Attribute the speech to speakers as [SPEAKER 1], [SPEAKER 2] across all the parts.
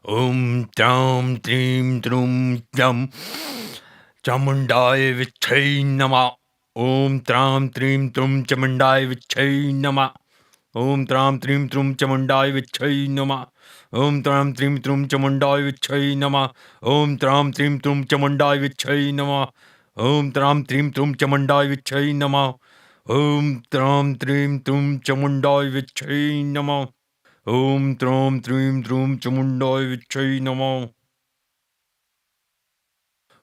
[SPEAKER 1] ओम त्रां त्रीं त्रूं चं चामुण्डाय विच्छै नमः। ओम त्रां त्रीं त्रूं चामुण्डाय विच्छै नमः। ओम त्रां त्रीं त्रूं चामुण्डाय विच्छै नमः। ओम त्रां त्रीं त्रूं चामुण्डाय विच्छै नमः। ओम त्रां त्रीं त्रूं चामुण्डाय विच्छै नमः। ओम त्रां त्रीं त्रूं चामुण्डाय विच्छै नमः। ओम त्रां त्रीं त्रूं चामुण्डाय विच्छै नमः। ओम त्रां त्रीं त्रूं चामुण्डाय विच्छै नमः।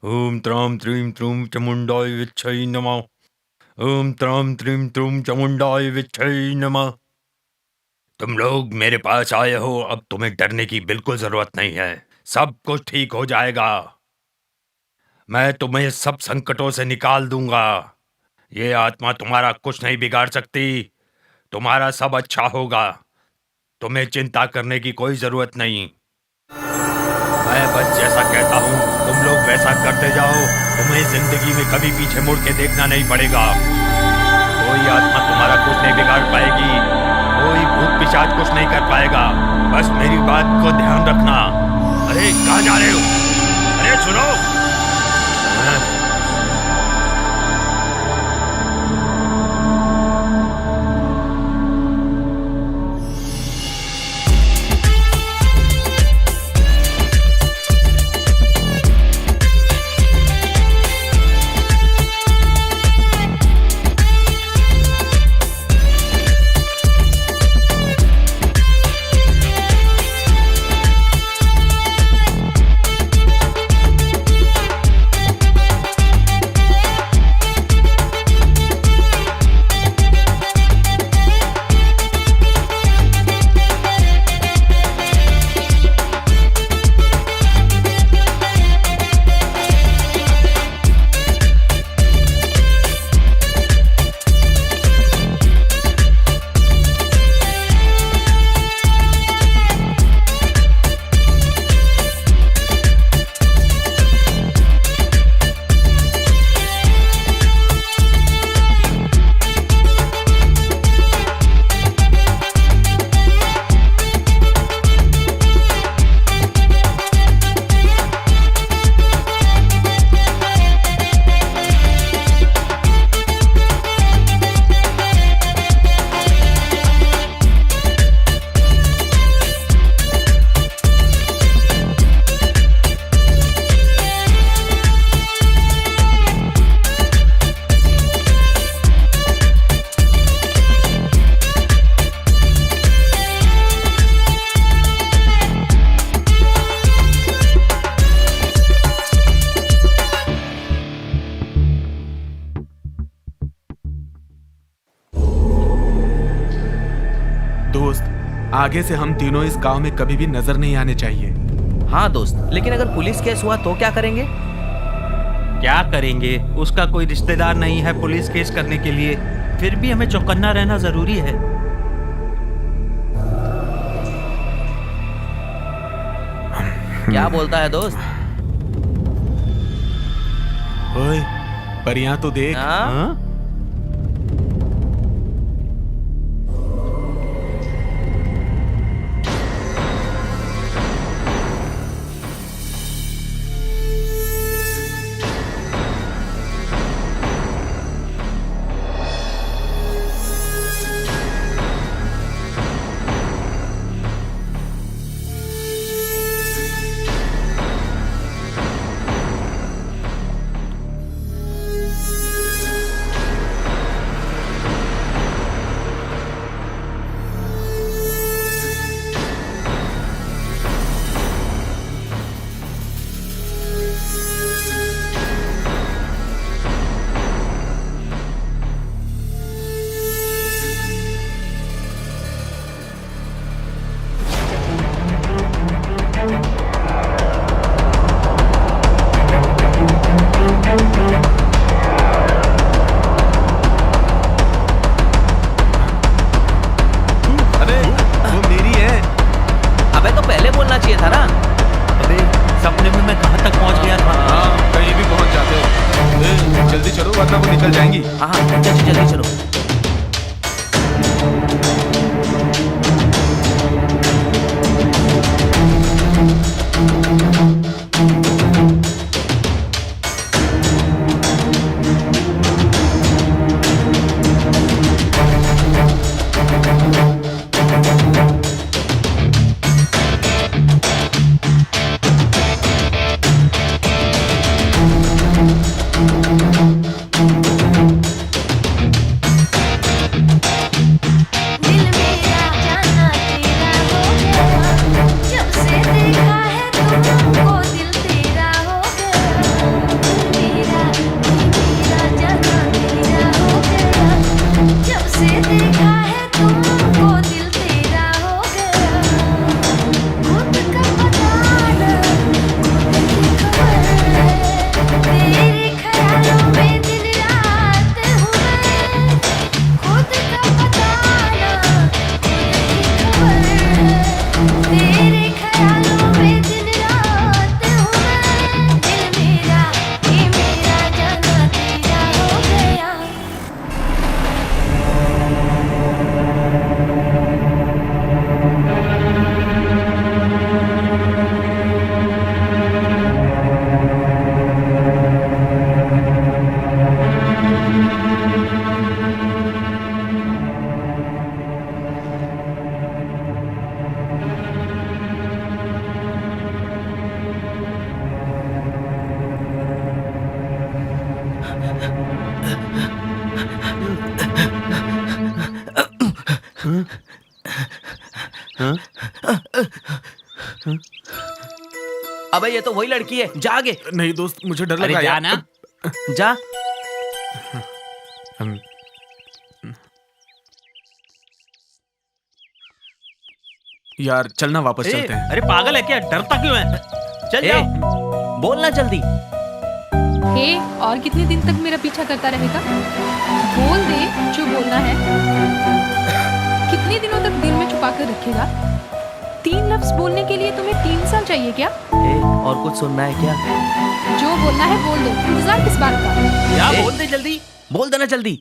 [SPEAKER 1] ओम त्रां त्रीं त्रूं चामुण्डाय विच्छै नमः। ओम त्रां त्रीं त्रूं चामुण्डाय विच्छै नमः। तुम लोग मेरे पास आए हो, अब तुम्हें डरने की बिल्कुल जरूरत नहीं है। सब कुछ ठीक हो जाएगा। मैं तुम्हें सब संकटों से निकाल दूंगा। ये आत्मा तुम्हारा कुछ नहीं बिगाड़ सकती। तुम्हारा सब अच्छा होगा। तुम्हें चिंता करने की कोई जरूरत नहीं। मैं बस जैसा कहता हूँ तुम लोग वैसा करते जाओ। तुम्हें जिंदगी में कभी पीछे मुड़ के देखना नहीं पड़ेगा। कोई आत्मा तुम्हारा कुछ नहीं बिगाड़ पाएगी। कोई भूत पिशाच कुछ नहीं कर पाएगा। बस मेरी बात को ध्यान रखना। अरे कहाँ जा रहे हो? अरे सुनो। हाँ?
[SPEAKER 2] दोस्त, आगे से हम तीनों इस गांव में कभी भी नजर नहीं आने चाहिए।
[SPEAKER 3] हाँ दोस्त, लेकिन अगर पुलिस केस हुआ तो क्या करेंगे?
[SPEAKER 4] क्या करेंगे? उसका कोई रिश्तेदार नहीं है पुलिस केस करने के लिए। फिर भी हमें चौकन्ना रहना जरूरी है।
[SPEAKER 3] क्या बोलता है दोस्त?
[SPEAKER 2] ओए, परियां तो देख।
[SPEAKER 3] हाँ?
[SPEAKER 2] वरना वो निकल जाएंगी।
[SPEAKER 3] हाँ जल्दी जल्दी चलो। अबे ये तो वही लड़की है, जा आगे।
[SPEAKER 2] नहीं दोस्त, मुझे डर
[SPEAKER 4] अरे
[SPEAKER 2] लगा
[SPEAKER 4] जा
[SPEAKER 2] यार।
[SPEAKER 4] ना।
[SPEAKER 3] जा।
[SPEAKER 2] हम- यार चलना, वापस
[SPEAKER 4] ए,
[SPEAKER 2] चलते हैं।
[SPEAKER 4] अरे पागल है क्या, डरता क्यों है? चल
[SPEAKER 3] ए,
[SPEAKER 4] जाओ।
[SPEAKER 3] बोलना जल्दी।
[SPEAKER 5] हे, और कितने दिन तक मेरा पीछा करता रहेगा? बोल दे जो बोलना है। कितने दिनों तक दिल में छुपा कर रखेगा? 3 लफ्ज बोलने के लिए तुम्हें 3 साल चाहिए क्या?
[SPEAKER 3] ए, और कुछ सुनना है क्या?
[SPEAKER 5] जो बोलना है बोल दो, इंतजार किस बात का?
[SPEAKER 4] क्या
[SPEAKER 3] ए,
[SPEAKER 4] बोल दे जल्दी।
[SPEAKER 3] बोल देना जल्दी।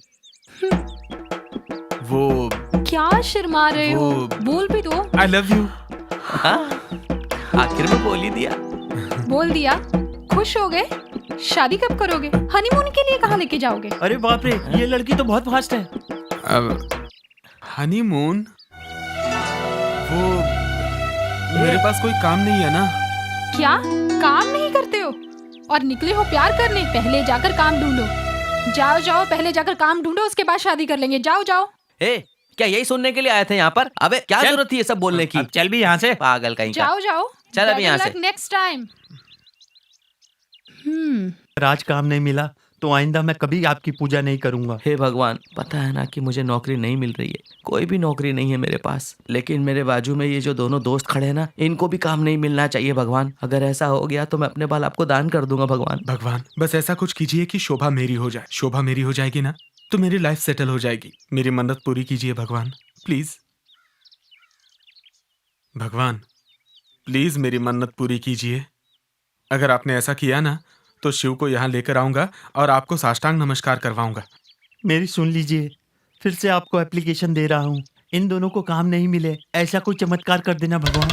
[SPEAKER 2] वो
[SPEAKER 5] क्या शर्मा रहे हो? बोल भी दो।
[SPEAKER 2] आई लव यू।
[SPEAKER 3] हाँ? आखिर में बोल ही दिया।
[SPEAKER 5] बोल दिया। खुश हो गए? शादी कब करोगे? हनीमून के लिए कहाँ लेके जाओगे?
[SPEAKER 4] अरे बाप रे, ये लड़की तो बहुत फास्ट है।
[SPEAKER 2] अब हनीमून, वो मेरे पास कोई काम नहीं है ना।
[SPEAKER 5] क्या काम नहीं करते हो और निकले हो प्यार करने? पहले जाकर काम ढूंढो। जाओ जाओ, पहले जाकर काम ढूंढो, उसके बाद शादी कर लेंगे। जाओ जाओ।
[SPEAKER 3] ए, क्या यही सुनने के लिए आए थे यहाँ पर? अबे क्या
[SPEAKER 4] चल।
[SPEAKER 3] जरूरत थी ये सब बोलने की?
[SPEAKER 4] अब चल भी यहाँ से।
[SPEAKER 3] पागल कहीं का।
[SPEAKER 5] जाओ जाओ।
[SPEAKER 3] चल अभी यहाँ से।
[SPEAKER 5] Next time.
[SPEAKER 4] राज काम नहीं मिला तो आइंदा मैं कभी आपकी पूजा नहीं करूंगा।
[SPEAKER 3] हे भगवान, पता है ना कि मुझे नौकरी नहीं मिल रही है, कोई भी नौकरी नहीं है मेरे पास, लेकिन मेरे बाजू में ये जो दोनों दोस्त खड़े हैं ना, इनको भी काम नहीं मिलना चाहिए भगवान। अगर ऐसा हो गया तो मैं अपने बाल आपको दान कर दूंगा भगवान।
[SPEAKER 2] भगवान, बस ऐसा कुछ कीजिए कि शोभा मेरी हो जाए। शोभा मेरी हो जाएगी ना तो मेरी लाइफ सेटल हो जाएगी। मेरी मन्नत पूरी कीजिए भगवान, प्लीज। भगवान प्लीज मेरी मन्नत पूरी कीजिए। अगर आपने ऐसा किया ना तो शिव को यहाँ लेकर आऊंगा और आपको साष्टांग नमस्कार करवाऊंगा।
[SPEAKER 4] मेरी सुन लीजिए, फिर से आपको एप्लीकेशन दे रहा हूँ। इन दोनों को काम नहीं मिले, ऐसा कोई चमत्कार कर देना भगवान।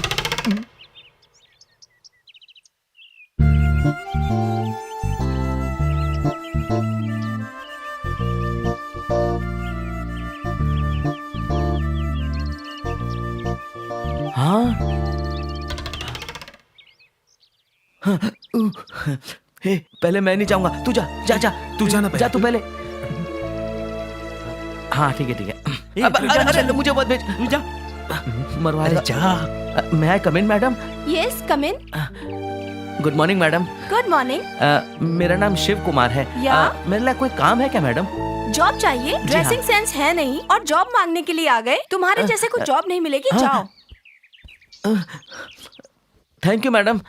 [SPEAKER 3] हाँ, हे, पहले मैं नहीं जाऊंगा, तू जा जा जा।
[SPEAKER 2] तू जाना पहले।
[SPEAKER 3] जा तू पहले। हाँ ठीक है ठीक है। अब अरे मुझे मत भेज,
[SPEAKER 4] तू जा।
[SPEAKER 3] मरवा
[SPEAKER 4] अरे
[SPEAKER 3] देगा।
[SPEAKER 4] जा।
[SPEAKER 3] May I come in madam?
[SPEAKER 6] Yes come in.
[SPEAKER 3] Good morning madam.
[SPEAKER 6] Good morning.
[SPEAKER 3] मेरा नाम शिव कुमार है।
[SPEAKER 6] या?
[SPEAKER 3] मेरे लिए कोई काम है क्या मैडम?
[SPEAKER 6] जॉब चाहिए? ड्रेसिंग सेंस है नहीं और जॉब मांगने के लिए आ गए? तुम्हारे जैसे को जॉब नहीं मिलेगी, जाओ।
[SPEAKER 3] Thank you madam.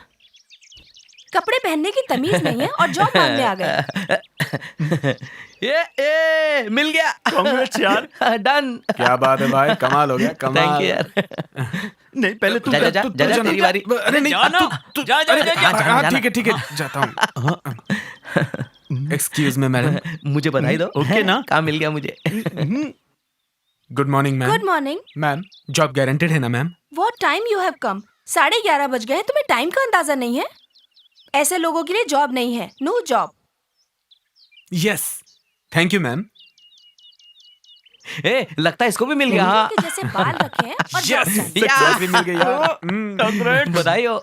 [SPEAKER 6] कपड़े पहनने की तमीज नहीं है और जॉब मांगने आ गए।
[SPEAKER 3] ये मिल गया।
[SPEAKER 4] Congrats यार।
[SPEAKER 3] डन।
[SPEAKER 2] क्या बात है भाई, कमाल हो गया,
[SPEAKER 3] थैंक
[SPEAKER 2] कमाल।
[SPEAKER 3] यू यार।
[SPEAKER 4] नहीं पहले तू
[SPEAKER 3] जा जा जा जा जा, तेरी बारी।
[SPEAKER 2] अरे नहीं,
[SPEAKER 4] जा ना।
[SPEAKER 2] तू
[SPEAKER 4] जा, जा,
[SPEAKER 2] अरे,
[SPEAKER 4] जा, जा।
[SPEAKER 2] हाँ,
[SPEAKER 3] जाना।
[SPEAKER 2] ठीक है जाता हूँ। Excuse me madam.
[SPEAKER 3] मुझे बधाई दो।
[SPEAKER 4] ओके ना?
[SPEAKER 3] काम मिल गया मुझे।
[SPEAKER 2] Good morning ma'am.
[SPEAKER 6] Good morning.
[SPEAKER 2] Ma'am job guaranteed है ना ma'am?
[SPEAKER 6] What time you have come? 11:30 बज गए हैं, तुम्हें टाइम का अंदाजा नहीं है? ऐसे लोगों के लिए जॉब नहीं है, no job.
[SPEAKER 2] Yes thank you ma'am.
[SPEAKER 3] ए, लगता है इसको भी मिल गया। हाँ।
[SPEAKER 6] के जैसे बाल रखे हैं और जॉब चाहिए।
[SPEAKER 2] सक्सेस भी मिल गई यार।
[SPEAKER 3] बधाई हो।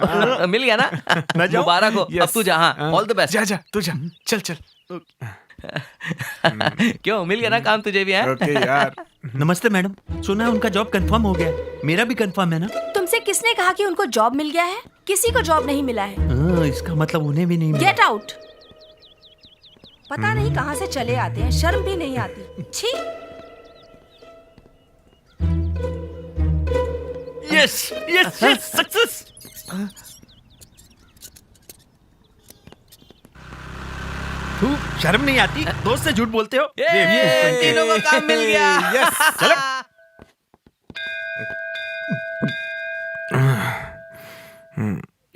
[SPEAKER 3] मिल गया ना? मुबारक हो।
[SPEAKER 2] Yes.
[SPEAKER 3] अब तू जा। हाँ, ऑल द बेस्ट।
[SPEAKER 2] जा जा तू जा, चल चल।
[SPEAKER 3] क्यों, मिल गया ना काम तुझे भी है?
[SPEAKER 2] ओके यार।
[SPEAKER 4] नमस्ते मैडम, सुना है उनका जॉब कंफर्म हो गया है। मेरा भी कंफर्म है ना?
[SPEAKER 6] तुमसे किसने कहा कि उनको जॉब मिल गया है? किसी को जॉब नहीं मिला है।
[SPEAKER 4] इसका मतलब उन्हें भी नहीं मिला।
[SPEAKER 6] Get out. पता नहीं कहाँ से चले आते हैं, शर्म भी नहीं आती। छी।
[SPEAKER 4] Yes yes yes, success. तू शर्म नहीं आती? दोस्त से झूठ बोलते हो?
[SPEAKER 3] ये तीनों को काम मिल गया।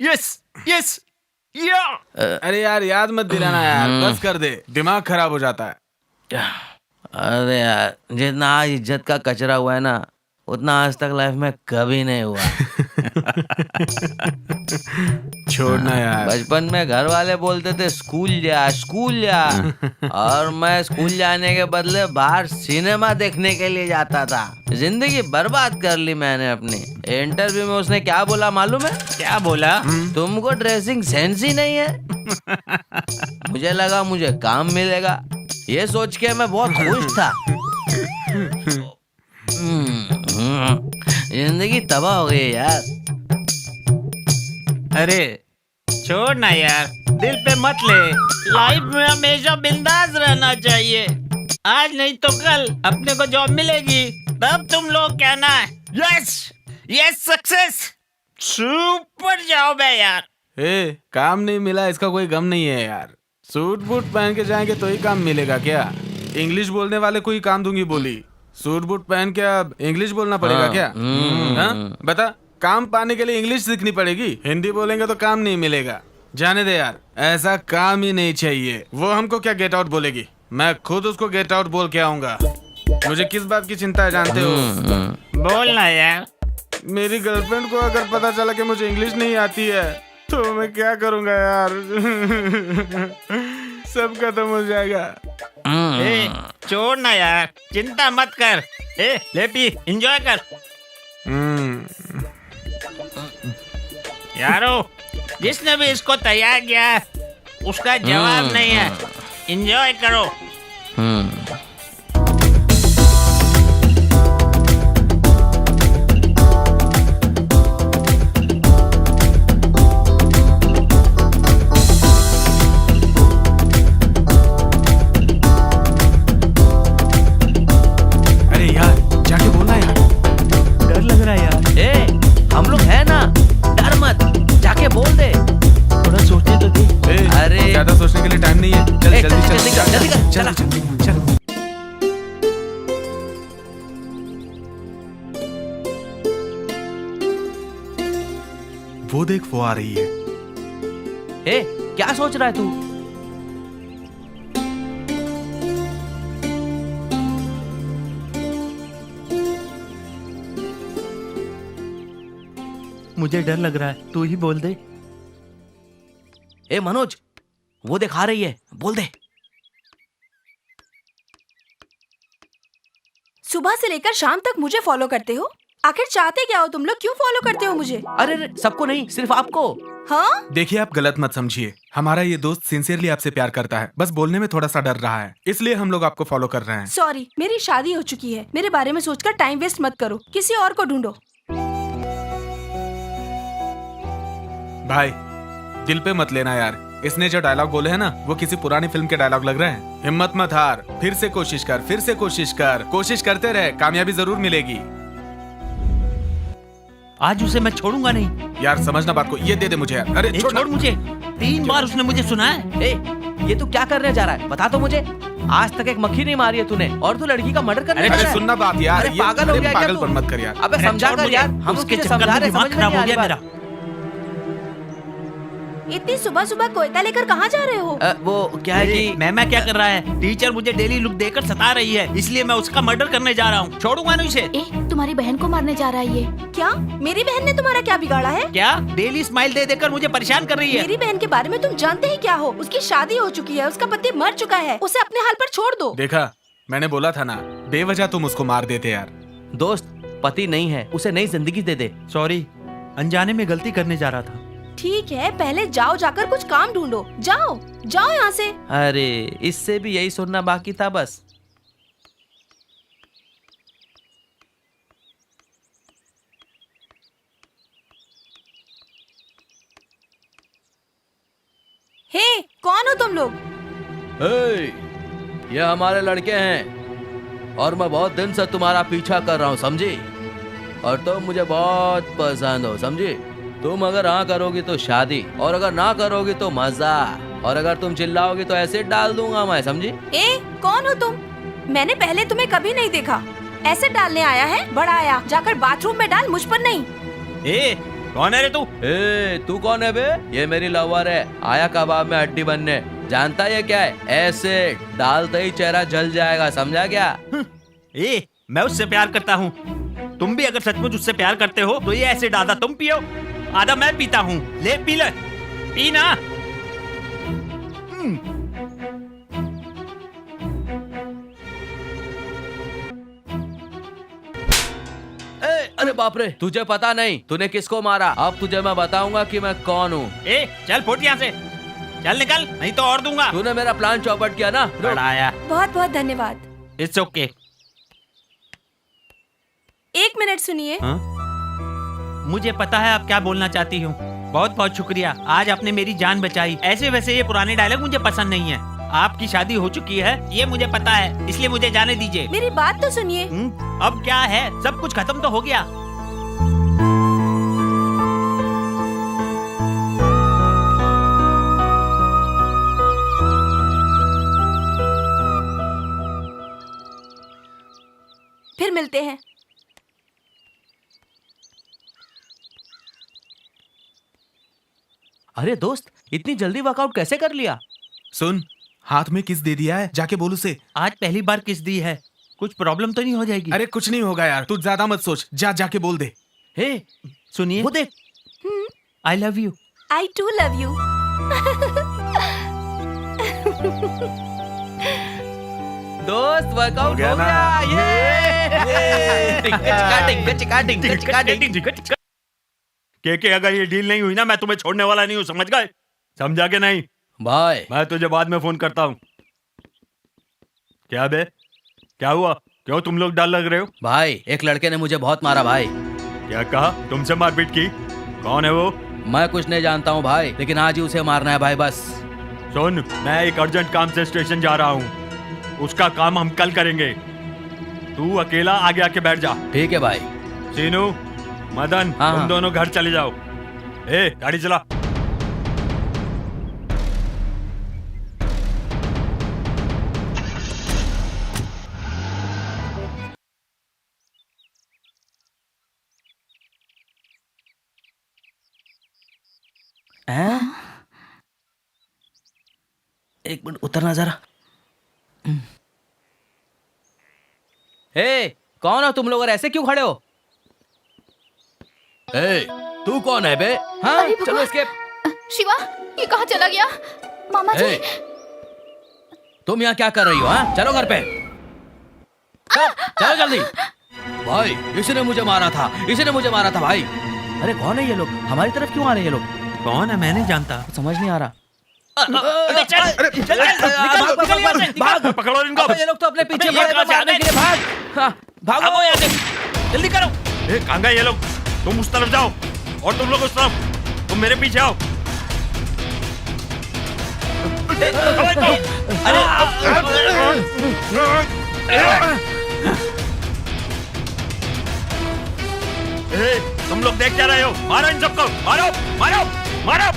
[SPEAKER 2] यस
[SPEAKER 4] यस यस या।
[SPEAKER 2] अरे यार याद मत दिलाना यार, बस कर दे, दिमाग खराब हो जाता है।
[SPEAKER 3] अरे यार, जितना आज इज्जत का कचरा हुआ है ना, उतना आज तक लाइफ में कभी नहीं हुआ।
[SPEAKER 2] छोड़ना यार।
[SPEAKER 3] बचपन में घर वाले बोलते थे स्कूल जा, और मैं स्कूल जाने के बदले बाहर सिनेमा देखने के लिए जाता था। जिंदगी बर्बाद कर ली मैंने अपनी। इंटरव्यू में उसने क्या बोला मालूम है?
[SPEAKER 4] क्या बोला?
[SPEAKER 3] तुमको ड्रेसिंग सेंस ही नहीं है। मुझे लगा मुझे काम मिलेगा, ये सोच के मैं बहुत खुश था। जिंदगी तबाह हो गई यार।
[SPEAKER 4] अरे छोड़ ना यार, दिल पे मत ले। लाइफ में हमेशा बिंदास रहना चाहिए। आज नहीं तो कल अपने को जॉब मिलेगी, तब तुम लोग कहना yes yes success. Super job है यार।
[SPEAKER 2] ए, काम नहीं मिला इसका कोई गम नहीं है यार। सूट बूट पहन के जाएंगे तो ही काम मिलेगा क्या? इंग्लिश बोलने वाले को ही काम दूंगी बोली, सूट बूट पहन के अब इंग्लिश बोलना पड़ेगा क्या? हाँ? बता, काम पाने के लिए इंग्लिश सीखनी पड़ेगी, हिंदी बोलेंगे तो काम नहीं मिलेगा। जाने दे यार, ऐसा काम ही नहीं चाहिए। वो हमको क्या गेट आउट बोलेगी, मैं खुद उसको गेट आउट बोल के आऊंगा। मुझे किस बात की चिंता है जानते हो?
[SPEAKER 4] बोलना यार।
[SPEAKER 2] मेरी गर्लफ्रेंड को अगर पता चला कि मुझे इंग्लिश नहीं आती है तो मैं क्या करूंगा यार? सब खत्म हो जाएगा।
[SPEAKER 4] ए, छोड़ ना यार, चिंता मत कर। ए, ले पी, एंजॉय कर। यारो, जिसने भी इसको तैयार किया है उसका जवाब नहीं है। एंजॉय करो।
[SPEAKER 2] अरे यार, जाके बोलना यार,
[SPEAKER 4] डर लग रहा है यार।
[SPEAKER 3] ए, हम लोग है ना, डर मत, जाके बोल दे।
[SPEAKER 4] थोड़ा सोचने तो दे।
[SPEAKER 3] अरे
[SPEAKER 2] ज्यादा सोचने के लिए टाइम नहीं है। चल
[SPEAKER 3] ए,
[SPEAKER 2] जल्दी चल,
[SPEAKER 3] जल्दी कर, जल्दी कर, चला।
[SPEAKER 2] चल। वो देख, वो आ रही है।
[SPEAKER 3] ए, क्या सोच रहा है तू?
[SPEAKER 4] मुझे डर लग रहा है, तू ही बोल दे।
[SPEAKER 3] ए मनोज, वो दिखा रही है, बोल दे।
[SPEAKER 6] सुबह से लेकर शाम तक मुझे फॉलो करते हो, आखिर चाहते क्या हो तुम लोग? क्यों फॉलो करते हो मुझे?
[SPEAKER 3] अरे अरे, सबको नहीं, सिर्फ आपको।
[SPEAKER 6] हाँ,
[SPEAKER 2] देखिए, आप गलत मत समझिए, हमारा ये दोस्त सिंसियरली आपसे प्यार करता है, बस बोलने में थोड़ा सा डर रहा है, इसलिए हम लोग आपको फॉलो कर रहे हैं।
[SPEAKER 6] सॉरी, मेरी शादी हो चुकी है। मेरे बारे में सोचकर टाइम वेस्ट मत करो, किसी और को ढूंढो।
[SPEAKER 2] भाई, दिल पे मत लेना यार, इसने जो डायलॉग बोले हैं ना, वो किसी पुरानी फिल्म के डायलॉग लग रहे हैं। हिम्मत मत हार, फिर से कोशिश कर, फिर से कोशिश कर, कोशिश करते रहे, कामयाबी जरूर मिलेगी।
[SPEAKER 4] आज उसे मैं छोड़ूंगा नहीं।
[SPEAKER 2] यार समझना बात को, ये दे दे मुझे यार। अरे
[SPEAKER 4] ए,
[SPEAKER 2] छोड़
[SPEAKER 4] छोड़ मुझे। 3 बार उसने मुझे सुना है।
[SPEAKER 3] ए, ये तू क्या करने जा रहा है? बता तो मुझे। आज तक एक मक्खी नहीं मारी है तूने, और तू लड़की का मर्डर करने जा रहा
[SPEAKER 2] अरे
[SPEAKER 3] है।
[SPEAKER 2] सुनना बात यार,
[SPEAKER 3] अरे पागल हो गया क्या
[SPEAKER 2] पागल
[SPEAKER 3] तू?
[SPEAKER 2] पर मत कर यार।
[SPEAKER 3] अबे समझा
[SPEAKER 4] छोड़
[SPEAKER 3] कर
[SPEAKER 4] मुझे।
[SPEAKER 3] यार, हम
[SPEAKER 4] उसके
[SPEAKER 3] तुझे
[SPEAKER 4] चक्कर
[SPEAKER 3] समझा
[SPEAKER 4] में
[SPEAKER 3] रहे,
[SPEAKER 4] दिमाग
[SPEAKER 3] समझ में
[SPEAKER 4] खराब
[SPEAKER 3] नहीं
[SPEAKER 4] हो
[SPEAKER 3] आ रही
[SPEAKER 4] गया
[SPEAKER 3] बात।
[SPEAKER 4] मेरा।
[SPEAKER 6] इतनी सुबह सुबह कोयता लेकर कहाँ जा रहे हो?
[SPEAKER 3] वो क्या है कि
[SPEAKER 4] मैं क्या कर रहा है? टीचर मुझे डेली लुक देकर सता रही है, इसलिए मैं उसका मर्डर करने जा रहा हूँ। छोड़ूंगा नहीं इसे।
[SPEAKER 6] ए, तुम्हारी बहन को मारने जा रहा है ये? क्या? मेरी बहन ने तुम्हारा क्या बिगाड़ा है?
[SPEAKER 4] क्या? डेली स्माइल दे देकर मुझे परेशान कर रही है।
[SPEAKER 6] मेरी बहन के बारे में तुम जानते ही क्या हो? उसकी शादी हो चुकी है, उसका पति मर चुका है, उसे अपने हाल पर छोड़ दो।
[SPEAKER 2] देखा, मैंने बोला था ना, बेवजह तुम उसको मार देते यार।
[SPEAKER 3] दोस्त, पति नहीं है, उसे नई जिंदगी दे दे।
[SPEAKER 4] सॉरी, अनजाने में गलती करने जा रहा था।
[SPEAKER 6] ठीक है, पहले जाओ, जाकर कुछ काम ढूंढो। जाओ जाओ यहाँ से।
[SPEAKER 3] अरे, इससे भी यही सुनना बाकी था बस।
[SPEAKER 6] हे, कौन हो तुम लोग?
[SPEAKER 3] ये हमारे लड़के हैं और मैं बहुत दिन से तुम्हारा पीछा कर रहा हूँ, समझी? और तुम मुझे बहुत पसंद हो, समझी? तुम अगर हाँ करोगी तो शादी, और अगर ना करोगी तो मजा, और अगर तुम चिल्लाओगी तो ऐसे डाल दूंगा मैं, समझी?
[SPEAKER 6] ए, कौन हो तुम? मैंने पहले तुम्हें कभी नहीं देखा। ऐसे डालने आया है? बड़ा आया, जाकर बाथरूम में डाल, मुझ पर नहीं।
[SPEAKER 4] ए, कौन है रे तू?
[SPEAKER 3] ए, तू कौन है बे? ये मेरी लवर है, आया कबाब में हड्डी बनने। जानता है ये क्या है? ऐसे डालते ही चेहरा जल जाएगा, समझा क्या?
[SPEAKER 4] ए, मैं उससे प्यार करता हूँ। तुम भी अगर सचमुच उससे प्यार करते हो तो ये ऐसे आधा तुम पियो, आधा मैं पीता हूँ। ले पी ले, पी ना।
[SPEAKER 3] अरे बाप रे, तुझे पता नहीं तूने किसको मारा? अब तुझे मैं बताऊंगा कि मैं कौन हूँ।
[SPEAKER 4] ए, चल फुट यहाँ से, चल निकल, नहीं तो और दूंगा।
[SPEAKER 3] तूने मेरा प्लान चौपट किया ना।
[SPEAKER 4] बढ़ाया।
[SPEAKER 6] बहुत बहुत धन्यवाद।
[SPEAKER 4] It's okay.
[SPEAKER 6] 1 मिनट सुनिए।
[SPEAKER 4] हाँ? मुझे पता है आप क्या बोलना चाहती हूँ। बहुत बहुत शुक्रिया, आज आपने मेरी जान बचाई। ऐसे वैसे ये पुराने डायलॉग मुझे पसंद नहीं है। आपकी शादी हो चुकी है ये मुझे पता है, इसलिए मुझे जाने दीजिए।
[SPEAKER 6] मेरी बात तो सुनिए।
[SPEAKER 4] अब क्या है, सब कुछ खत्म तो हो गया।
[SPEAKER 6] फिर मिलते हैं।
[SPEAKER 3] अरे दोस्त, इतनी जल्दी वर्कआउट कैसे कर लिया?
[SPEAKER 2] सुन, हाथ में किस दे दिया है, जाके बोल उसे।
[SPEAKER 4] आज पहली बार किस दी है, कुछ प्रॉब्लम तो नहीं हो जाएगी?
[SPEAKER 2] अरे कुछ नहीं होगा यार, तू ज्यादा मत सोच, जाके बोल दे।
[SPEAKER 3] हे
[SPEAKER 4] सुनिए,
[SPEAKER 3] वो देख।
[SPEAKER 4] I love you.
[SPEAKER 6] I too love you.
[SPEAKER 3] दोस्त वर्कआउट हो गया।
[SPEAKER 1] के अगर ये डील नहीं हुई ना, मैं तुम्हें छोड़ने वाला नहीं हूँ, समझ गए? समझा के नहीं?
[SPEAKER 3] भाई
[SPEAKER 1] मैं तुझे बाद में फोन करता हूँ। क्या बे, क्या हुआ? क्यों तुम लोग डर लग रहे हो?
[SPEAKER 3] भाई, एक लड़के ने मुझे बहुत मारा भाई।
[SPEAKER 1] क्या कहा? तुमसे मारपीट की? कौन है वो?
[SPEAKER 3] मैं कुछ नहीं जानता हूँ भाई, लेकिन आज ही उसे मारना है भाई बस।
[SPEAKER 1] सुन, मैं एक अर्जेंट काम से स्टेशन जा रहा हूँ, उसका काम हम कल करेंगे। तू अकेला आगे आके बैठ जा।
[SPEAKER 3] ठीक है भाई।
[SPEAKER 1] सीनू, मदन,
[SPEAKER 3] हाँ,
[SPEAKER 1] तुम
[SPEAKER 3] हाँ।
[SPEAKER 1] दोनों घर चले जाओ। ए, गाड़ी चला।
[SPEAKER 3] एक मिनट उतरना जरा। हे, कौन हो तुम लोग और ऐसे क्यों खड़े हो? हे, तू कौन है बे? हाँ,
[SPEAKER 5] अरे
[SPEAKER 3] चलो इसके।
[SPEAKER 5] शिवा, ये कहाँ चला गया? मामा जी।
[SPEAKER 3] हे, तुम यहाँ क्या कर रही हो? हाँ, चलो घर पे। चलो जल्दी। भाई, इसी मुझे मारा था भाई। अरे कौन है ये लोग? हमारी तरफ क्यों आ रहे हैं ये लोग?
[SPEAKER 4] कौन है, मैं नहीं जानता।
[SPEAKER 3] समझ नहीं आ रहा।
[SPEAKER 1] भाग, पकड़ो इनको।
[SPEAKER 3] ये लोग तो अपने पीछे
[SPEAKER 4] अबे, ये
[SPEAKER 3] पड़े
[SPEAKER 4] कहाँ से आ
[SPEAKER 3] मारने
[SPEAKER 4] गए?
[SPEAKER 3] के लिए। भाग, हाँ, भागो
[SPEAKER 4] यहाँ से, जल्दी करो।
[SPEAKER 1] ए, कहाँ गए ये लोग? तुम उस तरफ जाओ और तुम लोग उस तरफ। तुम मेरे पीछे आओ। ए, तुम लोग देख क्या रहे हो? मारो इन सबको, मारो मारो मारो।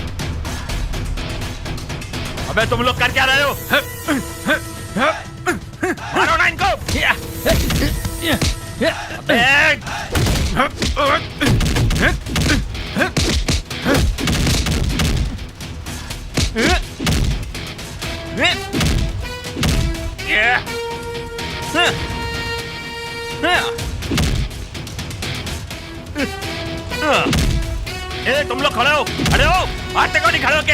[SPEAKER 1] अबे तुम लोग कर क्या रहे हो? मारो ना इनको। ए, तुम लोग खड़े हो, मारते क्यों नहीं खड़े होके?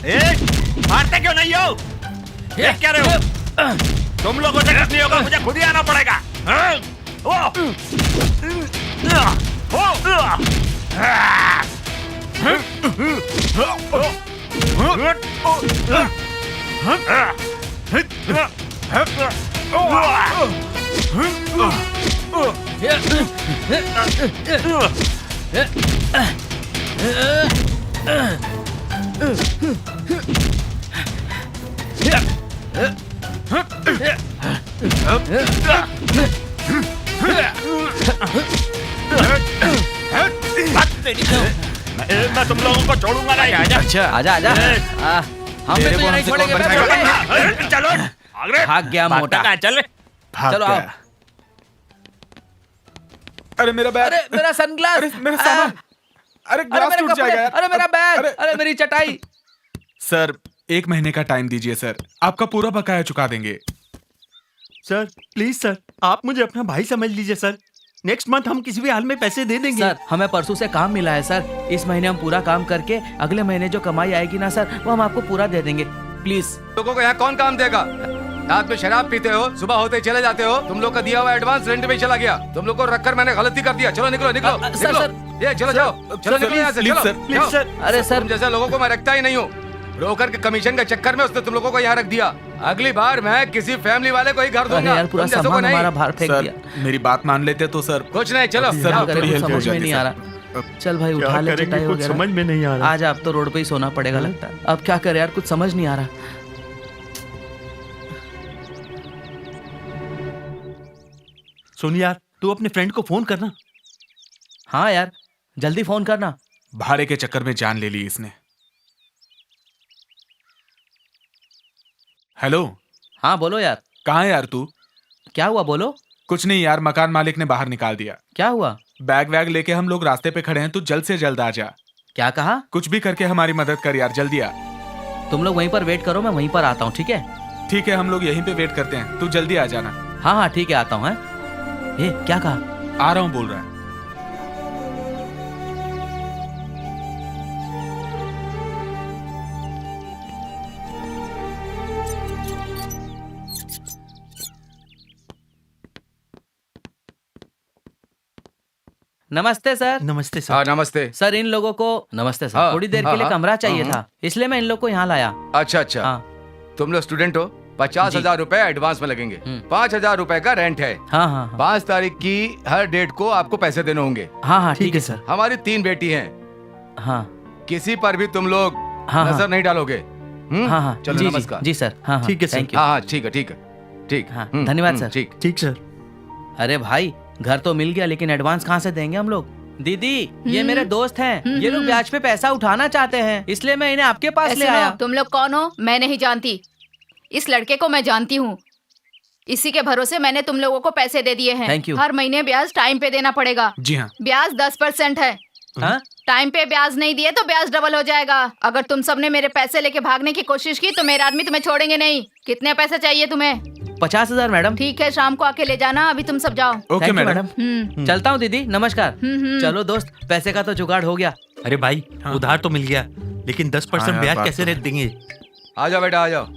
[SPEAKER 1] ए, मारते क्यों नहीं हो? देख क्या रहे हो? तुम लोगों से कुछ नहीं होगा, मुझे खुद ही आना पड़ेगा। मैं तुम लोगों को छोड़ूंगा नहीं।
[SPEAKER 3] अच्छा, आजा आजा। हम भी तुझे नहीं छोड़ेंगे।
[SPEAKER 1] चलो,
[SPEAKER 3] भाग गया मोटा।
[SPEAKER 4] चल
[SPEAKER 3] चलो आओ।
[SPEAKER 2] अरे मेरा बैग,
[SPEAKER 3] अरे मेरा सनग्लास,
[SPEAKER 2] अरे मेरा सामान, अरे
[SPEAKER 3] अरे
[SPEAKER 2] ग्लास
[SPEAKER 3] मेरे
[SPEAKER 2] टूट
[SPEAKER 3] कपड़े,
[SPEAKER 2] जाएगा यार।
[SPEAKER 3] अरे मेरा बैग,
[SPEAKER 2] अरे-
[SPEAKER 3] अरे मेरी चटाई।
[SPEAKER 2] सर, 1 महीने का टाइम दीजिए सर, आपका पूरा बकाया चुका देंगे।
[SPEAKER 1] सर प्लीज सर, आप मुझे अपना भाई समझ लीजिए सर। नेक्स्ट मंथ हम किसी भी हाल में पैसे दे देंगे।
[SPEAKER 3] सर, हमें परसों से काम मिला है सर। इस महीने हम पूरा काम करके अगले महीने जो कमाई आएगी ना सर, वो हम आपको पूरा दे देंगे। प्लीज।
[SPEAKER 7] लोगों को यहाँ कौन काम देगा? रात में शराब पीते हो, सुबह होते ही चले जाते हो। तुम लोग का दिया हुआ एडवांस रेंट में चला गया। तुम लोग को रखकर मैंने गलती कर दिया। चलो निकलो निकलो
[SPEAKER 3] सर,
[SPEAKER 7] निकलो।
[SPEAKER 3] सर।
[SPEAKER 7] ये चलो जाओ, चलो निकलो यहाँ से।
[SPEAKER 2] प्लीज
[SPEAKER 7] चलो
[SPEAKER 2] सर,
[SPEAKER 1] प्लीज
[SPEAKER 7] जाओ।
[SPEAKER 1] सर।
[SPEAKER 3] अरे सर,
[SPEAKER 7] तुम जैसे लोगों को मैं रखता ही नहीं हूँ। ब्रोकर के कमीशन के चक्कर में उसने तुम लोगों को यहाँ रख दिया। अगली बार मैं किसी फैमिली वाले को ही घर
[SPEAKER 3] अरे
[SPEAKER 7] दूंगा,
[SPEAKER 3] यार पूरा
[SPEAKER 7] तुम जैसों को
[SPEAKER 3] सामान
[SPEAKER 7] नहीं।
[SPEAKER 3] हमारा बाहर फेंक
[SPEAKER 2] सर
[SPEAKER 3] दिया।
[SPEAKER 2] मेरी बात मान लेते तो सर।
[SPEAKER 7] कुछ नहीं, चलो
[SPEAKER 2] सर,
[SPEAKER 7] जाओ।
[SPEAKER 2] थोड़ी हेल्प हो
[SPEAKER 3] समझ में
[SPEAKER 2] जाती
[SPEAKER 3] नहीं
[SPEAKER 2] सर।
[SPEAKER 3] आ रहा। चल भाई उठा ले चटाई
[SPEAKER 1] कुछ
[SPEAKER 3] वगैरह।
[SPEAKER 1] समझ में नहीं आ रहा।
[SPEAKER 3] आज आप तो रोड पे ही सोना पड़ेगा लगता है। अब क्या करे यार, कुछ समझ नहीं आ रहा।
[SPEAKER 1] सुन यार, तू अपने फ्रेंड को फोन करना।
[SPEAKER 3] हाँ यार जल्दी फोन करना।
[SPEAKER 2] भाड़े के चक्कर में जान ले ली इसने। हेलो।
[SPEAKER 3] हाँ बोलो यार।
[SPEAKER 2] कहाँ है यार तू?
[SPEAKER 3] क्या हुआ बोलो।
[SPEAKER 2] कुछ नहीं यार, मकान मालिक ने बाहर निकाल दिया।
[SPEAKER 3] क्या हुआ?
[SPEAKER 2] बैग वैग लेके हम लोग रास्ते पे खड़े हैं, तू जल्द से जल्द आ जा।
[SPEAKER 3] क्या कहा?
[SPEAKER 2] कुछ भी करके हमारी मदद कर यार, जल्दी आ।
[SPEAKER 3] तुम लोग वहीं पर वेट करो, मैं वहीं पर आता हूँ, ठीक है?
[SPEAKER 2] ठीक है, हम लोग यहीं पे वेट करते हैं, तू जल्दी आ जाना।
[SPEAKER 3] हाँ हाँ ठीक है, आता हूँ। ये क्या कहा?
[SPEAKER 2] आ रहा हूँ बोल रहा है।
[SPEAKER 3] नमस्ते सर।
[SPEAKER 1] नमस्ते सर।
[SPEAKER 7] हाँ नमस्ते।
[SPEAKER 3] सर इन लोगों को नमस्ते सर।
[SPEAKER 7] हाँ,
[SPEAKER 3] थोड़ी देर
[SPEAKER 7] हाँ,
[SPEAKER 3] के लिए
[SPEAKER 7] हाँ,
[SPEAKER 3] कमरा चाहिए
[SPEAKER 7] हाँ,
[SPEAKER 3] था, इसलिए मैं इन लोग को यहाँ लाया।
[SPEAKER 7] अच्छा अच्छा,
[SPEAKER 3] हाँ
[SPEAKER 7] तुम लोग स्टूडेंट हो, 50,000 रुपए एडवांस में लगेंगे। 5,000 रुपए का रेंट है।
[SPEAKER 3] हाँ हाँ हाँ
[SPEAKER 7] 5 तारीख की हर डेट को आपको पैसे देने होंगे।
[SPEAKER 3] हाँ हाँ ठीक है सर।
[SPEAKER 7] हमारी 3 बेटी हैं,
[SPEAKER 3] हाँ
[SPEAKER 7] किसी पर भी तुम लोग
[SPEAKER 3] हाँ
[SPEAKER 7] नजर नहीं डालोगे।
[SPEAKER 3] हाँ हाँ
[SPEAKER 7] चलो
[SPEAKER 3] जी, जी,
[SPEAKER 7] नमस्कार।
[SPEAKER 3] जी सर। हाँ
[SPEAKER 1] ठीक है सर।
[SPEAKER 3] Thank you.
[SPEAKER 7] हाँ हाँ ठीक है ठीक है ठीक।
[SPEAKER 3] हाँ, धन्यवाद सर।
[SPEAKER 7] ठीक।
[SPEAKER 1] ठीक सर।
[SPEAKER 3] अरे भाई घर तो मिल गया, लेकिन एडवांस कहाँ से देंगे हम लोग? दीदी ये मेरे दोस्त हैं, ये लोग ब्याज पे पैसा उठाना चाहते हैं, इसलिए मैं इन्हें आपके पास ले आया।
[SPEAKER 8] तुम लोग कौन हो? मैं नहीं जानती। इस लड़के को मैं जानती हूँ, इसी के भरोसे मैंने तुम लोगों को पैसे दे दिए हैं।
[SPEAKER 3] Thank you।
[SPEAKER 8] हर महीने ब्याज टाइम पे देना पड़ेगा।
[SPEAKER 2] जी हाँ।
[SPEAKER 8] ब्याज 10% है।
[SPEAKER 3] हाँ?
[SPEAKER 8] टाइम पे ब्याज नहीं दिए तो ब्याज डबल हो जाएगा। अगर तुम सबने मेरे पैसे लेके भागने की कोशिश की तो मेरे आदमी तुम्हें छोड़ेंगे नहीं। कितने पैसे चाहिए तुम्हें?
[SPEAKER 3] 50,000 मैडम।
[SPEAKER 8] ठीक है, शाम को आके ले जाना। अभी तुम सब जाओ।
[SPEAKER 2] Okay
[SPEAKER 3] Thank you,
[SPEAKER 2] madam.
[SPEAKER 3] चलता हूँ दीदी, नमस्कार। चलो दोस्त, पैसे का तो जुगाड़ हो गया।
[SPEAKER 1] अरे भाई, उधार तो मिल गया, लेकिन 10%
[SPEAKER 2] हाँ यार,
[SPEAKER 1] ब्याज
[SPEAKER 2] बात
[SPEAKER 1] कैसे
[SPEAKER 2] तो
[SPEAKER 1] रेट देंगे?
[SPEAKER 7] आ जाओ बेटा आ जाओ।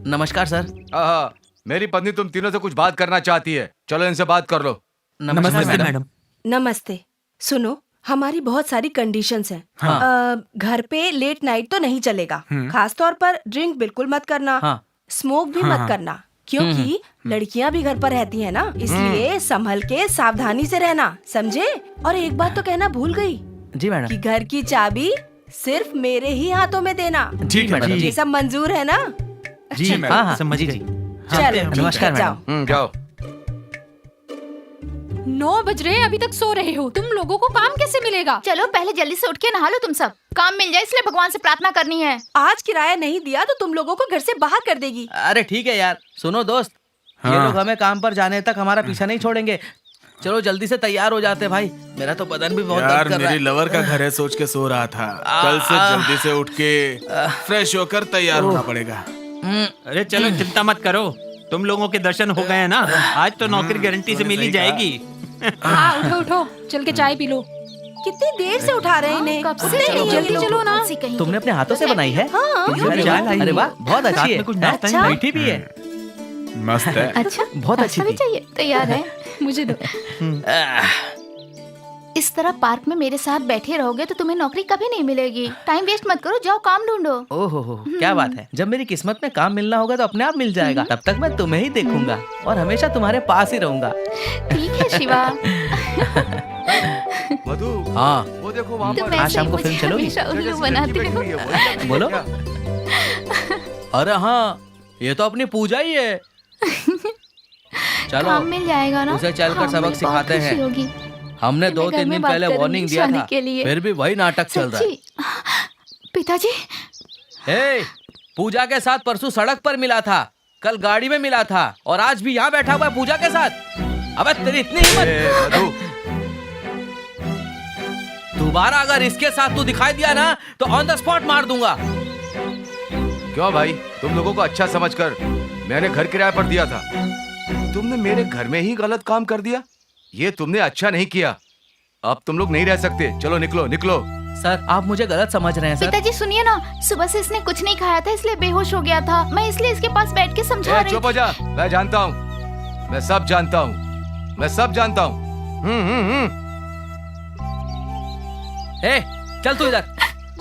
[SPEAKER 3] नमस्कार सर।
[SPEAKER 7] हाँ, मेरी पत्नी तुम तीनों से कुछ बात करना चाहती है, चलो इनसे बात कर लो।
[SPEAKER 3] नमस्कार
[SPEAKER 1] नमस्ते
[SPEAKER 3] मैडम।
[SPEAKER 1] मैडम।
[SPEAKER 6] नमस्ते। सुनो, हमारी बहुत सारी कंडीशंस हैं।
[SPEAKER 3] हाँ।
[SPEAKER 6] घर पे लेट नाइट तो नहीं चलेगा, खास तौर पर ड्रिंक बिल्कुल मत करना।
[SPEAKER 3] हाँ।
[SPEAKER 6] स्मोक भी मत करना, क्योंकि लड़कियां भी घर पर रहती हैं ना, इसलिए संभल के सावधानी से रहना, समझे? और एक बात तो कहना भूल गई
[SPEAKER 3] जी मैडम।
[SPEAKER 6] कि घर की चाबी सिर्फ मेरे ही हाथों में देना।
[SPEAKER 3] ठीक है मैडम।
[SPEAKER 6] ये सब मंजूर है ना?
[SPEAKER 1] जी
[SPEAKER 3] हाँ हाँ
[SPEAKER 1] समझ
[SPEAKER 3] जी
[SPEAKER 1] गई।
[SPEAKER 3] जी।
[SPEAKER 6] चलो ठीक
[SPEAKER 3] नमस्कार
[SPEAKER 6] है, जाओ।
[SPEAKER 7] जाओ।
[SPEAKER 5] 9 बज रहे हैं, अभी तक सो रहे हो। तुम लोगों को काम कैसे मिलेगा?
[SPEAKER 8] चलो पहले जल्दी से उठ के नहा लो तुम सब। काम मिल जाए इसलिए भगवान से प्रार्थना करनी है।
[SPEAKER 6] आज किराया नहीं दिया तो तुम लोगों को घर से बाहर कर देगी।
[SPEAKER 3] अरे ठीक है यार, सुनो दोस्त, ये लोग हमें काम पर जाने तक हमारा पीछा नहीं छोड़ेंगे। चलो जल्दी से तैयार हो जाते भाई, मेरा तो बदन भी बहुत
[SPEAKER 2] यार
[SPEAKER 3] दर्द कर रहा
[SPEAKER 2] मेरी
[SPEAKER 3] है।
[SPEAKER 2] लवर का घर है, सोच के सो रहा था। कल से जल्दी से उठ के फ्रेश होकर तैयार होना पड़ेगा।
[SPEAKER 1] अरे चलो चिंता मत करो, तुम लोगों के दर्शन हो गए हैं ना, आज तो नौकरी गारंटी से मिली जाएगी।
[SPEAKER 5] हाँ उठो उठो, चल के चाय पी लो।
[SPEAKER 6] कितनी देर से उठा रहे हैं इन्हें?
[SPEAKER 8] कब से?
[SPEAKER 6] उठते नहीं हैं
[SPEAKER 5] जल्दी
[SPEAKER 6] ये लोग।
[SPEAKER 5] चलो ना।
[SPEAKER 3] तुमने अपने हाथों से बनाई है?
[SPEAKER 1] चाय लाई
[SPEAKER 3] अरे
[SPEAKER 1] हूँ।
[SPEAKER 3] वाह, बहुत
[SPEAKER 1] साथ
[SPEAKER 3] अच्छी है।
[SPEAKER 1] में कुछ नाश्ता ही
[SPEAKER 3] मीठी भी है।
[SPEAKER 2] मस्त है।
[SPEAKER 8] अच्छा,
[SPEAKER 3] बहुत अच्छी
[SPEAKER 8] नाश्ता भी
[SPEAKER 3] थी।
[SPEAKER 8] चाहिए? तैयार है।
[SPEAKER 5] मुझे दो।
[SPEAKER 8] इस तरह पार्क में मेरे साथ बैठे रहोगे तो तुम्हें नौकरी कभी नहीं मिलेगी। टाइम वेस्ट मत करो, जाओ काम ढूंढो।
[SPEAKER 3] ओहो हो, क्या बात है। जब मेरी किस्मत में काम मिलना होगा तो अपने आप मिल जाएगा। तब तक मैं तुम्हें ही देखूंगा और हमेशा तुम्हारे पास ही रहूंगा।
[SPEAKER 8] ठीक है शिवा।
[SPEAKER 7] मधु,
[SPEAKER 3] हाँ
[SPEAKER 7] वो देखो वहाँ
[SPEAKER 8] तुम
[SPEAKER 7] पर।
[SPEAKER 3] आज
[SPEAKER 8] ऐसे
[SPEAKER 3] शाम
[SPEAKER 8] ही
[SPEAKER 3] को
[SPEAKER 8] मुझे
[SPEAKER 3] फिल्म चलोगी?
[SPEAKER 8] हमेशा उल्लू
[SPEAKER 7] जैसी
[SPEAKER 8] बनाते
[SPEAKER 7] लड़की बैठी
[SPEAKER 8] हो।
[SPEAKER 7] हुई है, वही लड़की
[SPEAKER 3] बोलो।
[SPEAKER 7] क्या?
[SPEAKER 3] अरे हाँ, ये तो अपनी पूजा ही है। चलो
[SPEAKER 8] काम मिल जाएगा ना?
[SPEAKER 3] उसे चलकर
[SPEAKER 8] हाँ,
[SPEAKER 3] सबक
[SPEAKER 8] मुझे बहुत
[SPEAKER 3] सिखाते
[SPEAKER 8] खुशी
[SPEAKER 3] हैं।
[SPEAKER 8] होगी।
[SPEAKER 3] हमने
[SPEAKER 8] मैं
[SPEAKER 3] 2-3
[SPEAKER 8] घर में
[SPEAKER 3] दिन
[SPEAKER 8] बात
[SPEAKER 3] पहले
[SPEAKER 8] करूंगी
[SPEAKER 3] वार्निंग दिया
[SPEAKER 8] शादी
[SPEAKER 3] था,
[SPEAKER 8] के लिए।
[SPEAKER 3] फिर भी वही नाटक चल रहा है।
[SPEAKER 8] सच्ची? पिताजी,
[SPEAKER 3] हे, पूजा के साथ परसों सड़क पर मिला था, कल गाड़ी में मिला था और आज भी यहाँ बैठा हुआ है पूजा के साथ। अबे तेरी इतनी हिम्मत!
[SPEAKER 7] ए, मधु,
[SPEAKER 3] दोबारा अगर इसके साथ तू दिखाई दिया ना तो ऑन द स्पॉट मार दूंगा।
[SPEAKER 7] क्यों भाई, तुम लोगों को अच्छा समझकर मैंने घर किराए पर दिया था, तुमने मेरे घर में ही गलत काम कर दिया। ये तुमने अच्छा नहीं किया। अब तुम लोग नहीं रह सकते, चलो निकलो निकलो।
[SPEAKER 3] सर आप मुझे गलत समझ रहे हैं सर।
[SPEAKER 8] पिताजी सुनिए ना, सुबह से इसने कुछ नहीं खाया था इसलिए बेहोश हो गया था। मैं इसलिए इसके पास बैठ के समझा रही
[SPEAKER 7] चुप हो जा, मैं जानता हूँ, मैं सब जानता हूँ, मैं सब जानता हूँ।
[SPEAKER 3] हे, चल तू इधर,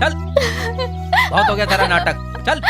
[SPEAKER 3] चल। बहुत हो गया तेरा नाटक, चल।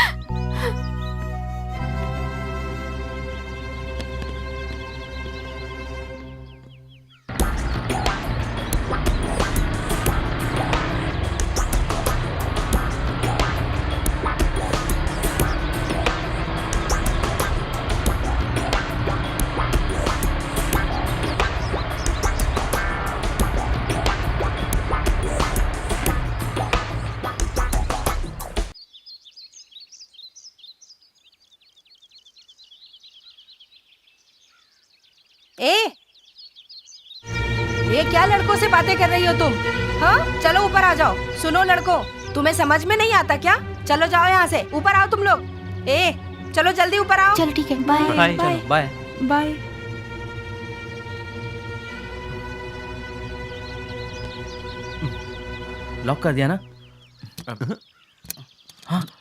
[SPEAKER 6] ये क्या लड़कों से बातें कर रही हो तुम? हाँ, चलो ऊपर आ जाओ। सुनो लड़कों, तुम्हें समझ में नहीं आता क्या? चलो जाओ यहाँ से, ऊपर आओ तुम लोग। चलो जल्दी ऊपर आओ।
[SPEAKER 8] चलो ठीक है, बाय
[SPEAKER 3] बाय, चलो बाय।
[SPEAKER 6] बाय।
[SPEAKER 3] लॉक कर दिया ना?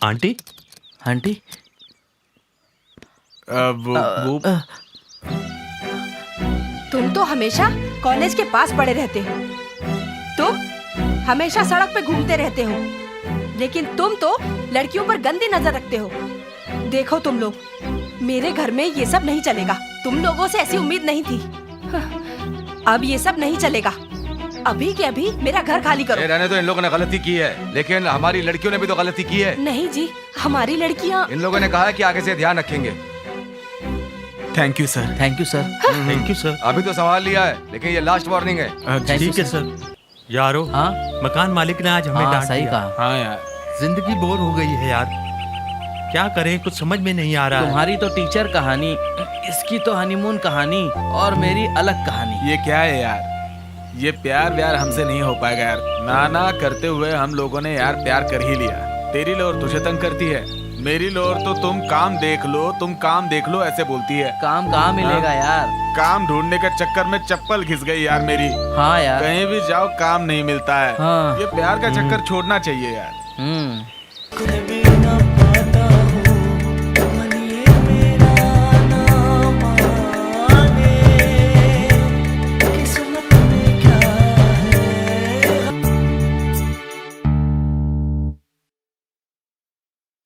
[SPEAKER 1] आंटी
[SPEAKER 3] आंटी
[SPEAKER 2] वो
[SPEAKER 6] तुम तो हमेशा कॉलेज के पास पड़े रहते हो। तुम हमेशा सड़क पे घूमते रहते हो, लेकिन तुम तो लड़कियों पर गंदी नजर रखते हो। देखो तुम लोग, मेरे घर में ये सब नहीं चलेगा। तुम लोगों से ऐसी उम्मीद नहीं थी। अब ये सब नहीं चलेगा। अभी के अभी मेरा घर खाली करो।
[SPEAKER 7] रहने तो, इन लोगों ने गलती की है, लेकिन हमारी लड़कियों ने भी तो गलती की है।
[SPEAKER 6] नहीं जी, हमारी लड़कियाँ।
[SPEAKER 7] इन लोगों ने कहा है कि आगे से ध्यान रखेंगे।
[SPEAKER 2] Thank you sir.
[SPEAKER 3] Thank you sir.
[SPEAKER 1] Thank you sir.
[SPEAKER 7] अभी तो संभाल लिया है, लेकिन ये लास्ट वार्निंग है।
[SPEAKER 3] Thank you,
[SPEAKER 1] ठीक है सर। यारो,
[SPEAKER 3] हाँ
[SPEAKER 1] मकान मालिक ने आज हमें
[SPEAKER 3] हाँ
[SPEAKER 1] डांट
[SPEAKER 3] सही
[SPEAKER 1] दिया।
[SPEAKER 3] कहा।
[SPEAKER 2] हाँ यार,
[SPEAKER 1] जिंदगी बोर हो गई है यार, क्या करें, कुछ समझ में नहीं आ रहा है।
[SPEAKER 3] तुम्हारी तो टीचर कहानी, इसकी तो हनीमून कहानी, और मेरी अलग कहानी।
[SPEAKER 2] ये क्या है यार? ये प्यार व्यार हमसे नहीं हो पाएगा यार। ना ना करते हुए हम लोगों ने यार प्यार कर ही लिया। तेरी लोर तुझे तंग करती है, मेरी लोर तो तुम काम देख लो, तुम काम देख लो ऐसे बोलती है।
[SPEAKER 3] काम कहाँ मिलेगा यार?
[SPEAKER 2] काम ढूंढने के चक्कर में चप्पल घिस गई यार मेरी।
[SPEAKER 3] हाँ यार।
[SPEAKER 2] कहीं भी जाओ काम नहीं मिलता है।
[SPEAKER 3] हाँ।
[SPEAKER 2] ये प्यार का चक्कर छोड़ना चाहिए यार।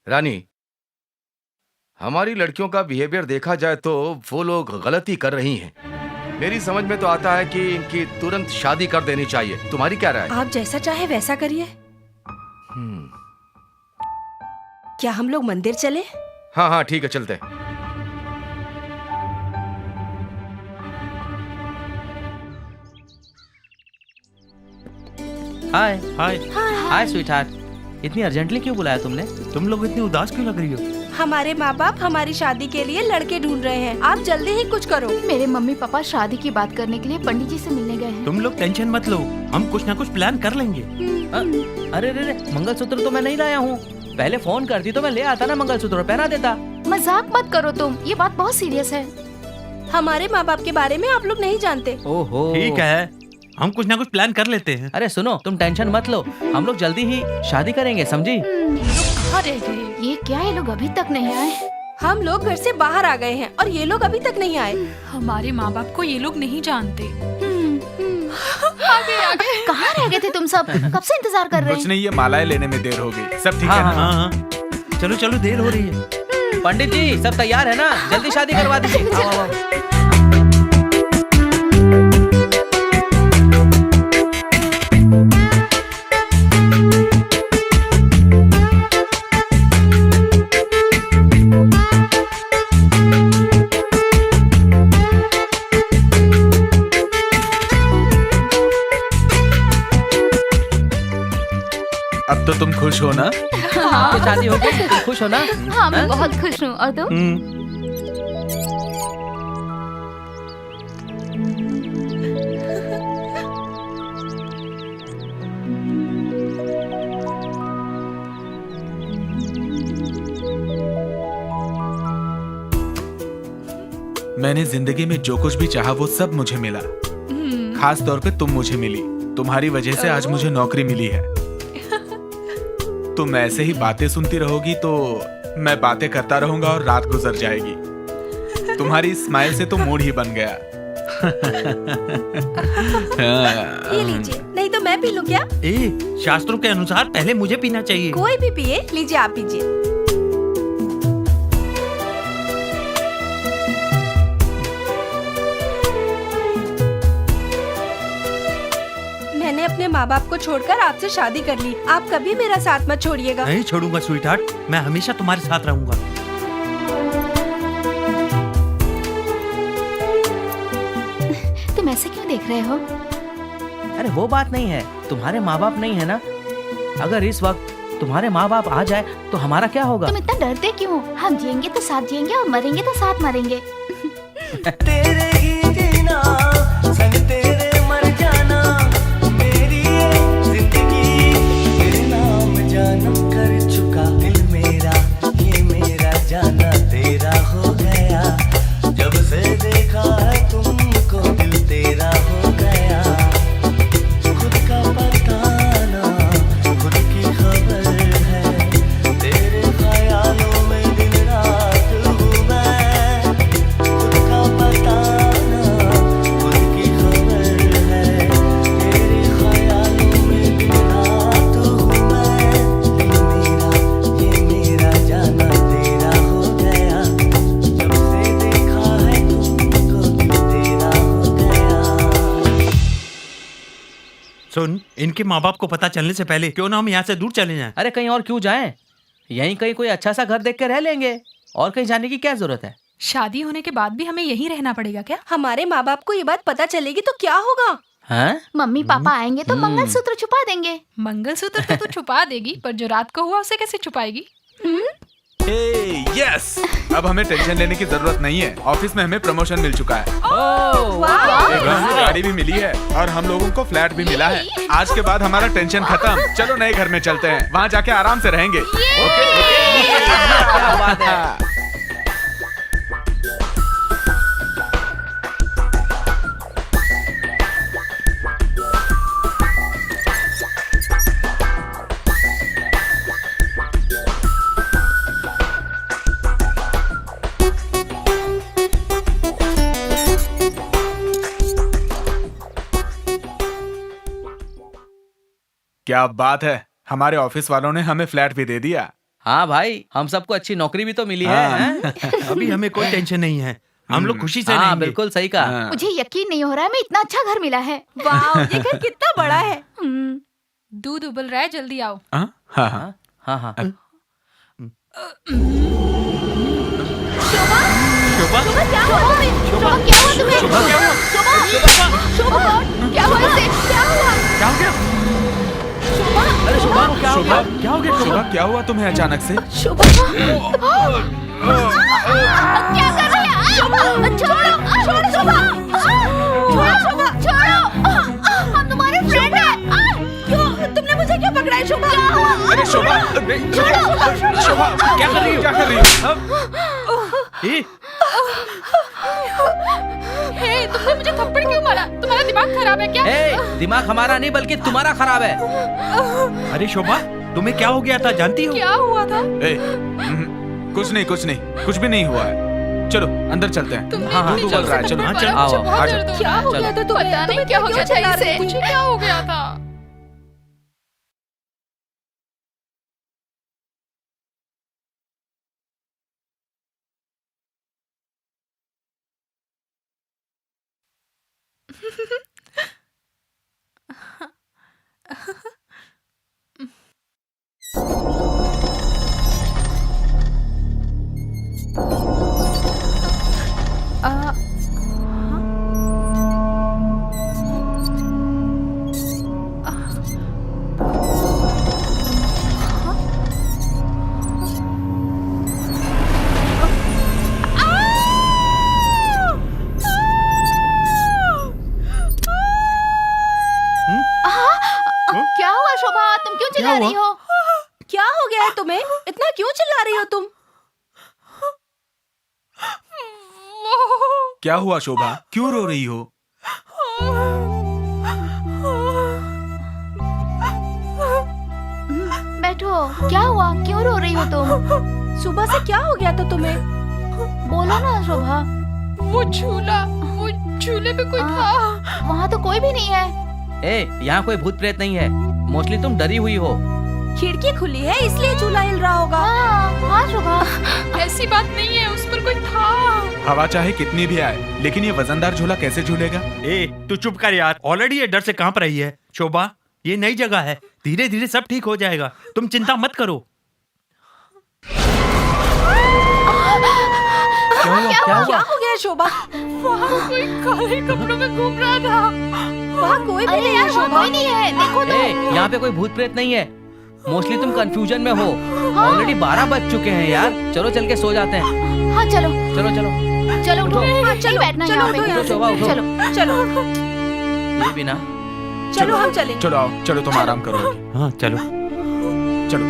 [SPEAKER 7] रानी, हमारी लड़कियों का बिहेवियर देखा जाए तो वो लोग गलती कर रही हैं। मेरी समझ में तो आता है कि इनकी तुरंत शादी कर देनी चाहिए। तुम्हारी क्या राय है?
[SPEAKER 6] आप जैसा चाहे वैसा करिए। क्या हम लोग मंदिर चले?
[SPEAKER 7] हाँ हाँ ठीक है, चलते हैं।
[SPEAKER 3] हाय
[SPEAKER 1] हाय,
[SPEAKER 3] हाय स्वीटहार्ट, इतनी अर्जेंटली क्यों बुलाया तुमने?
[SPEAKER 1] तुम लोग इतनी उदास क्यों लग रही हो?
[SPEAKER 6] हमारे माँ बाप हमारी शादी के लिए लड़के ढूंढ रहे हैं। आप जल्दी ही कुछ करो।
[SPEAKER 8] मेरे मम्मी पापा शादी की बात करने के लिए पंडित जी से मिलने गए हैं।
[SPEAKER 1] तुम लोग टेंशन मत लो, हम कुछ ना कुछ प्लान कर लेंगे।
[SPEAKER 3] अरे रे, मंगलसूत्र तो मैं नहीं लाया हूँ। पहले फोन करती तो मैं ले आता ना, मंगलसूत्र पहना देता।
[SPEAKER 8] मजाक मत करो तुम, ये बात बहुत सीरियस है।
[SPEAKER 6] हमारे माँ बाप के बारे में आप लोग नहीं जानते।
[SPEAKER 3] ओहो
[SPEAKER 1] ठीक है, हम कुछ ना कुछ प्लान कर लेते हैं।
[SPEAKER 3] अरे सुनो, तुम टेंशन मत लो, हम लोग जल्दी ही शादी करेंगे, समझी?
[SPEAKER 8] ये लोग कहाँ रह गए? ये क्या, ये लोग अभी तक नहीं आए?
[SPEAKER 6] हम लोग घर से बाहर आ गए हैं और ये लोग अभी तक नहीं आए।
[SPEAKER 5] हमारे माँ बाप को ये लोग नहीं जानते।
[SPEAKER 8] कहाँ रह गए थे तुम सब? कब से इंतजार कर रहे
[SPEAKER 2] कुछ
[SPEAKER 8] हैं?
[SPEAKER 2] नहीं, ये मालाएं लेने में देर हो गई। सब ठीक
[SPEAKER 3] हाँ,
[SPEAKER 2] है ना?
[SPEAKER 1] हाँ हाँ, चलो चलो, देर हो रही है।
[SPEAKER 3] पंडित जी सब तैयार है ना? जल्दी शादी करवा दीजिए। आओ, आओ, आओ।
[SPEAKER 2] अब तो तुम खुश हो ना?
[SPEAKER 3] तो शादी हो गई, तुम खुश हो ना?
[SPEAKER 8] हाँ मैं बहुत खुश हूँ। और तुम?
[SPEAKER 2] मैंने जिंदगी में जो कुछ भी चाहा वो सब मुझे मिला। खास तौर पे तुम मुझे मिली। तुम्हारी वजह से आज मुझे नौकरी मिली है। तुम ऐसे ही बातें सुनती रहोगी तो मैं बातें करता रहूंगा और रात गुजर जाएगी। तुम्हारी स्माइल से तो मूड ही बन गया।
[SPEAKER 6] ये लीजिए, नहीं तो मैं पी लूं क्या?
[SPEAKER 1] शास्त्रों के अनुसार पहले मुझे पीना चाहिए।
[SPEAKER 6] कोई भी पिए, लीजिए आप पीजिए। मैंने अपने माँ बाप को छोड़कर आपसे शादी कर ली। आप कभी मेरा साथ मत छोड़िएगा।
[SPEAKER 1] नहीं छोड़ूंगा स्वीटहार्ट, मैं हमेशा तुम्हारे साथ रहूंगा।
[SPEAKER 8] तुम ऐसे क्यों देख रहे हो?
[SPEAKER 3] अरे वो बात नहीं है, तुम्हारे माँ बाप नहीं है ना? अगर इस वक्त तुम्हारे माँ बाप आ जाए तो हमारा क्या होगा?
[SPEAKER 8] तुम इतना डरते क्यों? हम जिएंगे तो साथ जिएंगे और मरेंगे तो साथ मरेंगे।
[SPEAKER 9] तेरे ही
[SPEAKER 1] सुन, इनके माँ बाप को पता चलने से पहले क्यों ना हम यहाँ से दूर चले जाएं।
[SPEAKER 3] अरे कहीं और क्यों जाएं? यहीं कहीं कोई अच्छा सा घर देख के रह लेंगे, और कहीं जाने की क्या जरूरत है?
[SPEAKER 5] शादी होने के बाद भी हमें यहीं रहना पड़ेगा क्या?
[SPEAKER 6] हमारे माँ बाप को ये बात पता चलेगी तो क्या होगा?
[SPEAKER 3] हैं?
[SPEAKER 8] मम्मी पापा आएंगे तो मंगलसूत्र छुपा देंगे।
[SPEAKER 5] मंगलसूत्र तो तू छुपा देगी, पर जो रात को हुआ उसे कैसे छुपाएगी?
[SPEAKER 2] यस, अब हमें टेंशन लेने की जरूरत नहीं है। ऑफिस में हमें प्रमोशन मिल चुका है, एक गाड़ी भी मिली है और हम लोगों को फ्लैट भी मिला है। आज के बाद हमारा टेंशन खत्म। चलो नए घर में चलते हैं, वहाँ जाके आराम से रहेंगे।
[SPEAKER 3] क्या बात है?
[SPEAKER 2] क्या बात है, हमारे ऑफिस वालों ने हमें फ्लैट भी दे दिया।
[SPEAKER 3] हाँ भाई, हम सबको अच्छी नौकरी भी तो मिली है, हैं?
[SPEAKER 1] अभी हमें कोई टेंशन नहीं है, हम लोग खुशी से
[SPEAKER 3] हाँ
[SPEAKER 1] रहेंगे।
[SPEAKER 3] बिल्कुल सही कहा।
[SPEAKER 8] मुझे यकीन नहीं हो रहा है, मैं इतना अच्छा घर मिला है।
[SPEAKER 6] वाह, ये घर कितना बड़ा है।
[SPEAKER 5] दूध उबल रहा है, जल्दी आओ।
[SPEAKER 2] हाँ हाँ,
[SPEAKER 3] हाँ हाँ।
[SPEAKER 8] शोभा क्या हुआ तुम्हें? शोभा क्या हुआ तुम्हें? शोभा क्या हुआ इसे? क्या हुआ?
[SPEAKER 1] क्या हो गया?
[SPEAKER 3] अरे शोभा को क्या हो गया?
[SPEAKER 2] क्या हो गया शोभा? क्या हुआ तुम्हें अचानक से?
[SPEAKER 8] शोभा क्या कर रही है? शोभा छोड़ो, छोड़ो शोभा, छोड़ो शोभा, छोड़ो। हम तुम्हारे फ्रेंड हैं।
[SPEAKER 6] क्यों? तुमने मुझे क्यों पकड़ा है शोभा?
[SPEAKER 2] अरे शोभा, शोभा क्या कर रही हो? क्या कर रही हो?
[SPEAKER 5] हे, तुमने मुझे थप्पड़ क्यों मारा? तुम्हारा दिमाग खराब है क्या?
[SPEAKER 3] दिमाग हमारा नहीं बल्कि तुम्हारा खराब है।
[SPEAKER 1] अरे शोभा, तुम्हें क्या हो गया था, जानती हो?
[SPEAKER 5] क्या हुआ था?
[SPEAKER 2] कुछ नहीं, कुछ भी नहीं हुआ है। चलो अंदर चलते हैं।
[SPEAKER 5] तुमने
[SPEAKER 3] हाँ,
[SPEAKER 5] इतनी
[SPEAKER 3] चल
[SPEAKER 5] जोर
[SPEAKER 3] रहा है,
[SPEAKER 5] से
[SPEAKER 3] चलो।
[SPEAKER 5] थप्पड़
[SPEAKER 3] हाँ, चल,
[SPEAKER 5] मारा,
[SPEAKER 3] आओ,
[SPEAKER 5] मुझे बहुत
[SPEAKER 3] आओ,
[SPEAKER 5] दर्द हो
[SPEAKER 6] क्या
[SPEAKER 5] रहा
[SPEAKER 6] हो
[SPEAKER 5] है।
[SPEAKER 6] गया था तुम्हें?
[SPEAKER 5] पता नहीं क्या हो गया था इसे। मुझे क्या हो गया था?
[SPEAKER 8] क्या हुआ शोभा? तुम क्यों चिल्ला रही हो?
[SPEAKER 6] क्या हो गया है तुम्हें? इतना क्यों चिल्ला रही हो तुम?
[SPEAKER 2] क्या हुआ शोभा? क्यों रो रही हो?
[SPEAKER 8] बैठो। क्या हुआ? क्यों रो रही हो तुम?
[SPEAKER 6] सुबह से क्या हो गया था तुम्हें?
[SPEAKER 8] बोलो ना शोभा।
[SPEAKER 5] वो झूले पे कोई था।
[SPEAKER 8] वहाँ तो कोई भी नहीं है।
[SPEAKER 3] यहाँ कोई भूत प्रेत नहीं है, मोस्टली तुम डरी हुई हो।
[SPEAKER 6] खिड़की खुली है इसलिए झूला हिल रहा होगा।
[SPEAKER 8] हाँ शोभा,
[SPEAKER 5] ऐसी बात नहीं है, उस पर कोई था।
[SPEAKER 2] हवा चाहे कितनी भी आए, लेकिन ये वजनदार झूला कैसे झूलेगा?
[SPEAKER 1] तू चुप कर यार, ऑलरेडी ये डर से कांप रही है। शोभा, ये नई जगह है, धीरे धीरे सब ठीक हो जाएगा, तुम चिंता मत करो।
[SPEAKER 3] क्या हुआ?
[SPEAKER 6] क्या हो गया शोभा?
[SPEAKER 5] वहाँ कोई काले कपड़ों में घूम रहा था।
[SPEAKER 6] वहाँ कोई भी
[SPEAKER 8] अरे
[SPEAKER 6] नहीं
[SPEAKER 8] यार
[SPEAKER 6] है
[SPEAKER 8] वहाँ
[SPEAKER 6] शोभा।
[SPEAKER 8] कोई नहीं है, देखो तो।
[SPEAKER 3] यहाँ पे कोई भूत प्रेत नहीं है, मोस्टली तुम कंफ्यूजन में हो। ऑलरेडी 12 बज चुके हैं यार, चलो चल के सो जाते हैं।
[SPEAKER 8] हाँ चलो
[SPEAKER 3] चलो चलो
[SPEAKER 8] चलो उठो।
[SPEAKER 3] उठो।
[SPEAKER 8] चलो बैठना है यहाँ पे।
[SPEAKER 3] उठो, शोभा, उठो।
[SPEAKER 8] चलो
[SPEAKER 6] चलो
[SPEAKER 3] ये भी ना।
[SPEAKER 6] चलो हम चलेंगे।
[SPEAKER 2] चलो आओ, चलो तुम आराम करो।
[SPEAKER 1] हाँ चलो।
[SPEAKER 2] चलो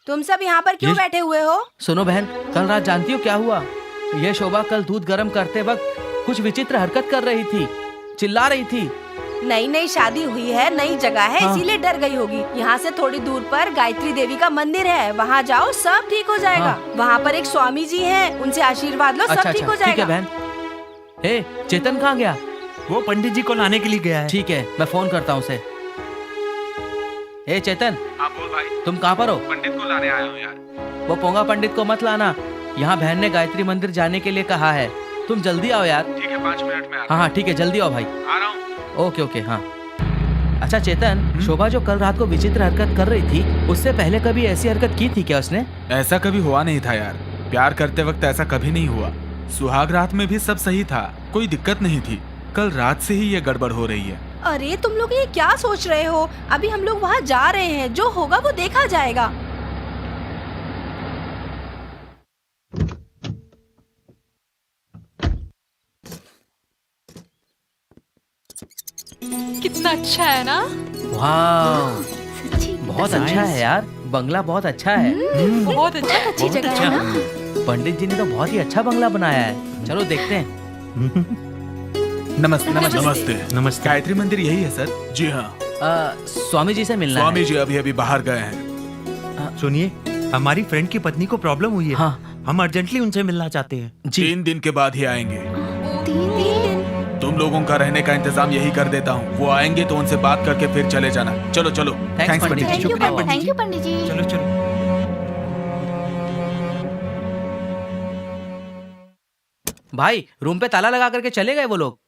[SPEAKER 6] तुम सब यहाँ पर क्यों बैठे हुए हो?
[SPEAKER 3] सुनो बहन, कल रात जानती हो क्या हुआ? ये शोभा कल दूध गर्म करते वक्त कुछ विचित्र हरकत कर रही थी, चिल्ला रही थी।
[SPEAKER 6] नई नई शादी हुई है, नई जगह है,
[SPEAKER 3] हाँ।
[SPEAKER 6] इसीलिए डर गई होगी। यहाँ से थोड़ी दूर पर गायत्री देवी का मंदिर है, वहाँ जाओ, सब ठीक हो जाएगा।
[SPEAKER 3] हाँ।
[SPEAKER 6] वहाँ पर एक स्वामी जी हैं, उनसे आशीर्वाद लो, सब ठीक हो
[SPEAKER 3] ठीक है
[SPEAKER 6] जाएगा।
[SPEAKER 3] बहन। ए, चेतन कहाँ गया?
[SPEAKER 1] वो पंडित जी को लाने के लिए गया है।
[SPEAKER 3] ठीक है, मैं फोन करता हूँ उसे। ए चेतन,
[SPEAKER 2] हाँ बोल भाई,
[SPEAKER 3] तुम कहाँ पर हो?
[SPEAKER 2] पंडित को लाने आया हूँ यार।
[SPEAKER 3] वो पोंगा पंडित को मत लाना, यहाँ बहन ने गायत्री मंदिर जाने के लिए कहा है। तुम जल्दी आओ यार।
[SPEAKER 2] ठीक है, 5 मिनट में
[SPEAKER 3] हाँ हाँ ठीक है, जल्दी आओ भाई।
[SPEAKER 2] आ रहा हूँ।
[SPEAKER 3] ओके ओके हाँ। अच्छा चेतन, शोभा जो कल रात को विचित्र हरकत कर रही थी, उससे पहले कभी ऐसी हरकत की थी क्या उसने?
[SPEAKER 2] ऐसा कभी हुआ नहीं था यार, प्यार करते वक्त ऐसा कभी नहीं हुआ। सुहाग रात में भी सब सही था, कोई दिक्कत नहीं थी। कल रात से ही ये गड़बड़ हो रही है।
[SPEAKER 6] अरे तुम लोग ये क्या सोच रहे हो? अभी हम लोग वहाँ जा रहे हैं, जो होगा वो देखा जाएगा।
[SPEAKER 5] कितना अच्छा है ना?
[SPEAKER 3] वाह,
[SPEAKER 8] सच्ची
[SPEAKER 3] बहुत अच्छा है यार, बंगला बहुत अच्छा है।
[SPEAKER 5] बहुत अच्छा।
[SPEAKER 8] अच्छी जगह है ना।
[SPEAKER 3] पंडित जी ने तो बहुत ही अच्छा बंगला बनाया है। चलो देखते हैं।
[SPEAKER 2] नमस्ते नमस्ते नमस्ते।
[SPEAKER 1] नमस्ते।
[SPEAKER 2] गायत्री मंदिर यही है सर? जी हाँ।
[SPEAKER 3] स्वामी जी से मिलना
[SPEAKER 2] स्वामी
[SPEAKER 3] है।
[SPEAKER 2] जी अभी अभी बाहर गए हैं।
[SPEAKER 1] सुनिए, हमारी फ्रेंड की पत्नी को प्रॉब्लम हुई है।
[SPEAKER 3] हाँ।
[SPEAKER 1] हम अर्जेंटली उनसे मिलना चाहते हैं।
[SPEAKER 3] जी
[SPEAKER 2] 3 दिन के बाद ही आएंगे।
[SPEAKER 8] 3 दिन।
[SPEAKER 2] तुम लोगों का रहने का इंतजाम यही कर देता हूँ। वो आएंगे तो उनसे बात करके फिर चले जाना। चलो चलो। Thanks Pandit ji.
[SPEAKER 8] Thank you
[SPEAKER 3] शुक्रिया
[SPEAKER 8] पंडित, थैंक यू पंडित जी।
[SPEAKER 1] चलो चलो।
[SPEAKER 3] भाई, रूम पे ताला लगा करके चले गए वो लोग।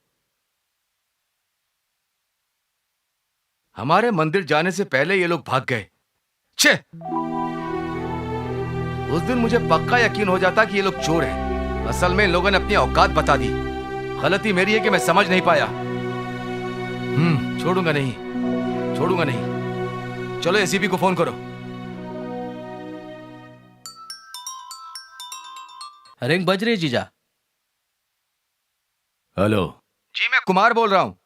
[SPEAKER 7] हमारे मंदिर जाने से पहले ये लोग भाग गए। छे! उस दिन मुझे पक्का यकीन हो जाता कि ये लोग चोर हैं। असल में इन लोगों ने अपनी औकात बता दी। गलती मेरी है कि मैं समझ नहीं पाया। छोड़ूंगा नहीं, छोड़ूंगा नहीं। चलो एसीपी को फोन करो।
[SPEAKER 3] रिंग बज रही है जीजा।
[SPEAKER 7] हेलो जी, मैं कुमार बोल रहा हूँ।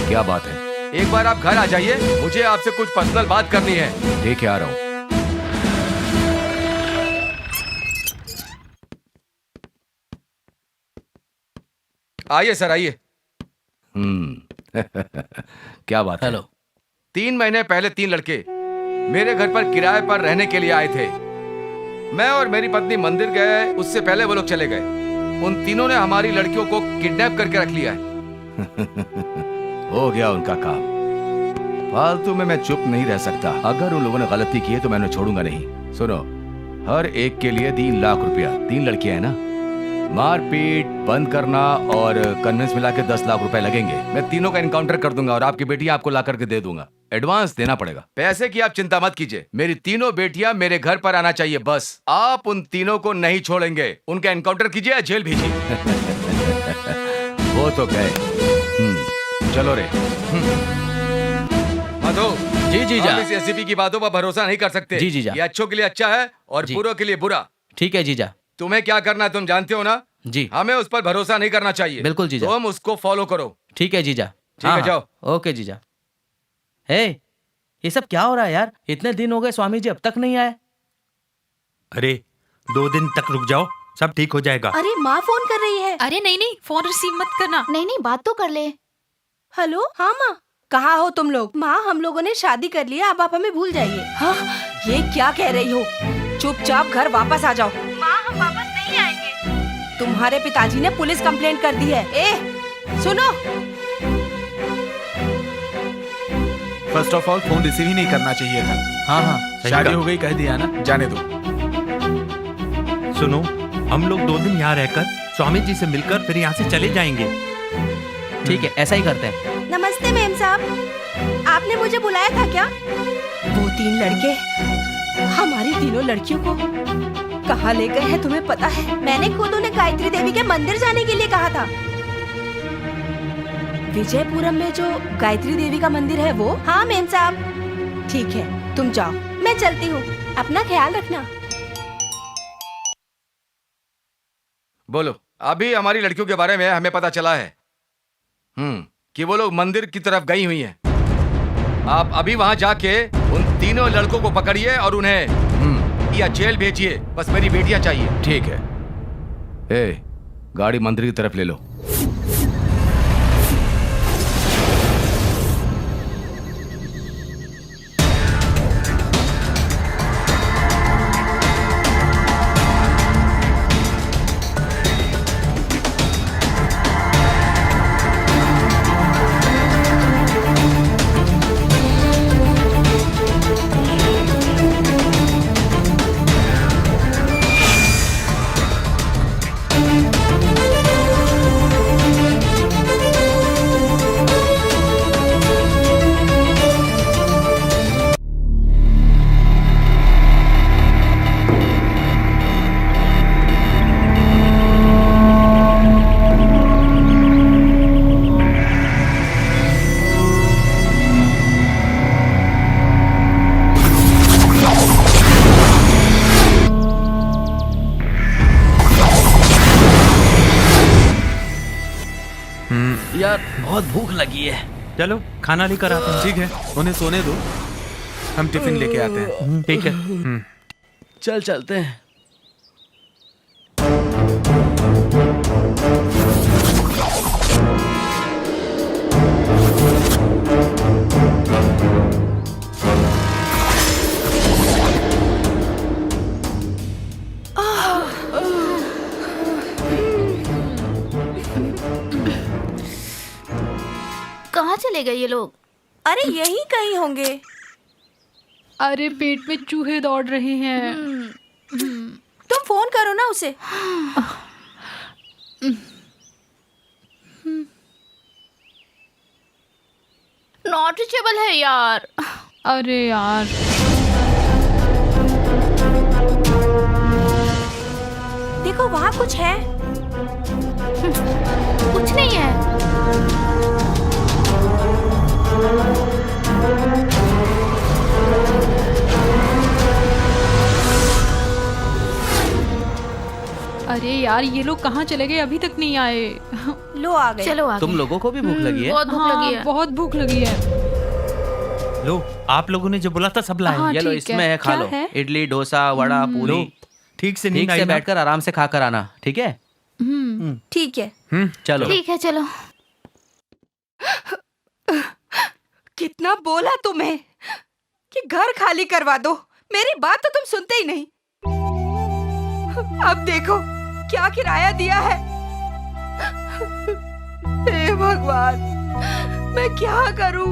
[SPEAKER 7] क्या बात है? एक बार आप घर आ जाइए, मुझे आपसे कुछ पर्सनल बात करनी है। ठीक है, आ रहा हूँ। आइए सर, आइए। क्या बात है?
[SPEAKER 3] हेलो।
[SPEAKER 7] 3 महीने पहले 3 लड़के मेरे घर पर किराए पर रहने के लिए आए थे। मैं और मेरी पत्नी मंदिर गए, उससे पहले वो लोग चले गए। उन तीनों ने हमारी लड़कियों को किडनैप करके रख लिया है। हो गया उनका काम। फालतू में मैं चुप नहीं रह सकता। अगर उन लोगों ने गलती की है तो मैं उन्हें छोड़ूंगा नहीं। सुनो, हर एक के लिए 3 लाख रुपया। 3 लड़कियां हैं ना? मारपीट बंद करना और कन्विंस मिला के 10 लाख रुपए लगेंगे। मैं तीनों का इनकाउंटर कर दूंगा और आपकी बेटियां आपको ला करके दे दूंगा। एडवांस देना पड़ेगा। पैसे की आप चिंता मत कीजिए। मेरी तीनों बेटियां मेरे घर पर आना चाहिए बस। आप उन तीनों को नहीं छोड़ेंगे। उनका एनकाउंटर कीजिए या जेल भेजिए। वो तो गए। चलो रे। मधु
[SPEAKER 3] जी जीजा।
[SPEAKER 7] हम इस एसीपी की बातों पर भरोसा नहीं कर सकते।
[SPEAKER 3] जी जीजा।
[SPEAKER 7] ये अच्छों के लिए अच्छा है और
[SPEAKER 3] जी।
[SPEAKER 7] बुरों के लिए बुरा।
[SPEAKER 3] ठीक है जीजा।
[SPEAKER 7] तुम्हें क्या करना है तुम जानते हो ना?
[SPEAKER 3] जी
[SPEAKER 7] हमें उस पर भरोसा नहीं करना चाहिए।
[SPEAKER 3] बिल्कुल जीजा।
[SPEAKER 7] तुम उसको फॉलो करो।
[SPEAKER 3] ठीक है जीजा।
[SPEAKER 7] ठीक है, जाओ।
[SPEAKER 3] ओके जीजा। हे, ये सब क्या हो रहा है यार? इतने दिन हो गए, स्वामी जी अब तक नहीं आए।
[SPEAKER 1] अरे 2 दिन तक रुक जाओ, सब ठीक हो जाएगा।
[SPEAKER 6] अरे माँ फोन कर रही है।
[SPEAKER 5] अरे नहीं नहीं, फोन रिसीव मत करना।
[SPEAKER 8] नहीं नहीं, बात तो कर ले।
[SPEAKER 6] हेलो, हाँ माँ, कहाँ हो तुम लोग? माँ, हम लोगों ने शादी कर लिया, अब आप हमें भूल जाइए। हाँ, ये क्या कह रही हो? चुपचाप घर वापस आ जाओ। माँ, हम वापस नहीं आएंगे। तुम्हारे पिताजी ने पुलिस कंप्लेंट कर दी है। सुनो,
[SPEAKER 2] first of all phone receive ही नहीं करना चाहिए था।
[SPEAKER 3] हाँ हाँ
[SPEAKER 2] शादी
[SPEAKER 1] कहा।
[SPEAKER 2] हो गई कह दिया ना, जाने दो।
[SPEAKER 1] सुनो, हम लोग 2 दिन यहाँ रहकर स्वामी जी से मिलकर फिर यहाँ से चले जाएंगे।
[SPEAKER 3] ठीक है, ऐसा ही करते हैं।
[SPEAKER 6] नमस्ते मेम साहब, आपने मुझे बुलाया था क्या? वो 3 लड़के हमारी तीनों लड़कियों को कहाँ ले गए हैं तुम्हें पता है? मैंने खुद उन्हें गायत्री देवी के मंदिर जाने के लिए कहा था। विजयपुरम में जो गायत्री देवी का मंदिर है वो? हाँ मेम साहब। ठीक है, तुम जाओ, मैं चलती हूँ। अपना ख्याल रखना।
[SPEAKER 7] बोलो। अभी हमारी लड़कियों के बारे में हमें पता चला है कि वो लोग मंदिर की तरफ गई हुई हैं। आप अभी वहां जाके उन तीनों लड़कों को पकड़िए और उन्हें या जेल भेजिए। बस मेरी बेटियां चाहिए।
[SPEAKER 2] ठीक है।
[SPEAKER 7] ए, गाड़ी मंदिर की तरफ ले लो।
[SPEAKER 3] यार बहुत भूख लगी है।
[SPEAKER 4] चलो खाना लेकर आते हैं।
[SPEAKER 2] ठीक है, उन्हें सोने दो, हम टिफिन लेके आते हैं।
[SPEAKER 4] ठीक है।
[SPEAKER 3] चल चलते हैं।
[SPEAKER 8] कहाँ चले गए ये लोग?
[SPEAKER 6] अरे यहीं कहीं होंगे।
[SPEAKER 5] अरे पेट में चूहे दौड़ रहे हैं।
[SPEAKER 6] तुम फोन करो ना उसे।
[SPEAKER 8] नॉट रीचेबल है यार।
[SPEAKER 5] अरे यार,
[SPEAKER 6] देखो वहाँ कुछ है।
[SPEAKER 8] कुछ नहीं है।
[SPEAKER 5] अरे यार, ये लोग कहाँ चले गए? अभी तक नहीं आए।
[SPEAKER 6] लो आ गए।
[SPEAKER 8] चलो आगे।
[SPEAKER 3] तुम लोगों को भी भूख लगी है?
[SPEAKER 8] बहुत भूख लगी
[SPEAKER 5] हाँ,
[SPEAKER 8] है।
[SPEAKER 5] बहुत भूख लगी है।
[SPEAKER 4] लो, आप लोगों ने जो बोला था सब लाए।
[SPEAKER 5] हाँ,
[SPEAKER 3] ये लो,
[SPEAKER 5] ठीक
[SPEAKER 3] इसमें है, खा
[SPEAKER 5] क्या
[SPEAKER 3] लो।
[SPEAKER 5] है?
[SPEAKER 3] इडली, डोसा, वड़ा, पूरी।
[SPEAKER 4] लो, ठीक से
[SPEAKER 3] ठीक
[SPEAKER 4] नींद आई
[SPEAKER 3] से
[SPEAKER 4] ना?
[SPEAKER 3] बैठकर आराम से खाकर आना, ठीक है?
[SPEAKER 6] ठीक है।
[SPEAKER 3] चलो।
[SPEAKER 8] ठीक है चलो।
[SPEAKER 6] कितना बोला तुम्हें कि घर खाली करवा दो, मेरी बात तो तुम सुनते ही नहीं। अब देखो क्या किराया दिया है। हे भगवान, मैं क्या करूं?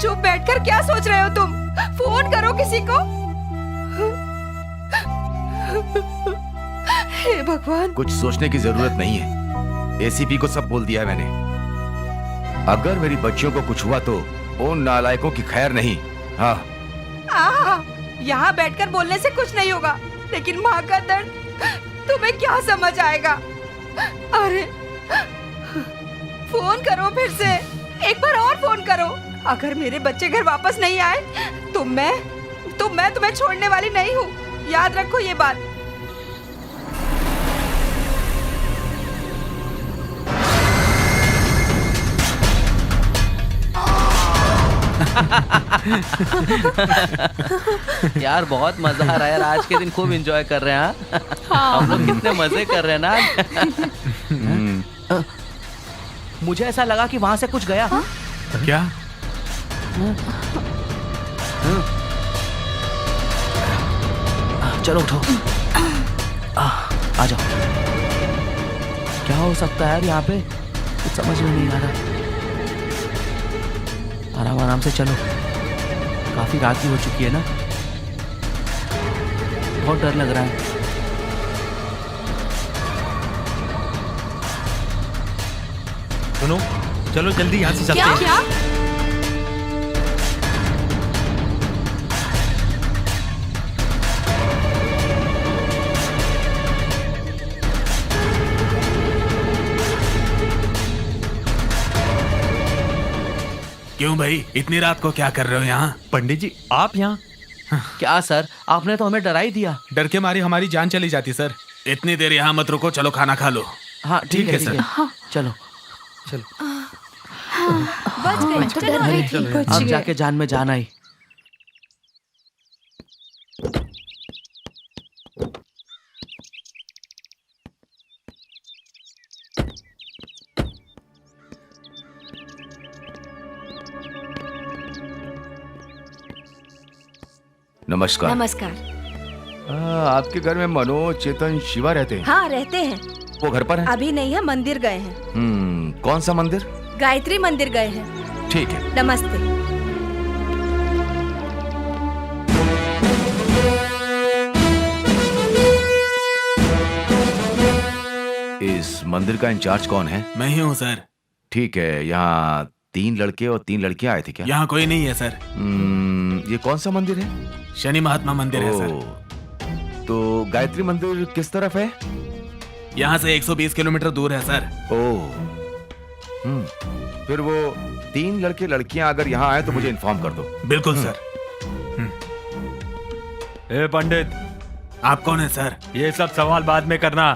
[SPEAKER 6] चुप बैठकर क्या सोच रहे हो तुम? फोन करो किसी को। हे भगवान।
[SPEAKER 7] कुछ सोचने की जरूरत नहीं है। एसीपी को सब बोल दिया मैंने। अगर मेरी बच्चियों को कुछ हुआ तो उन नालायकों की खैर नहीं। हाँ,
[SPEAKER 6] यहाँ बैठकर बोलने से कुछ नहीं होगा, लेकिन माँ का दर्द तुम्हें क्या समझ आएगा? अरे फोन करो फिर से, एक बार और फोन करो। अगर मेरे बच्चे घर वापस नहीं आए तो मैं तुम्हें छोड़ने वाली नहीं हूँ। याद रखो ये बात।
[SPEAKER 3] यार बहुत मजा आ रहा है यार, आज के दिन खूब एंजॉय कर रहे हैं। हाँ? हम लोग कितने मजे कर रहे हैं ना। मुझे ऐसा लगा कि वहां से कुछ गया।
[SPEAKER 2] क्या?
[SPEAKER 3] चलो उठो, आ जाओ। क्या हो सकता है यार यहाँ पे? कुछ समझ में नहीं आ रहा। आराम आराम से चलो, काफी रात भी हो चुकी है ना। बहुत डर लग रहा है।
[SPEAKER 4] सुनो, चलो जल्दी यहाँ से चलते हैं।
[SPEAKER 6] क्या?
[SPEAKER 2] क्यों भाई, इतनी रात को क्या कर रहे हो यहाँ?
[SPEAKER 4] पंडित जी, आप यहाँ?
[SPEAKER 3] क्या सर, आपने तो हमें डरा ही दिया।
[SPEAKER 2] डर के मारी हमारी जान चली जाती सर। इतनी देर यहाँ मत रुको, चलो खाना खा लो।
[SPEAKER 3] हाँ ठीक है
[SPEAKER 2] सर।
[SPEAKER 3] चलो
[SPEAKER 6] बच गए।
[SPEAKER 8] मैं तो डर गई थी।
[SPEAKER 3] अब जाके जान में जान आई।
[SPEAKER 7] नमस्कार।
[SPEAKER 6] नमस्कार।
[SPEAKER 7] आपके घर में मनोज, चेतन, शिवा रहते हैं?
[SPEAKER 6] हाँ रहते हैं।
[SPEAKER 7] वो घर पर है?
[SPEAKER 6] अभी नहीं है, मंदिर गए हैं।
[SPEAKER 7] कौन सा मंदिर?
[SPEAKER 6] गायत्री मंदिर गए हैं।
[SPEAKER 7] ठीक है।
[SPEAKER 6] नमस्ते।
[SPEAKER 7] इस मंदिर का इंचार्ज कौन है?
[SPEAKER 2] मैं ही हूँ सर।
[SPEAKER 7] ठीक है। यहाँ 3 लड़के और 3 लड़कियां आए थे क्या?
[SPEAKER 2] यहाँ कोई नहीं है सर।
[SPEAKER 7] ये कौन सा मंदिर है?
[SPEAKER 2] शनि महात्मा मंदिर है सर।
[SPEAKER 7] तो गायत्री मंदिर किस तरफ है?
[SPEAKER 2] यहाँ से 120 किलोमीटर दूर है सर।
[SPEAKER 7] फिर वो 3 लड़के लड़कियां अगर यहाँ आए तो मुझे इन्फॉर्म कर दो।
[SPEAKER 2] बिल्कुल सर।
[SPEAKER 1] ए पंडित,
[SPEAKER 2] आप कौन है सर?
[SPEAKER 1] ये सब सवाल बाद में करना,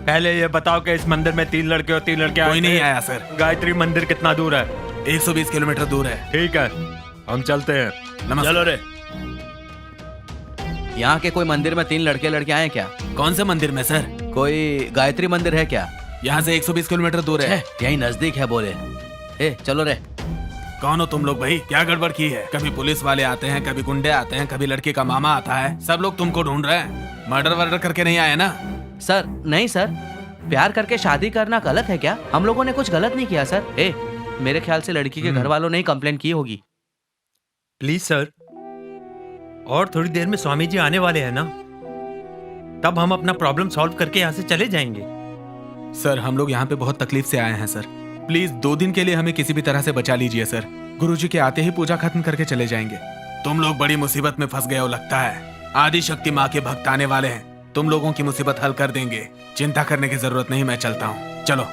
[SPEAKER 1] पहले ये बताओ कि इस मंदिर में 3 लड़के और 3 लड़कियां
[SPEAKER 2] कोई नहीं आया सर।
[SPEAKER 1] गायत्री मंदिर कितना दूर है?
[SPEAKER 2] 120 किलोमीटर दूर है।
[SPEAKER 1] ठीक है, हम चलते हैं।
[SPEAKER 2] नमस्ते।
[SPEAKER 1] चलो रे।
[SPEAKER 3] यहाँ के कोई मंदिर में 3 लड़के लड़कियां हैं क्या?
[SPEAKER 2] कौन से मंदिर में सर?
[SPEAKER 3] कोई गायत्री मंदिर है क्या?
[SPEAKER 2] यहाँ से 120 किलोमीटर दूर है।
[SPEAKER 3] यही नजदीक है बोले। ए चलो रे।
[SPEAKER 2] कौन हो तुम लोग भाई? क्या गड़बड़ की है? कभी पुलिस वाले आते हैं, कभी गुंडे आते हैं, कभी लड़के का मामा आता है। सब लोग तुमको ढूंढ रहे हैं। मर्डर वर्डर करके नहीं आए ना?
[SPEAKER 3] सर नहीं सर, प्यार करके शादी करना गलत है क्या? हम लोगों ने कुछ गलत नहीं किया सर। ए मेरे ख्याल से लड़की के घर वालों ने ही कंप्लेंट की होगी।
[SPEAKER 1] प्लीज सर, और थोड़ी देर में स्वामी जी आने वाले हैं ना, तब हम अपना प्रॉब्लम सॉल्व करके यहाँ से चले जाएंगे।
[SPEAKER 2] सर हम लोग यहाँ पे बहुत तकलीफ से आए हैं सर। प्लीज 2 दिन के लिए हमें किसी भी तरह से बचा लीजिए सर। गुरुजी के आते ही पूजा खत्म करके चले जाएंगे। तुम लोग बड़ी मुसीबत में फंस गए हो लगता है। आदि शक्ति माँ के भक्त आने वाले हैं, तुम लोगों की मुसीबत हल कर देंगे। चिंता करने की जरूरत नहीं, मैं चलता हूँ। चलो।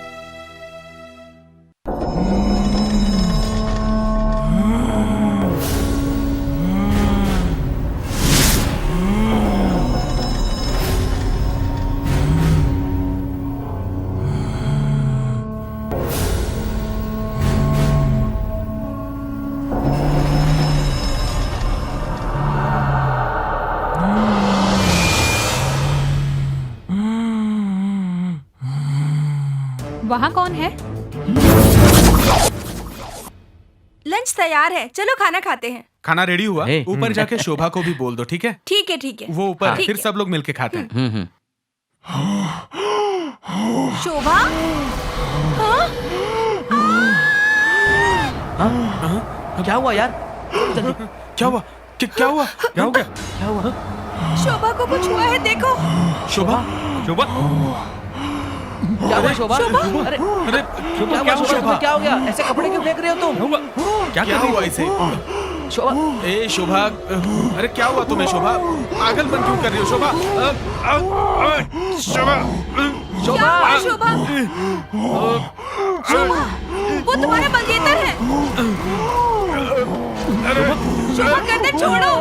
[SPEAKER 5] वहाँ कौन है?
[SPEAKER 6] लंच तैयार है, चलो खाना खाते हैं।
[SPEAKER 2] खाना रेडी हुआ?
[SPEAKER 3] हे।
[SPEAKER 2] ऊपर जाके शोभा को भी बोल दो, ठीक है?
[SPEAKER 6] ठीक है ठीक है।
[SPEAKER 2] वो ऊपर है,
[SPEAKER 6] ठीक
[SPEAKER 2] फिर
[SPEAKER 6] है।
[SPEAKER 2] सब लोग मिलके खाते हैं।
[SPEAKER 6] शोभा?
[SPEAKER 3] क्या हुआ यार?
[SPEAKER 2] क्या हुआ? क्या हुआ?
[SPEAKER 1] क्या हो गया?
[SPEAKER 3] क्या हुआ?
[SPEAKER 6] शोभा को कुछ हुआ है, देखो।
[SPEAKER 2] शोभा?
[SPEAKER 1] शोभा,
[SPEAKER 3] क्या हुआ शोभा? अरे
[SPEAKER 2] अरे
[SPEAKER 3] क्या हुआ शोभा? तुम्हें क्या हो गया? ऐसे कपड़े क्यों फेंक रहे हो तुम?
[SPEAKER 2] क्या हुआ इसे?
[SPEAKER 3] शोभा
[SPEAKER 2] ए शोभा, अरे क्या हुआ तुम्हें शोभा? पागलपन क्यों कर रही हो शोभा? शोभा,
[SPEAKER 6] क्या हुआ शोभा? शोभा, वो तुम्हारा मंगेतर है। शोभा गर्दन छोड़ो।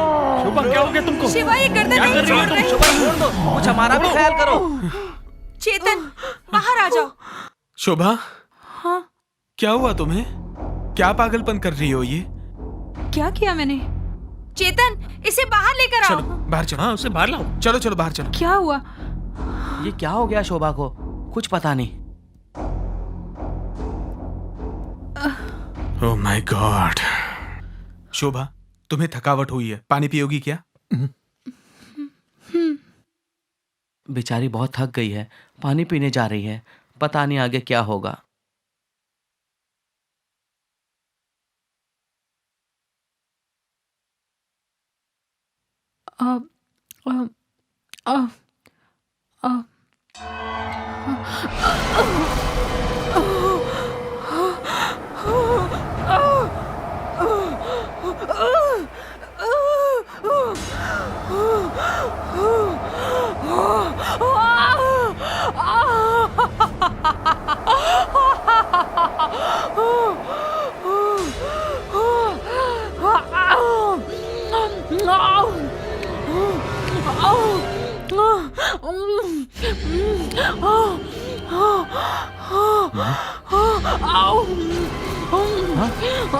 [SPEAKER 1] शोभा क्या हो गया तुमको?
[SPEAKER 6] शिवा ये गर्दन नहीं छोड़ रही।
[SPEAKER 3] शोभा छोड़ दो, कुछ हमारा भी ख्याल करो।
[SPEAKER 6] चेतन बाहर आ जाओ।
[SPEAKER 2] शोभा
[SPEAKER 6] हाँ
[SPEAKER 2] क्या हुआ तुम्हें? क्या पागलपन कर रही हो ये?
[SPEAKER 5] क्या किया मैंने?
[SPEAKER 6] चेतन इसे बाहर लेकर आओ।
[SPEAKER 2] चलो बाहर चलो।
[SPEAKER 1] हाँ, उसे बाहर लाओ।
[SPEAKER 2] चलो चलो बाहर चलो।
[SPEAKER 5] क्या हुआ?
[SPEAKER 3] ये क्या हो गया शोभा को? कुछ पता नहीं।
[SPEAKER 2] Oh my God. शोभा तुम्हें थकावट हुई है, पानी पियोगी क्या?
[SPEAKER 3] बेचारी बहुत थक गई है, पानी पीने जा रही है। पता नहीं आगे क्या होगा।
[SPEAKER 5] अब अब अब अब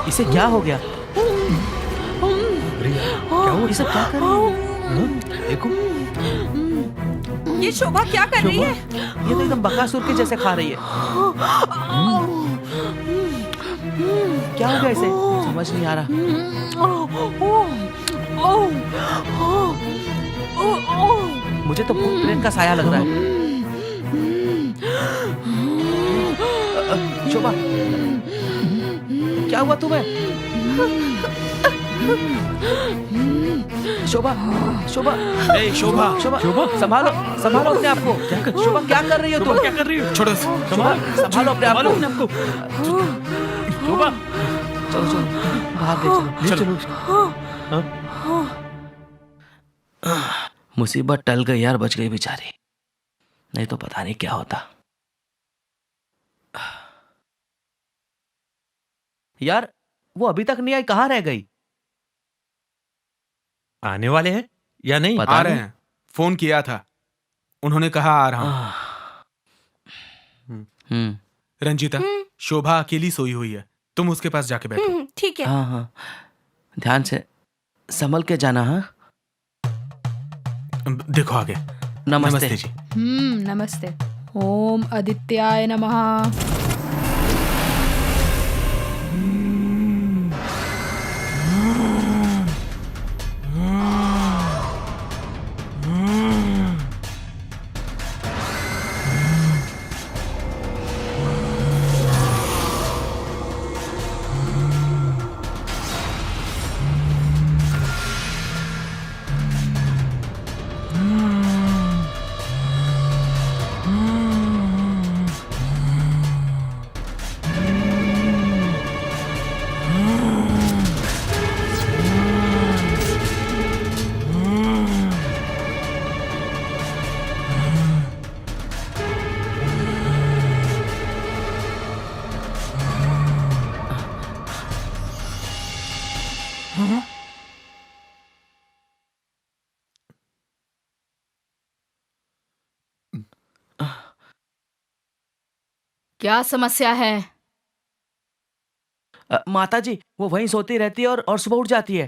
[SPEAKER 3] इसे क्या हो गया? क्या हो? इसे क्या कर रही है? देखो
[SPEAKER 6] ये शोभा क्या कर रही है?
[SPEAKER 3] ये तो एकदम बकासुर के जैसे खा रही है। क्या हो गया इसे? समझ नहीं आ रहा। मुझे तो भूत प्रेत का साया लग रहा है। शोभा, क्या हुआ तुम्हें? शोभा, शोभा,
[SPEAKER 2] ए शोभा,
[SPEAKER 3] शोभा, संभालो, संभालो अपने आप को। शोभा, क्या कर रही हो तुम?
[SPEAKER 2] क्या कर रही हो? छोड़ो इसे।
[SPEAKER 3] शोभा, संभालो अपने आप को।
[SPEAKER 2] शोभा,
[SPEAKER 3] चलो चलो, बाहर ले चलो, ले चलो। मुसीबत टल गई यार, बच गई बेचारी, नहीं तो पता नहीं क्या होता। यार वो अभी तक नहीं आई, कहाँ रह गई?
[SPEAKER 1] आने वाले हैं या नहीं?
[SPEAKER 3] पता
[SPEAKER 2] आ रहे
[SPEAKER 3] नहीं।
[SPEAKER 2] हैं, फोन किया था, उन्होंने कहा आ रहा हूँ। रंजीता, शोभा अकेली सोई हुई है, तुम उसके पास जाके बैठो।
[SPEAKER 6] ठीक है।
[SPEAKER 3] हाँ हाँ, ध्यान से संभल के जाना। हाँ,
[SPEAKER 2] देखो आगे।
[SPEAKER 3] नमस्ते
[SPEAKER 2] जी।
[SPEAKER 5] नमस्ते। ओम आदित्याय नमः। क्या समस्या है?
[SPEAKER 3] माता जी, वो वहीं सोती रहती है और सुबह उठ जाती है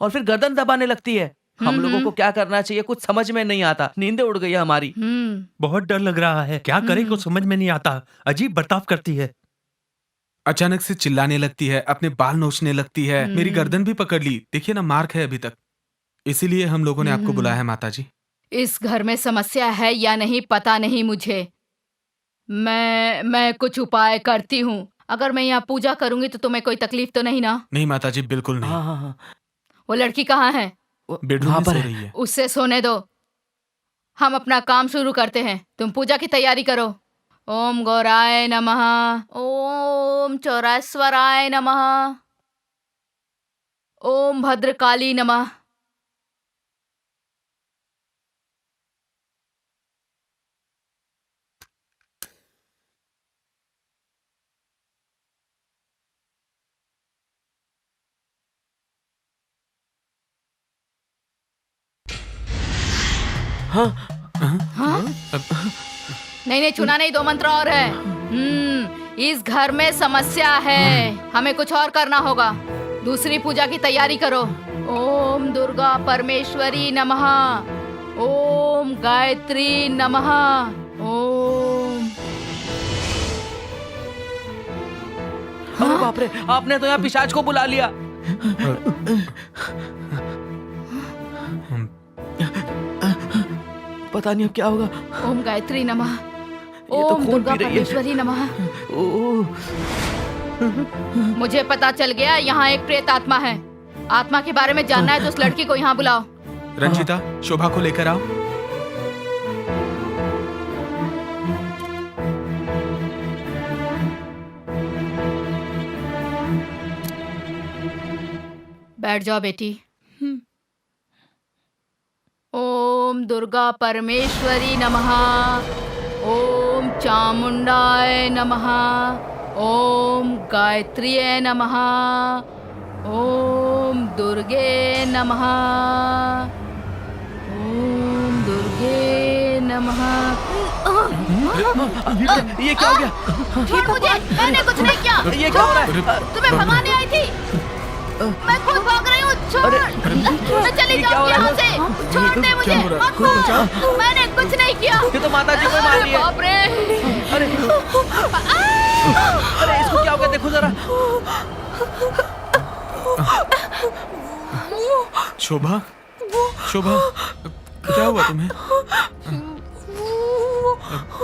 [SPEAKER 3] और फिर गर्दन दबाने लगती है। हम लोगों को क्या करना चाहिए कुछ समझ में नहीं आता, नींदें उड़ गई है हमारी।
[SPEAKER 1] बहुत डर लग रहा है, क्या करें कुछ समझ में नहीं आता। अजीब बर्ताव करती है,
[SPEAKER 2] अचानक से चिल्लाने लगती है, अपने बाल नोचने लगती है, मेरी गर्दन भी पकड़ ली, देखिए ना मार्क है अभी तक। इसीलिए हम लोगों ने आपको बुलाया है माता जी।
[SPEAKER 5] इस घर में समस्या है या नहीं पता नहीं मुझे। मैं कुछ उपाय करती हूँ। अगर मैं यहाँ पूजा करूंगी तो तुम्हें कोई तकलीफ तो नहीं ना?
[SPEAKER 2] नहीं माता जी, बिल्कुल नहीं।
[SPEAKER 3] हाँ हाँ हाँ,
[SPEAKER 5] वो लड़की कहाँ है?
[SPEAKER 2] बेडरूम में सो रही है।
[SPEAKER 5] उससे सोने दो, हम अपना काम शुरू करते हैं। तुम पूजा की तैयारी करो। ओम गौराय नमः, ओम चौरास्वराय नमः, ओम भद्रकाली नमः। हाँ? नहीं, छूना नहीं, 2 मंत्र और है। इस घर में समस्या है, हमें कुछ और करना होगा। दूसरी पूजा की तैयारी करो। ओम दुर्गा परमेश्वरी नमः, ओम गायत्री नमः, ओम।
[SPEAKER 3] अरे बाप रे, आपने तो यहाँ पिशाच को बुला लिया। पता नहीं अब क्या होगा।
[SPEAKER 5] ओम गायत्री नमः,
[SPEAKER 3] ये तो
[SPEAKER 5] ओम
[SPEAKER 3] खून
[SPEAKER 5] दुर्गा
[SPEAKER 3] पी रही है।
[SPEAKER 5] परमेश्वरी नमः।
[SPEAKER 3] ओह,
[SPEAKER 5] मुझे पता चल गया यहाँ एक प्रेत आत्मा है। आत्मा के बारे में जानना है तो उस लड़की को यहाँ बुलाओ।
[SPEAKER 2] रंजीता, शोभा को लेकर आओ।
[SPEAKER 5] बैठ जाओ बेटी। ओम दुर्गा परमेश्वरी नमः, ओम चामुंडाय नमः, ओम गायत्रीय नमः, ओम दुर्गे नमः, ओम दुर्गे नमः।
[SPEAKER 3] ये क्या हो गया?
[SPEAKER 8] छोड़ मुझे, मैंने कुछ नहीं किया।
[SPEAKER 3] ये क्या हो रहा है?
[SPEAKER 8] तुम्हें भगाने आई थी, मैं खुद भाग रही हूँ। छोड़, मैं चली
[SPEAKER 3] ये क्या हो
[SPEAKER 8] जाऊंगी
[SPEAKER 3] रहा है?
[SPEAKER 8] यहाँ से। छोड़ दे मुझे, मत मार। मैंने कुछ नहीं किया।
[SPEAKER 3] ये तो माता जी को मार
[SPEAKER 5] अरे
[SPEAKER 3] रही है।
[SPEAKER 5] बाप रे!
[SPEAKER 3] अरे अरे, इसको क्या हो गया? देखो जरा।
[SPEAKER 2] शोभा, शोभा, क्या हुआ तुम्हें?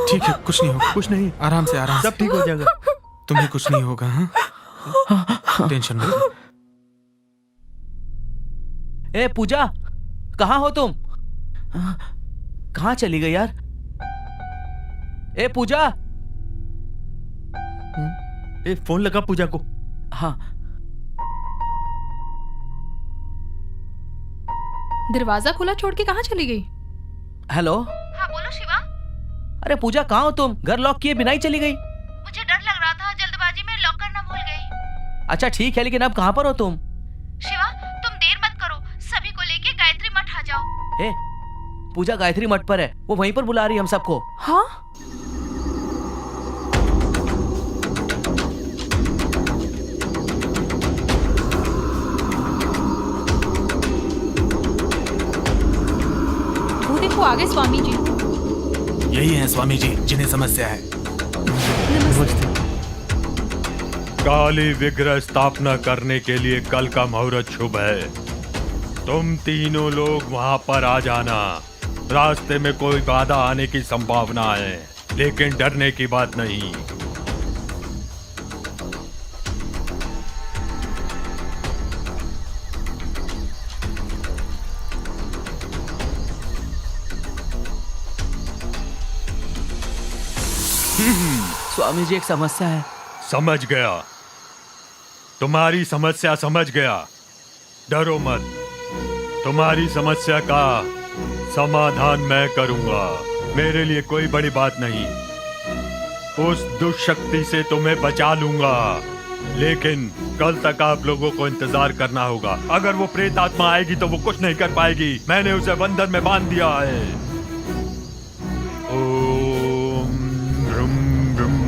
[SPEAKER 2] ठीक है, कुछ नहीं होगा, कुछ नहीं, आराम से, आराम से,
[SPEAKER 1] सब ठीक हो जाएगा।
[SPEAKER 2] तुम्हें कुछ नहीं होगा। हाँ, टेंशन मत लो।
[SPEAKER 3] ए पूजा, कहाँ हो तुम? कहाँ चली गई यार? ए पूजा।
[SPEAKER 1] ए फोन लगा पूजा को।
[SPEAKER 3] हाँ,
[SPEAKER 5] दरवाजा खुला छोड़ के कहाँ चली गई?
[SPEAKER 3] हेलो।
[SPEAKER 8] हाँ बोलो शिवा।
[SPEAKER 3] अरे पूजा, कहाँ हो तुम? घर लॉक किए बिना ही चली गई।
[SPEAKER 8] मुझे डर लग रहा था, जल्दबाजी में लॉक करना भूल गई।
[SPEAKER 3] अच्छा ठीक है, लेकिन अब कहाँ पर हो तुम?
[SPEAKER 8] शिवा तुम देर मत करो, सभी को लेके गायत्री मठ आ जाओ।
[SPEAKER 3] ए पूजा, गायत्री मठ पर है, वो वहीं पर बुला रही है हम सबको।
[SPEAKER 5] हाँ, वो देखो आगे स्वामी जी।
[SPEAKER 2] यही है स्वामी जी जिन्हें समस्या है।
[SPEAKER 1] काली विग्रह स्थापना करने के लिए कल का मुहूर्त शुभ है। तुम तीनों लोग वहां पर आ जाना। रास्ते में कोई बाधा आने की संभावना है, लेकिन डरने की बात नहीं।
[SPEAKER 3] स्वामी जी, एक समस्या है।
[SPEAKER 1] समझ गया, तुम्हारी समस्या समझ गया। डरो मत, तुम्हारी समस्या का समाधान मैं करूंगा। मेरे लिए कोई बड़ी बात नहीं। उस दुष्शक्ति से तुम्हें बचा लूंगा, लेकिन कल तक आप लोगों को इंतजार करना होगा। अगर वो प्रेत आत्मा आएगी तो वो कुछ नहीं कर पाएगी। मैंने उसे बंधन में बांध दिया है। ओम ह्रूम ह्रूम।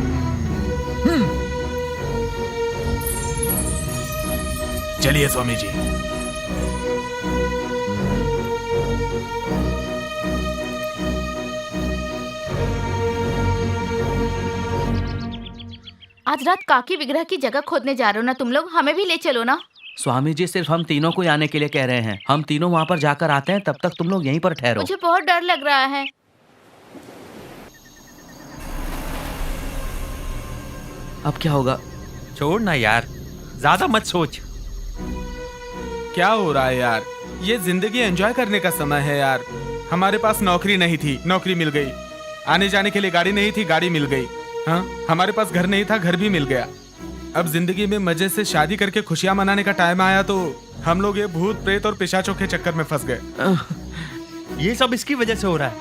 [SPEAKER 2] चलिए स्वामी जी।
[SPEAKER 8] आज रात काकी विग्रह की जगह खोदने जा रहे हो ना तुम लोग, हमें भी ले चलो ना।
[SPEAKER 3] स्वामी जी सिर्फ हम तीनों को आने के लिए कह रहे हैं। हम तीनों वहाँ पर जाकर आते हैं, तब तक तुम लोग यहीं पर ठहरो।
[SPEAKER 8] मुझे बहुत डर लग रहा है।
[SPEAKER 3] अब क्या होगा?
[SPEAKER 4] छोड़ ना यार, ज्यादा मत सोच।
[SPEAKER 2] क्या हो रहा है यार? ये जिंदगी एंजॉय करने का समय है यार। हमारे पास नौकरी नहीं थी, नौकरी मिल गई। आने जाने के लिए गाड़ी नहीं थी, गाड़ी मिल गई। हाँ, हमारे पास घर नहीं था, घर भी मिल गया। अब जिंदगी में मजे से शादी करके खुशियां मनाने का टाइम आया तो हम लोग ये भूत प्रेत और पिशाचों के चक्कर में फंस गए।
[SPEAKER 4] ये सब इसकी वजह से हो रहा है।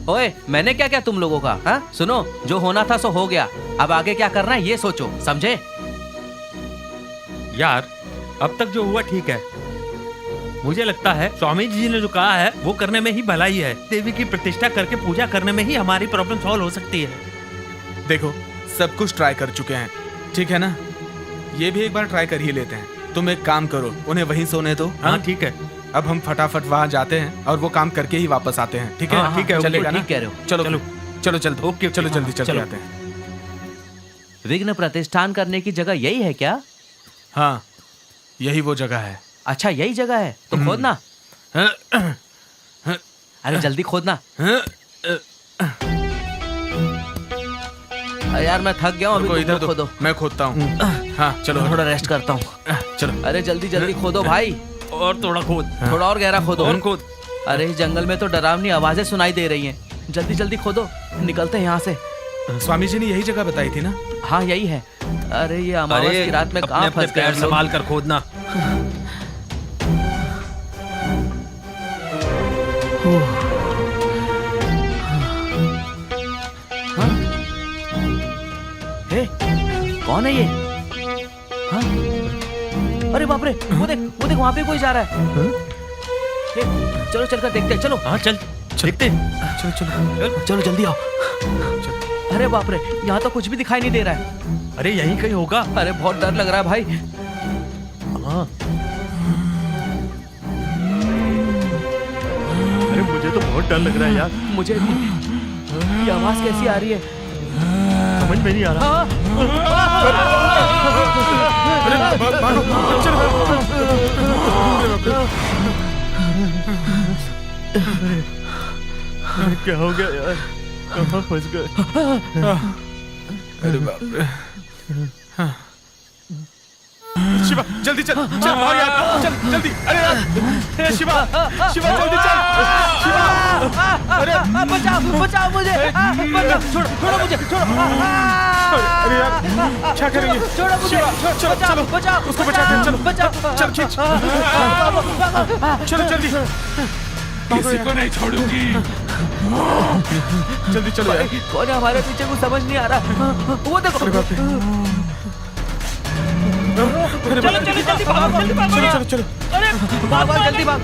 [SPEAKER 3] ओए, मैंने क्या क्या तुम लोगों का? हाँ सुनो, जो होना था सो हो गया। अब आगे क्या करना है ये सोचो, समझे?
[SPEAKER 4] यार अब तक जो हुआ ठीक है। मुझे लगता है स्वामी जी ने जो कहा है वो करने में ही भलाई है। देवी की प्रतिष्ठा करके पूजा करने में ही हमारी प्रॉब्लम सॉल्व हो सकती है।
[SPEAKER 2] देखो, सब कुछ ट्राई कर चुके हैं, ठीक है ना? ये भी एक बार ट्राई कर ही लेते हैं। तुम एक काम करो, उन्हें वहीं सोने दो।
[SPEAKER 4] हाँ ठीक है।
[SPEAKER 2] अब हम फटाफट वहाँ जाते हैं और वो काम करके ही वापस आते हैं, ठीक है?
[SPEAKER 3] हाँ, ठीक है,
[SPEAKER 2] चलेगा ना?
[SPEAKER 3] ठीक कह रहे हो।
[SPEAKER 2] चलो
[SPEAKER 4] चलो।
[SPEAKER 2] चलो चलो
[SPEAKER 4] ओके,
[SPEAKER 2] चलो
[SPEAKER 4] हाँ,
[SPEAKER 2] जल्दी चलते
[SPEAKER 3] चलो।
[SPEAKER 2] आते हैं।
[SPEAKER 3] विघ्न प्रतिष्ठान करने की जगह यही है क्या?
[SPEAKER 2] हाँ, यही वो जगह है।
[SPEAKER 3] अच्छा यही जगह है तो खोदना। अरे जल्दी खोदना। अरे यार मैं थक गया हूँ, अभी
[SPEAKER 2] रुको,
[SPEAKER 3] तुम
[SPEAKER 2] इधर
[SPEAKER 3] लोग
[SPEAKER 2] दो,
[SPEAKER 3] खोदो।
[SPEAKER 2] मैं खोदता हूँ। हाँ चलो
[SPEAKER 3] थोड़ा रेस्ट करता हूँ।
[SPEAKER 2] चलो।
[SPEAKER 3] अरे जल्दी जल्दी खोदो भाई,
[SPEAKER 4] और थोड़ा खोद।
[SPEAKER 3] थोड़ा और गहरा खोदो।
[SPEAKER 4] और खोद।
[SPEAKER 3] अरे इस जंगल में तो डरावनी आवाजें सुनाई दे रही हैं। जल्दी जल्दी खोदो, निकलते हैं यहाँ से।
[SPEAKER 2] स्वामी जी ने यही जगह बताई थी ना?
[SPEAKER 3] हाँ यही है। अरे ये अमावस की रात में कहाँ
[SPEAKER 4] अपने
[SPEAKER 3] फंस गए
[SPEAKER 4] पैर
[SPEAKER 3] हम लोग?
[SPEAKER 4] संभाल कर खोदना।
[SPEAKER 3] हे, कौन है ये? हाँ? अरे बाप रे, वो देख वहाँ पे कोई जा रहा है। हे, चलो चलकर देखते हैं, चलो।
[SPEAKER 4] हाँ चल देखते हैं।
[SPEAKER 2] चलो चलो
[SPEAKER 3] चलो जल्दी आओ। अरे बाप रे, यहाँ तो कुछ भी दिखाई नहीं दे रहा है।
[SPEAKER 4] अरे यहीं कहीं होगा।
[SPEAKER 3] अरे बहुत डर लग रहा है भाई।
[SPEAKER 4] हाँ। अरे मुझे तो बहुत डर लग रहा है यार।
[SPEAKER 3] मुझे भी। ये आवाज कैसी आ रही है?
[SPEAKER 4] समझ में नहीं आ रहा।
[SPEAKER 3] हाँ,
[SPEAKER 2] क्या हो गया यार? कहाँ फंस गए? अरे बाप रे। शिवा जल्दी चल चल भाग यार, चल जल्दी। अरे यार शिवा शिवा जल्दी चल। शिवा अरे
[SPEAKER 3] बचाओ बचाओ मुझे, बचाओ, छोड़ो छोड़ो मुझे, छोड़ो।
[SPEAKER 2] अरे यार क्या करेंगे?
[SPEAKER 3] छोड़ो मुझे,
[SPEAKER 2] चलो चलो
[SPEAKER 3] बचाओ
[SPEAKER 2] उसको बचा के चलो,
[SPEAKER 3] बचाओ,
[SPEAKER 2] चल खींच, चलो जल्दी।
[SPEAKER 9] किसी को नहीं छोड़ूंगी।
[SPEAKER 2] जल्दी चलो यार।
[SPEAKER 3] कौन है हमारे पीछे? कुछ समझ नहीं आ रहा। वो देखो।
[SPEAKER 2] अरे बाप रे।
[SPEAKER 4] चलो चलो जल्दी भागो, जल्दी भागो
[SPEAKER 2] चलो
[SPEAKER 4] यार।
[SPEAKER 2] चलो चलो।
[SPEAKER 4] अरे
[SPEAKER 3] भाग भाग जल्दी भाग।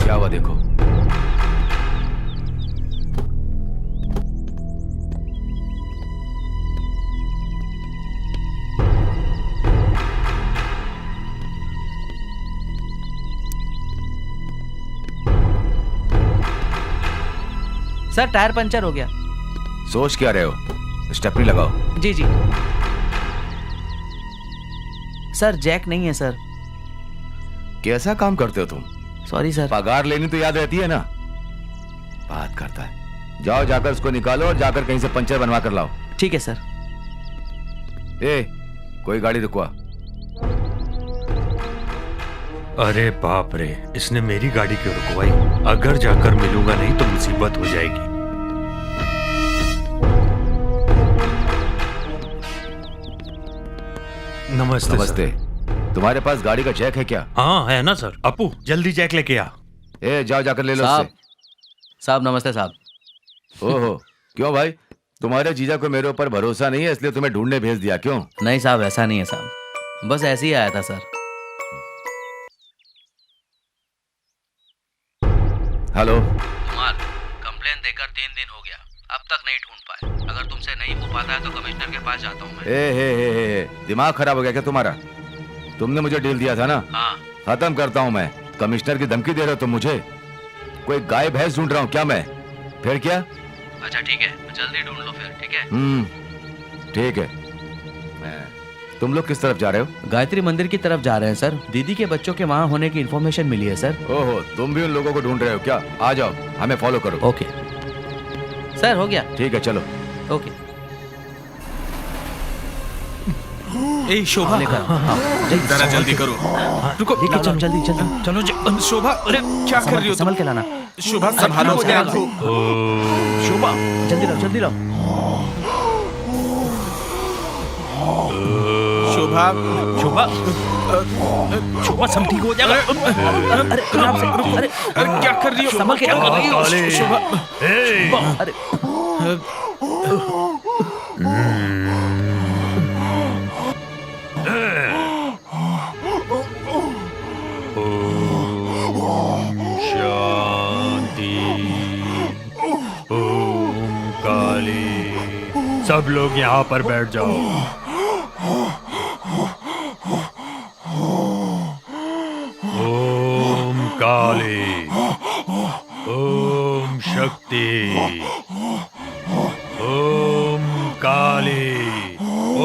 [SPEAKER 7] क्या हुआ देखो।
[SPEAKER 3] सर टायर पंचर हो गया।
[SPEAKER 7] सोच क्या रहे हो? स्टेपनी लगाओ।
[SPEAKER 3] जी जी। सर जैक नहीं है सर।
[SPEAKER 7] कैसा काम करते हो तुम?
[SPEAKER 3] Sorry sir.
[SPEAKER 7] पगार लेनी तो याद रहती है ना। बात करता है। जाओ जाकर उसको निकालो और जाकर कहीं से पंचर बनवा कर लाओ।
[SPEAKER 3] ठीक है सर।
[SPEAKER 7] ए कोई गाड़ी रुकवा।
[SPEAKER 1] अरे बाप रे, इसने मेरी गाड़ी क्यों रुकवाई? अगर जाकर मिलूंगा नहीं तो मुसीबत हो जाएगी। नमस्ते
[SPEAKER 7] नमस्ते। तुम्हारे पास गाड़ी का जैक है क्या?
[SPEAKER 1] हाँ है ना सर। अपू जल्दी जैक लेके आ।
[SPEAKER 7] ए जाओ जाकर ले लो
[SPEAKER 3] साहब
[SPEAKER 7] उससे।
[SPEAKER 3] साहब नमस्ते साहब।
[SPEAKER 7] ओहो क्यों भाई? तुम्हारे जीजा को मेरे ऊपर भरोसा नहीं है इसलिए तुम्हें ढूंढने भेज दिया क्यों?
[SPEAKER 3] नहीं साहब ऐसा नहीं है साहब, बस ऐसे ही आया था सर।
[SPEAKER 7] हेलो।
[SPEAKER 3] कुमार कंप्लेन देकर 3 दिन हो गया, अब तक नहीं ढूंढ पाए। अगर तुमसे नहीं हो पाता है तो कमिश्नर के पास जाता हूँ मैं।
[SPEAKER 7] हे दिमाग खराब हो गया क्या तुम्हारा? तुमने मुझे डील दिया था ना।
[SPEAKER 3] हाँ।
[SPEAKER 7] खत्म करता हूँ मैं। कमिश्नर की धमकी दे रहे हो तुम मुझे? कोई गाय भैंस ढूंढ रहा हूँ क्या मैं? फिर क्या?
[SPEAKER 3] अच्छा ठीक है, जल्दी ढूंढ लो फिर। ठीक है।
[SPEAKER 7] ठीक है। तुम लोग किस तरफ जा रहे हो?
[SPEAKER 3] गायत्री मंदिर की तरफ जा रहे हैं सर। दीदी के बच्चों के वहाँ होने की इन्फॉर्मेशन मिली है सर।
[SPEAKER 7] ओहो तुम भी उन लोगों को ढूंढ रहे हो क्या? आ जाओ हमें फॉलो करो।
[SPEAKER 3] ओके सर, हो गया।
[SPEAKER 7] ठीक है चलो।
[SPEAKER 3] ओके।
[SPEAKER 2] ए शोभा जरा जल्दी करो। रुको
[SPEAKER 3] लेके चलो जल्दी जल्दी।
[SPEAKER 2] चलो शोभा। अरे क्या कर रही हो
[SPEAKER 3] संभल के लाना।
[SPEAKER 2] शोभा संभालो ध्यान से। शोभा
[SPEAKER 3] जल्दी लाओ जल्दी लाओ।
[SPEAKER 2] शोभा
[SPEAKER 4] शोभा शोभा सब ठीक हो जाएगा।
[SPEAKER 3] अरे आराम से। अरे
[SPEAKER 2] अरे क्या कर रही हो?
[SPEAKER 3] संभल के।
[SPEAKER 2] शोभा
[SPEAKER 3] अरे
[SPEAKER 1] शांति। ओम काली। सब लोग यहाँ पर बैठ जाओ। ओम काली। ओम शक्ति। ओम काली।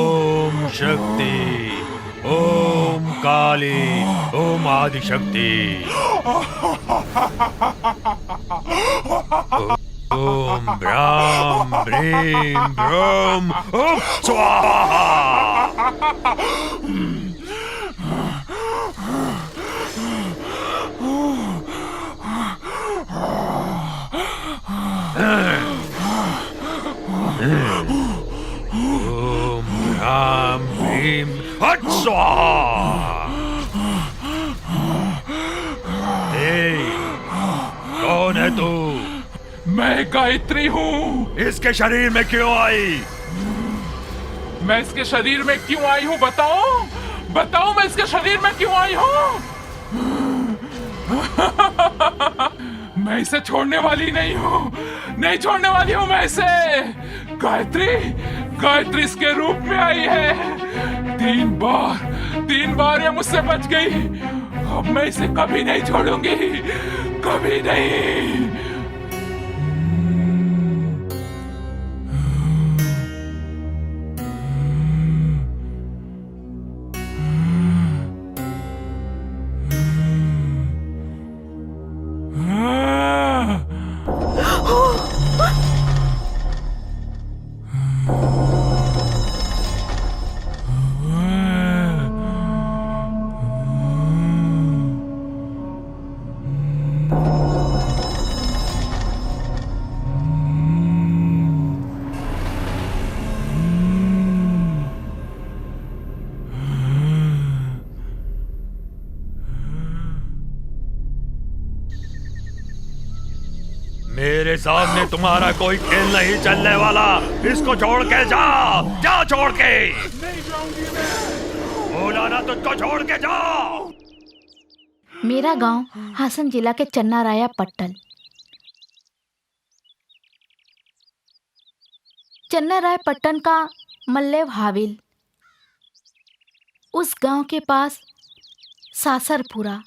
[SPEAKER 1] ओम शक्ति। ओम काली। ओम आदिशक्ति। ओम ब्राम ब्रीम ब्रोम ओम स्वाहा। ओम ब्राम ब्रीम हट स्वाहा। है तू?
[SPEAKER 9] मैं गायत्री हूँ।
[SPEAKER 1] इसके शरीर में क्यों आई?
[SPEAKER 9] मैं इसके शरीर में क्यों आई हूँ बताओ? बताओ मैं इसके शरीर में क्यों आई हूँ? मैं इसे छोड़ने वाली नहीं हूँ, नहीं छोड़ने वाली हूँ मैं इसे। गायत्री, गायत्री इसके रूप में आई है। 3 बार ये मुझसे बच गई। अब मैं इसे कभी नहीं छोड़ूंगी, कभी नहीं।
[SPEAKER 1] मेरे सामने तुम्हारा कोई खेल नहीं चलने वाला। इसको छोड़ के जा, जा छोड़ के। बोला ना तुझको छोड़ के जा।
[SPEAKER 8] मेरा गांव हासन जिला के चन्नाराया पट्टन। चन्नाराय पट्टन का मल्लेव हाविल। उस गांव के पास सासरपुरा।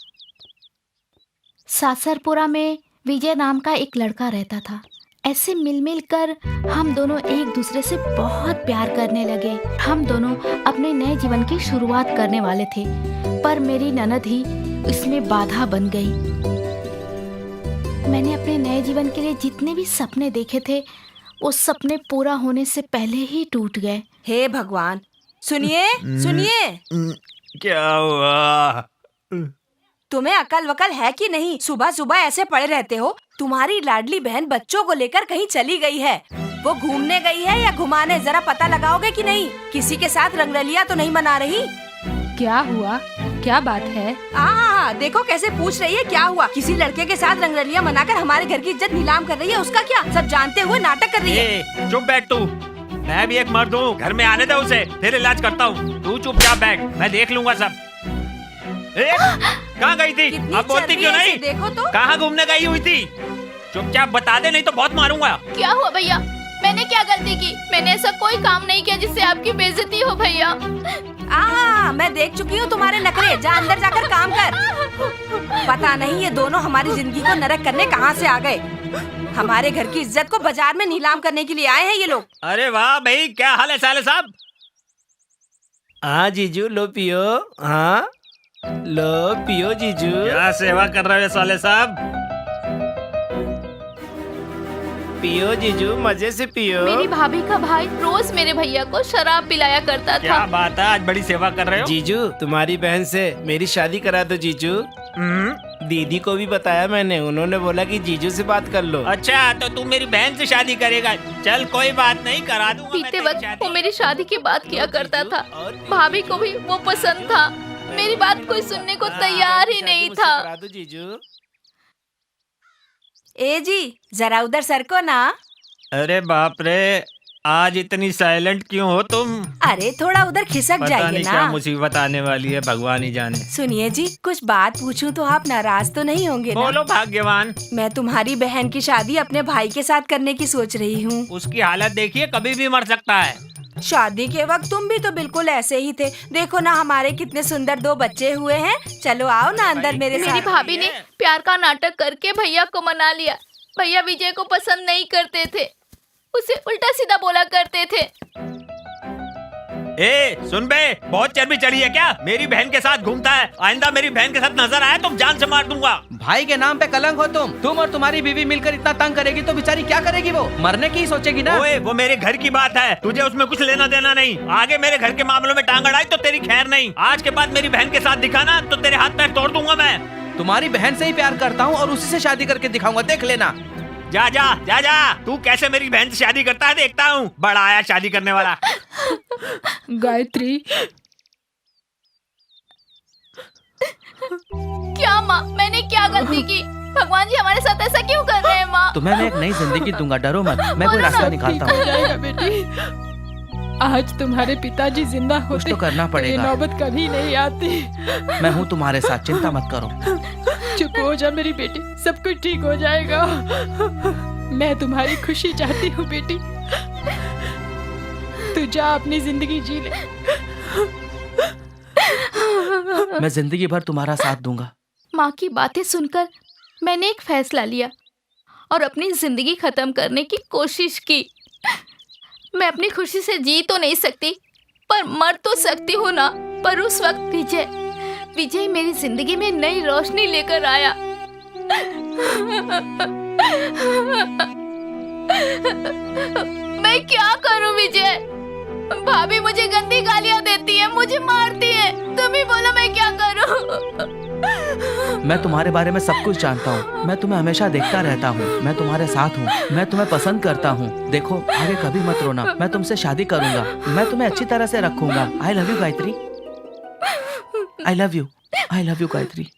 [SPEAKER 8] सासरपुरा में विजय नाम का एक लड़का रहता था। ऐसे मिल कर हम दोनों एक दूसरे से बहुत प्यार करने लगे। हम दोनों अपने नए जीवन की शुरुआत करने वाले थे, पर मेरी ननद ही इसमें बाधा बन गई। मैंने अपने नए जीवन के लिए जितने भी सपने देखे थे, वो सपने पूरा होने से पहले ही टूट गए।
[SPEAKER 6] हे भगवान, सुनिए सुनिए।
[SPEAKER 1] क्या हुआ?
[SPEAKER 6] तुम्हें अकल वकल है कि नहीं? सुबह सुबह ऐसे पड़े रहते हो। तुम्हारी लाडली बहन बच्चों को लेकर कहीं चली गई है। वो घूमने गई है या घुमाने, जरा पता लगाओगे कि नहीं? किसी के साथ रंगरलिया तो नहीं मना रही?
[SPEAKER 5] क्या हुआ? क्या बात है?
[SPEAKER 6] देखो कैसे पूछ रही है क्या हुआ। किसी लड़के के साथ रंगरलिया मनाकर हमारे घर की इज्जत नीलाम कर रही है। उसका क्या? सब जानते हुए नाटक कर रही है।
[SPEAKER 4] चुप बैठ तू। मैं भी एक मर्द हूँ, घर में आने दे उसे, फिर इलाज करता हूँ। तू चुपचाप बैठ, मैं देख लूंगा सब। कहाँ गई थी?
[SPEAKER 6] कितनी
[SPEAKER 4] अब बोलती क्यों
[SPEAKER 6] चर्बी है
[SPEAKER 4] नहीं?
[SPEAKER 6] इसे, देखो तो।
[SPEAKER 4] कहाँ घूमने गई हुई थी? चुपचाप बता दे, नहीं तो बहुत मारूंगा।
[SPEAKER 8] क्या हुआ भैया? मैंने क्या गलती की? मैंने ऐसा कोई काम नहीं किया जिससे आपकी बेइज्जती हो भैया।
[SPEAKER 6] मैं देख चुकी हूँ तुम्हारे नखरे। जा अंदर जाकर काम कर। पता नहीं ये दोनों हमारी जिंदगी को नरक करने कहाँ से आ गए। हमारे घर की इज्जत को बाजार में नीलाम करने के लिए आए हैं ये लोग।
[SPEAKER 4] अरे वाह भाई, क्या हाल है साले साहब?
[SPEAKER 10] हाँ जीजू, लो पियो। हाँ लो पियो जीजू।
[SPEAKER 4] क्या सेवा कर रहे हो साले साहब?
[SPEAKER 10] पियो जीजू, मजे से पियो।
[SPEAKER 8] मेरी भाभी का भाई रोज मेरे भैया को शराब पिलाया करता
[SPEAKER 4] क्या
[SPEAKER 8] था।
[SPEAKER 4] बात है, आज बड़ी सेवा कर रहे हो।
[SPEAKER 10] जीजू, तुम्हारी बहन से मेरी शादी करा दो जीजू। दीदी को भी बताया मैंने, उन्होंने बोला कि जीजू से बात कर लो।
[SPEAKER 4] अच्छा, तो तू मेरी बहन से शादी करेगा? चल कोई बात नहीं, करा दूंगा।
[SPEAKER 8] बीते वक्त वो मेरी शादी की बात किया करता था। भाभी को भी वो पसंद था। मेरी बात कोई सुनने को तैयार ही नहीं था।
[SPEAKER 10] करा दो जीजू।
[SPEAKER 6] ए जी, जरा उधर सरको ना।
[SPEAKER 4] अरे बाप रे, आज इतनी साइलेंट क्यों हो तुम?
[SPEAKER 6] अरे थोड़ा उधर खिसक
[SPEAKER 4] पता
[SPEAKER 6] जाइए
[SPEAKER 4] नहीं
[SPEAKER 6] ना।
[SPEAKER 4] क्या मुसीबत आने वाली है, भगवान ही जाने।
[SPEAKER 6] सुनिए जी, कुछ बात पूछूं तो आप नाराज तो नहीं होंगे ना?
[SPEAKER 4] बोलो भाग्यवान।
[SPEAKER 6] मैं तुम्हारी बहन की शादी अपने भाई के साथ करने की सोच रही हूँ।
[SPEAKER 4] उसकी हालत देखिए, कभी भी मर सकता है।
[SPEAKER 6] शादी के वक्त तुम भी तो बिल्कुल ऐसे ही थे। देखो ना हमारे कितने सुंदर 2 बच्चे हुए हैं। चलो आओ ना अंदर मेरे
[SPEAKER 8] मेरी
[SPEAKER 6] साथ।
[SPEAKER 8] भाभी ने प्यार का नाटक करके भैया को मना लिया। भैया विजय को पसंद नहीं करते थे, उसे उल्टा सीधा बोला करते थे।
[SPEAKER 4] ए सुन बे, बहुत चर्बी चढ़ी है क्या? मेरी बहन के साथ घूमता है। आइंदा मेरी बहन के साथ नजर आया तो जान से मार दूंगा।
[SPEAKER 3] भाई के नाम पे कलंक हो तुम और तुम्हारी बीवी मिलकर इतना तंग करेगी तो बेचारी क्या करेगी? वो मरने की ही सोचेगी ना।
[SPEAKER 4] ओए, वो मेरे घर की बात है, तुझे उसमें कुछ लेना देना नहीं। आगे मेरे घर के मामलों में टांग अड़ाई तो तेरी खैर नहीं। आज के बाद मेरी बहन के साथ दिखाना तो तेरे हाथ पैर तोड़ दूंगा मैं।
[SPEAKER 3] तुम्हारी बहन से ही प्यार करता हूँ और उसी से शादी करके दिखाऊंगा, देख लेना।
[SPEAKER 4] जा जा जा जा, तू कैसे मेरी बहन से शादी करता है देखता हूँ। बड़ा आया शादी करने वाला।
[SPEAKER 5] गायत्री,
[SPEAKER 8] क्या माँ, मैंने क्या गलती की? भगवान जी हमारे साथ ऐसा क्यों कर रहे
[SPEAKER 3] तुम्हें मैं एक नई जिंदगी दूंगा, डरो मत, मैं कोई रास्ता निकालता
[SPEAKER 5] ठीक हो
[SPEAKER 3] हूँ।
[SPEAKER 5] जाएगा बेटी। आज तुम्हारे पिताजी जिंदा
[SPEAKER 3] कुछ
[SPEAKER 5] होते
[SPEAKER 3] तो करना
[SPEAKER 5] ये
[SPEAKER 3] पड़ेगा।
[SPEAKER 5] नौबत कभी नहीं आती।
[SPEAKER 3] मैं हूँ तुम्हारे साथ, चिंता मत करो।
[SPEAKER 5] चुप हो जा मेरी बेटी, सब कुछ ठीक हो जाएगा। मैं तुम्हारी खुशी चाहती हूँ बेटी। तू जा अपनी जिंदगी जी ले।
[SPEAKER 3] मैं जिंदगी भर तुम्हारा साथ दूंगा।
[SPEAKER 8] माँ की बातें सुनकर मैंने एक फैसला लिया और अपनी जिंदगी खत्म करने की कोशिश की। मैं अपनी खुशी से जी तो नहीं सकती, पर मर तो सकती हूँ ना। पर उस वक्त विजय मेरी जिंदगी में नई रोशनी लेकर आया। मैं क्या करूं विजय? भाभी मुझे गंदी गालियां देती है, मुझे मारती है। तुम ही बोलो मैं क्या करूं?
[SPEAKER 3] मैं तुम्हारे बारे में सब कुछ जानता हूँ। मैं तुम्हें हमेशा देखता रहता हूँ। मैं तुम्हारे साथ हूँ। मैं तुम्हें पसंद करता हूँ। देखो आगे कभी मत रोना। मैं तुमसे शादी करूंगा। मैं तुम्हें अच्छी तरह से रखूंगा। आई love you Gayatri. I love you. I love you Gayatri.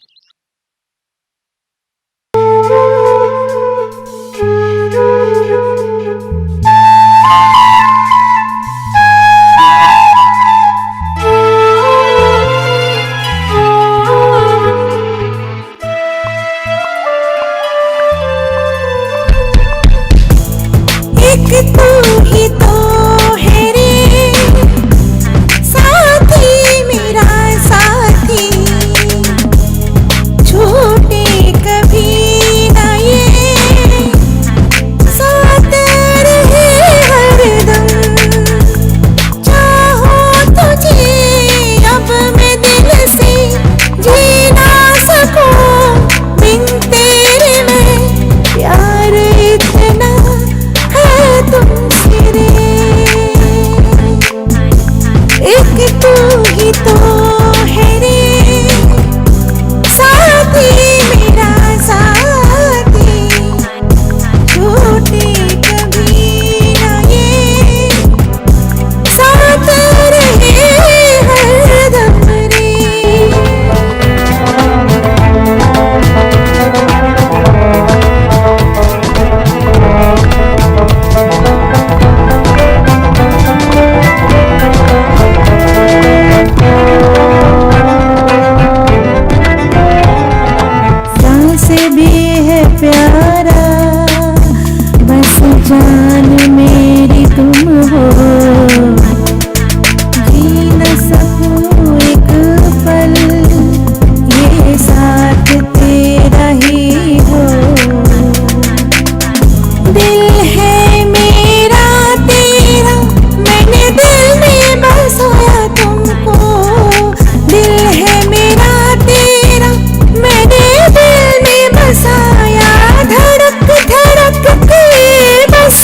[SPEAKER 11] धड़क धड़क के बस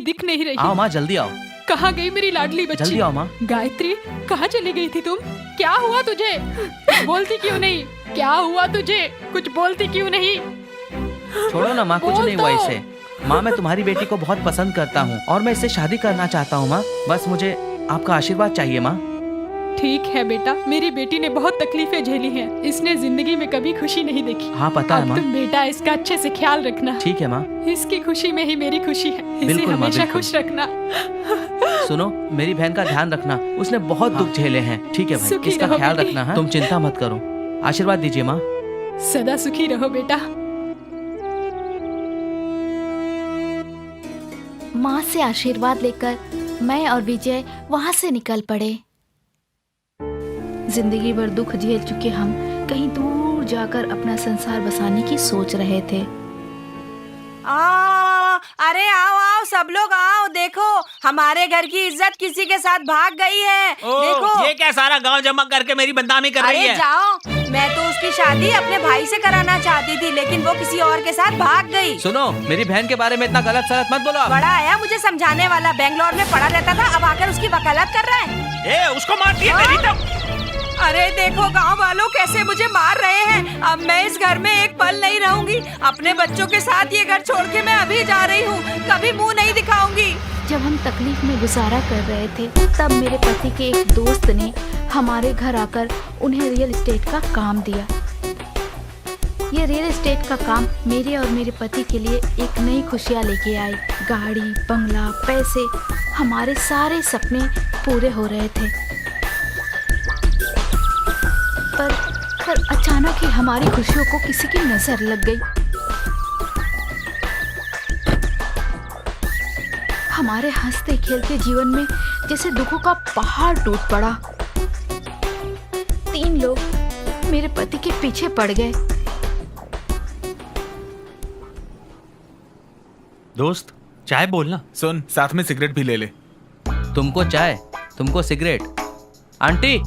[SPEAKER 5] कहीं दिख नहीं रही।
[SPEAKER 3] आओ माँ, जल्दी आओ,
[SPEAKER 5] कहाँ गई मेरी लाडली बच्ची?
[SPEAKER 3] जल्दी आओ माँ।
[SPEAKER 5] गायत्री, कहाँ चली गई थी तुम? क्या हुआ तुझे? कुछ बोलती क्यों नहीं? क्या हुआ तुझे? कुछ बोलती क्यों नहीं?
[SPEAKER 3] छोड़ो ना माँ, कुछ
[SPEAKER 5] बोल
[SPEAKER 3] नहीं हुआ
[SPEAKER 5] दो।
[SPEAKER 3] इसे। माँ, मैं तुम्हारी बेटी को बहुत पसंद करता हूँ और मैं इससे शादी करना चाहता हूँ माँ। बस मुझे आपका आशीर्वाद चाहिए माँ।
[SPEAKER 5] ठीक है बेटा, मेरी बेटी ने बहुत तकलीफें झेली हैं। इसने जिंदगी में कभी खुशी नहीं देखी।
[SPEAKER 3] हाँ पता है
[SPEAKER 5] अब
[SPEAKER 3] माँ।
[SPEAKER 5] तुम बेटा इसका अच्छे से ख्याल रखना।
[SPEAKER 3] ठीक है माँ।
[SPEAKER 5] इसकी खुशी में ही मेरी खुशी है। इसे
[SPEAKER 3] बिल्कुल माँ,
[SPEAKER 5] हमेशा
[SPEAKER 3] बिल्कुल।
[SPEAKER 5] खुश रखना।
[SPEAKER 3] सुनो, मेरी बहन का ध्यान रखना, उसने बहुत दुख झेले हैं। ठीक है भाई,
[SPEAKER 5] सुखी
[SPEAKER 3] इसका
[SPEAKER 5] रहो
[SPEAKER 3] ख्याल
[SPEAKER 5] बेटी।
[SPEAKER 3] रखना है। तुम चिंता मत करो, आशीर्वाद दीजिए माँ।
[SPEAKER 5] सदा सुखी रहो बेटा।
[SPEAKER 8] माँ से आशीर्वाद लेकर मैं और विजय वहाँ से निकल पड़े। जिंदगी भर दुख झेल चुके हम कहीं दूर जाकर अपना संसार बसाने की सोच रहे थे।
[SPEAKER 6] अरे आओ आओ सब लोग आओ, देखो हमारे घर की इज्जत किसी के साथ भाग गई है। देखो
[SPEAKER 4] ये क्या सारा गांव जमा करके मेरी बदनामी कर रही
[SPEAKER 6] अरे
[SPEAKER 4] है?
[SPEAKER 6] जाओ, मैं तो उसकी शादी अपने भाई से कराना चाहती थी, लेकिन वो किसी और के साथ भाग गई।
[SPEAKER 3] सुनो, मेरी बहन के बारे में इतना गलत सलत मत बोलो आप।
[SPEAKER 6] बड़ा आया मुझे समझाने वाला, बेंगलोर में पढ़ा रहता था, अब आकर उसकी वकालत कर रहा है।
[SPEAKER 4] उसको मार दिया मेरी तो।
[SPEAKER 6] अरे देखो गांव वालों कैसे मुझे मार रहे हैं। अब मैं इस घर में एक पल नहीं रहूंगी। अपने बच्चों के साथ ये घर छोड़ के मैं अभी जा रही हूँ, कभी मुंह नहीं दिखाऊंगी।
[SPEAKER 8] जब हम तकलीफ में गुजारा कर रहे थे तब मेरे पति के एक दोस्त ने हमारे घर आकर उन्हें रियल एस्टेट का काम दिया। ये रियल एस्टेट का काम मेरे और मेरे पति के लिए एक नई खुशियाँ लेके आई। गाड़ी, बंगला, पैसे, हमारे सारे सपने पूरे हो रहे थे। पर अचानक ही हमारी खुशियों को किसी की नजर लग गई। हमारे हंसते खेलते जीवन में जैसे दुखों का पहाड़ टूट पड़ा। 3 लोग मेरे पति के पीछे पड़ गए।
[SPEAKER 1] दोस्त, चाय बोलना।
[SPEAKER 2] सुन, साथ में सिगरेट भी ले ले।
[SPEAKER 3] तुमको चाय, तुमको सिगरेट। आंटी,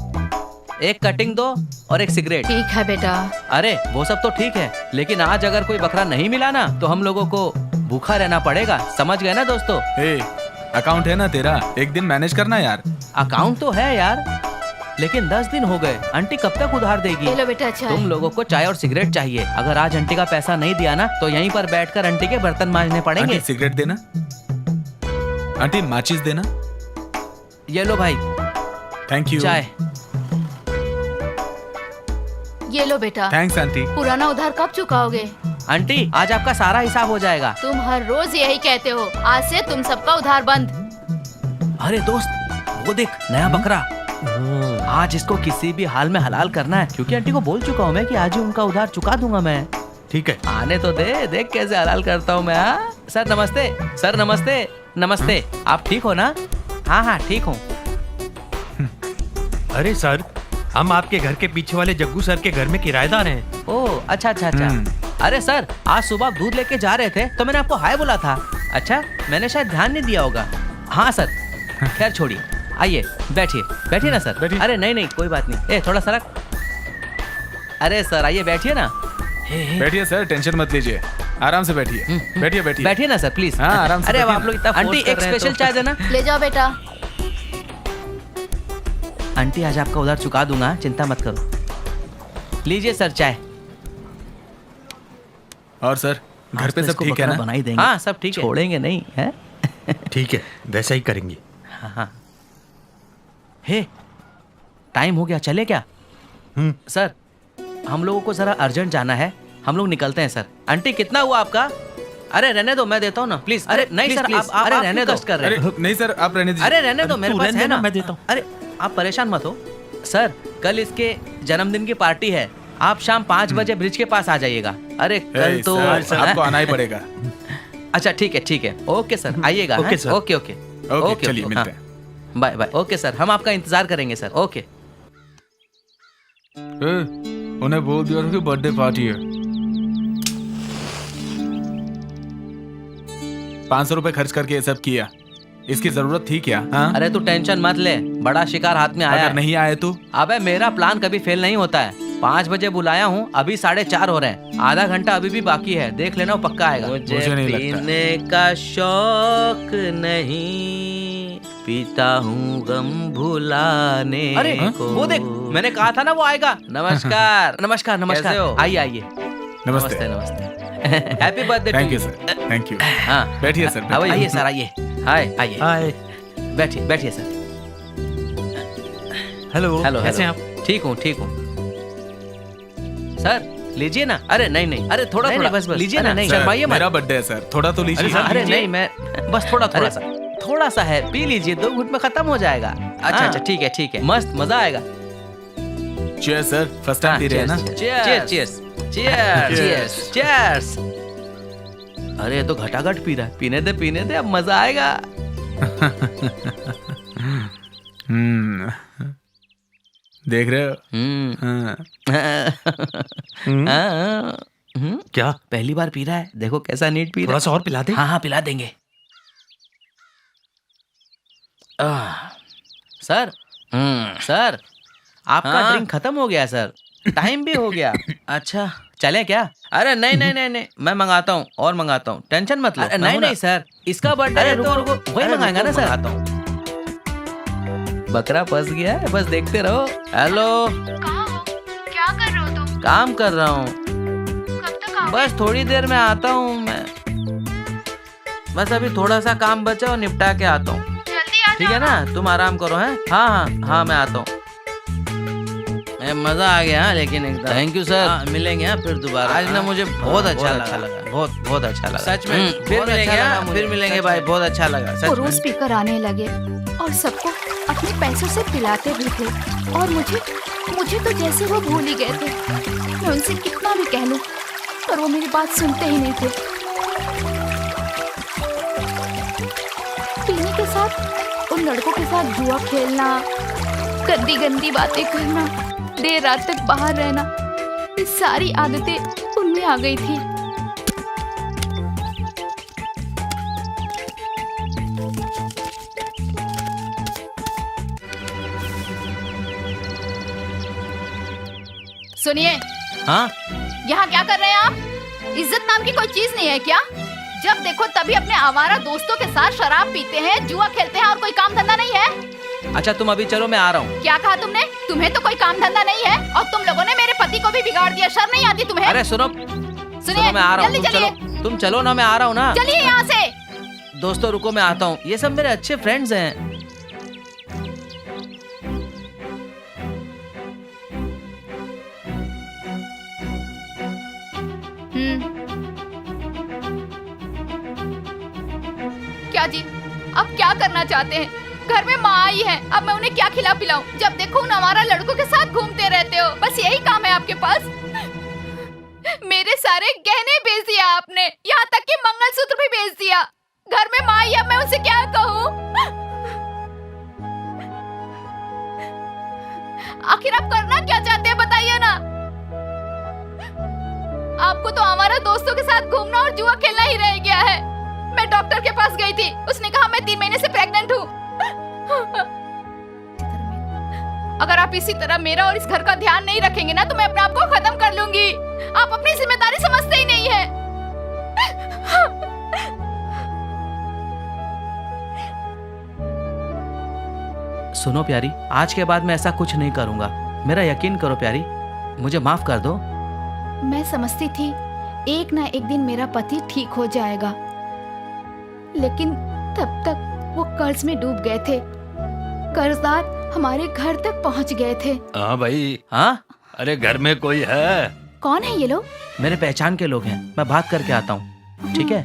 [SPEAKER 3] एक कटिंग दो और एक सिगरेट।
[SPEAKER 8] ठीक है बेटा।
[SPEAKER 3] अरे वो सब तो ठीक है, लेकिन आज अगर कोई बकरा नहीं मिला ना तो हम लोगों को भूखा रहना पड़ेगा। समझ गए ना दोस्तों?
[SPEAKER 2] अकाउंट है ना तेरा, एक दिन मैनेज करना यार।
[SPEAKER 3] अकाउंट तो है यार, लेकिन 10 दिन हो गए। आंटी कब तक उधार देगी?
[SPEAKER 8] ले लो बेटा चाय।
[SPEAKER 3] तुम लोगों को चाय और सिगरेट चाहिए। अगर आज आंटी का पैसा नहीं दिया ना तो यहीं पर बैठकर आंटी के बर्तन मांजने पड़ेंगे।
[SPEAKER 2] आंटी सिगरेट देना। आंटी माचिस देना।
[SPEAKER 3] ये लो भाई,
[SPEAKER 2] थैंक यू।
[SPEAKER 3] चाय।
[SPEAKER 8] ये लो बेटा।
[SPEAKER 2] Thanks aunty.
[SPEAKER 8] पुराना उधार कब चुकाओगे?
[SPEAKER 3] आंटी, आज आपका सारा हिसाब हो जाएगा।
[SPEAKER 8] तुम हर रोज यही कहते हो, आज से तुम सबका उधार बंद।
[SPEAKER 3] अरे दोस्त, वो देख नया बकरा। आज इसको किसी भी हाल में हलाल करना है, क्योंकि आंटी को बोल चुका हूँ मैं कि आज ही उनका उधार चुका दूंगा मैं।
[SPEAKER 1] ठीक है,
[SPEAKER 3] आने तो दे, देख कैसे हलाल करता हूँ मैं। हाँ? सर नमस्ते। सर नमस्ते। नमस्ते। आप ठीक हो ना? हाँ हाँ ठीक हूँ।
[SPEAKER 1] अरे सर, हम आपके घर के पीछे वाले जग्गू सर के घर में किराएदार हैं।
[SPEAKER 3] ओह अच्छा अच्छा अच्छा। अरे सर, आज सुबह दूध लेके जा रहे थे तो मैंने आपको हाय बोला था। अच्छा, मैंने शायद ध्यान नहीं दिया होगा। हाँ सर, खैर छोड़िए, आइए बैठिए। बैठिए ना सर।
[SPEAKER 2] बैठिए।
[SPEAKER 3] अरे नहीं नहीं कोई बात नहीं। थोड़ा सरक। अरे सर आइए बैठिए ना।
[SPEAKER 2] बैठिए सर, टेंशन मत लीजिए, आराम से बैठिए। बैठिए बैठिए।
[SPEAKER 3] बैठिए ना सर प्लीज।
[SPEAKER 2] हाँ, आराम से
[SPEAKER 3] अरे अब
[SPEAKER 2] बैठिए
[SPEAKER 3] आप
[SPEAKER 2] ना।
[SPEAKER 3] लोग इतना
[SPEAKER 10] आंटी,
[SPEAKER 3] फोर्स कर
[SPEAKER 10] एक
[SPEAKER 3] रहे हैं
[SPEAKER 10] स्पेशल
[SPEAKER 3] तो-
[SPEAKER 10] चाय देना।
[SPEAKER 8] ले जाओ बेटा।
[SPEAKER 3] आंटी आज आपका उधार चुका दूंगा, चिंता मत करो। लीजिए सर चाय।
[SPEAKER 2] और सर, घर
[SPEAKER 3] आज
[SPEAKER 2] पे
[SPEAKER 3] तो
[SPEAKER 2] सब
[SPEAKER 3] इसको
[SPEAKER 2] ठीक है
[SPEAKER 3] बकरा
[SPEAKER 2] ना?
[SPEAKER 3] बना ही देंगे। हाँ सब ठीक है, छोड़ेंगे नहीं है।
[SPEAKER 1] ठीक है, वैसा ही करेंगे।
[SPEAKER 3] हाँ हाँ। हे, टाइम हो गया, चले क्या? सर, हम लोगों को जरा अर्जेंट जाना है, हम लोग निकलते हैं सर। आंटी कितना हुआ आपका? अरे रहने दो, मैं देता हूँ ना प्लीज। अरे नहीं सर, आप अरे रहने दो। कर रहे
[SPEAKER 2] अरे नहीं सर, आप रहने दीजिए।
[SPEAKER 3] अरे रहने दो, मेरे
[SPEAKER 1] तू
[SPEAKER 3] पास
[SPEAKER 1] रहने
[SPEAKER 3] है
[SPEAKER 1] देना,
[SPEAKER 3] ना,
[SPEAKER 1] मैं देता हूँ।
[SPEAKER 3] अरे आप परेशान मत हो सर। कल इसके जन्मदिन की पार्टी है, आप शाम 5 बजे ब्रिज के पास आ जाइएगा। अरे कल तो
[SPEAKER 2] सर, आपको आना ही पड़ेगा।
[SPEAKER 3] अच्छा ठीक है। ओके सर, आइएगा।
[SPEAKER 1] Okay sir.
[SPEAKER 3] ओके।
[SPEAKER 2] ओके, चलिए मिलते हैं।
[SPEAKER 3] Bye bye. ओके सर, हम आपका इंतजार करेंगे सर। ओके।
[SPEAKER 2] उन्हें बोल दिया था कि बर्थडे पार्टी है। 500 रुपए खर्च करके ये सब किया, इसकी जरूरत थी क्या? हाँ?
[SPEAKER 3] अरे तू टेंशन मत ले, बड़ा शिकार हाथ में आया
[SPEAKER 2] अगर
[SPEAKER 3] है।
[SPEAKER 2] नहीं आए तो?
[SPEAKER 3] अबे मेरा प्लान कभी फेल नहीं होता है। 5 बजे बुलाया हूँ, अभी 4:30 हो रहे हैं। आधा घंटा अभी भी बाकी है, देख लेना वो पक्का आएगा।
[SPEAKER 2] मुझे नहीं लगता।
[SPEAKER 3] पीने का शौक नहीं, पीता हूँ गम भुलाने
[SPEAKER 10] अरे,
[SPEAKER 3] को।
[SPEAKER 10] वो देख,
[SPEAKER 3] मैंने कहा था ना वो आएगा। नमस्कार नमस्कार नमस्कार।
[SPEAKER 10] कैसे हो?
[SPEAKER 3] आइए आइए।
[SPEAKER 2] नमस्ते।
[SPEAKER 3] नमस्ते happy birthday.
[SPEAKER 2] Thank you sir, thank you.
[SPEAKER 3] हाँ
[SPEAKER 2] बैठिए सर, बैठिए।
[SPEAKER 3] आइए सर, आइए। हाय आइए।
[SPEAKER 4] हाय।
[SPEAKER 3] बैठिए बैठिए सर।
[SPEAKER 4] हेलो।
[SPEAKER 3] हेलो
[SPEAKER 4] कैसे हैं
[SPEAKER 3] हेलो। ठीक हूँ सर, लीजिए ना। अरे नहीं नहीं, अरे थोड़ा थोड़ा बस बस लीजिए ना। नहीं
[SPEAKER 2] सर,
[SPEAKER 3] शर्माइए मत।
[SPEAKER 2] मेरा बर्थडे है सर, थोड़ा तो लीजिए।
[SPEAKER 3] अरे नहीं, मैं बस थोड़ा सा है, पी लीजिए, 2 घूंट में खत्म हो जाएगा। अच्छा अच्छा, ठीक है, मस्त मजा आएगा।
[SPEAKER 2] Cheers sir, first time P रहे हैं ना?
[SPEAKER 3] Cheers cheers cheers cheers. अरे ये तो घटाघट पी रहा है, पीने दे, अब मजा आएगा।
[SPEAKER 2] देख रहे हो? हाँ।
[SPEAKER 3] क्या पहली बार पी रहा है? देखो कैसा नीट पी रहा है।
[SPEAKER 4] थोड़ा सा और पिला दे।
[SPEAKER 3] हाँ पिला देंगे। सर सर, आपका ड्रिंक खत्म हो गया सर, टाइम भी हो गया। अच्छा चले क्या? अरे नहीं, मैं मंगाता हूँ और मंगाता हूँ, टेंशन मत लो। नहीं सर, इसका बर्थडे है तो वही मंगाएगा ना सर। बकरा फंस गया है, बस देखते रहो। हेलो,
[SPEAKER 8] क्या कर रहे हो तुम?
[SPEAKER 3] काम कर रहा हूँ,
[SPEAKER 8] कब तक आओगे?
[SPEAKER 3] बस थोड़ी देर में आता हूँ मैं। बस अभी थोड़ा सा काम बचा और निपटा के आता हूँ।
[SPEAKER 8] जल्दी आ
[SPEAKER 3] ठीक है ना, तुम आराम करो। हैं? हाँ मैं आता हूँ। मजा आ गया लेकिन एकदम। Thank you sir. मिलेंगे फिर दोबारा। आज ना मुझे बहुत अच्छा लगा, बहुत अच्छा लगा सच में। फिर मिलेंगे भाई, बहुत अच्छा लगा
[SPEAKER 8] वो
[SPEAKER 3] सच में।
[SPEAKER 8] रोज स्पीकर आने लगे और सबको अपने पैसों से पिलाते भी थे, और मुझे तो जैसे वो भूल ही गए थे। मैं उनसे कितना भी कह लूं, पर वो मेरी बात सुनते ही नहीं थे। पीने के साथ उन लड़कों के साथ जुआ खेलना, गंदी बातें करना, देर रात तक बाहर रहना, ये सारी आदतें उनमें आ गई थी। सुनिए,
[SPEAKER 3] हाँ
[SPEAKER 8] यहाँ क्या कर रहे हैं आप? इज्जत नाम की कोई चीज नहीं है क्या? जब देखो तभी अपने आवारा दोस्तों के साथ शराब पीते हैं, जुआ खेलते हैं और कोई काम धंधा नहीं है।
[SPEAKER 3] अच्छा तुम अभी चलो, मैं आ रहा हूँ।
[SPEAKER 8] क्या कहा तुमने? तुम्हें तो कोई काम धंधा नहीं है और तुम लोगों ने मेरे पति को भी बिगाड़ दिया। शर्म नहीं आती तुम्हें?
[SPEAKER 3] अरे सुनो,
[SPEAKER 8] सुनिए,
[SPEAKER 3] मैं आ रहा हूँ।
[SPEAKER 8] जल्दी चलिए।
[SPEAKER 3] तुम चलो ना, मैं आ रहा हूँ ना।
[SPEAKER 8] चलिए यहाँ से।
[SPEAKER 3] दोस्तों रुको, मैं आता हूँ। ये सब मेरे अच्छे फ्रेंड्स हैं।
[SPEAKER 8] क्या जी, अब क्या करना चाहते हैं? घर में माँ आई है, अब मैं उन्हें क्या खिला पिलाऊं? जब देखो उन हमारा लड़कों के साथ घूमते रहते हो, बस यही काम है आपके पास। मेरे सारे गहने बेच दिया आपने, यहाँ तक कि मंगलसूत्र भी बेच दिया। घर में माँ आई है, मैं उनसे क्या कहूँ? आखिर आप करना क्या चाहते हैं, बताइए ना। आपको तो हमारा दोस्तों के साथ घूमना और जुआ खेलना ही रह गया है। मैं डॉक्टर के पास गई थी, उसने कहा मैं 3 महीने से प्रेग्नेंट हूँ। अगर आप इसी तरह मेरा और इस घर का ध्यान नहीं रखेंगे ना, तो मैं अपने आप को खत्म कर लूंगी। आप अपनी जिम्मेदारी समझते ही नहीं है।
[SPEAKER 3] सुनो प्यारी, आज के बाद मैं ऐसा कुछ नहीं करूंगा। मेरा यकीन करो प्यारी, मुझे माफ कर दो।
[SPEAKER 8] मैं समझती थी एक ना एक दिन मेरा पति ठीक हो जाएगा, लेकिन तब तक वो कर्ज में डूब गए थे। कर्जदार हमारे घर तक पहुंच गए थे।
[SPEAKER 1] हाँ भाई।
[SPEAKER 3] हाँ,
[SPEAKER 1] अरे घर में कोई है?
[SPEAKER 8] कौन है ये लोग?
[SPEAKER 3] मेरे पहचान के लोग हैं, मैं बात करके आता हूँ। ठीक है?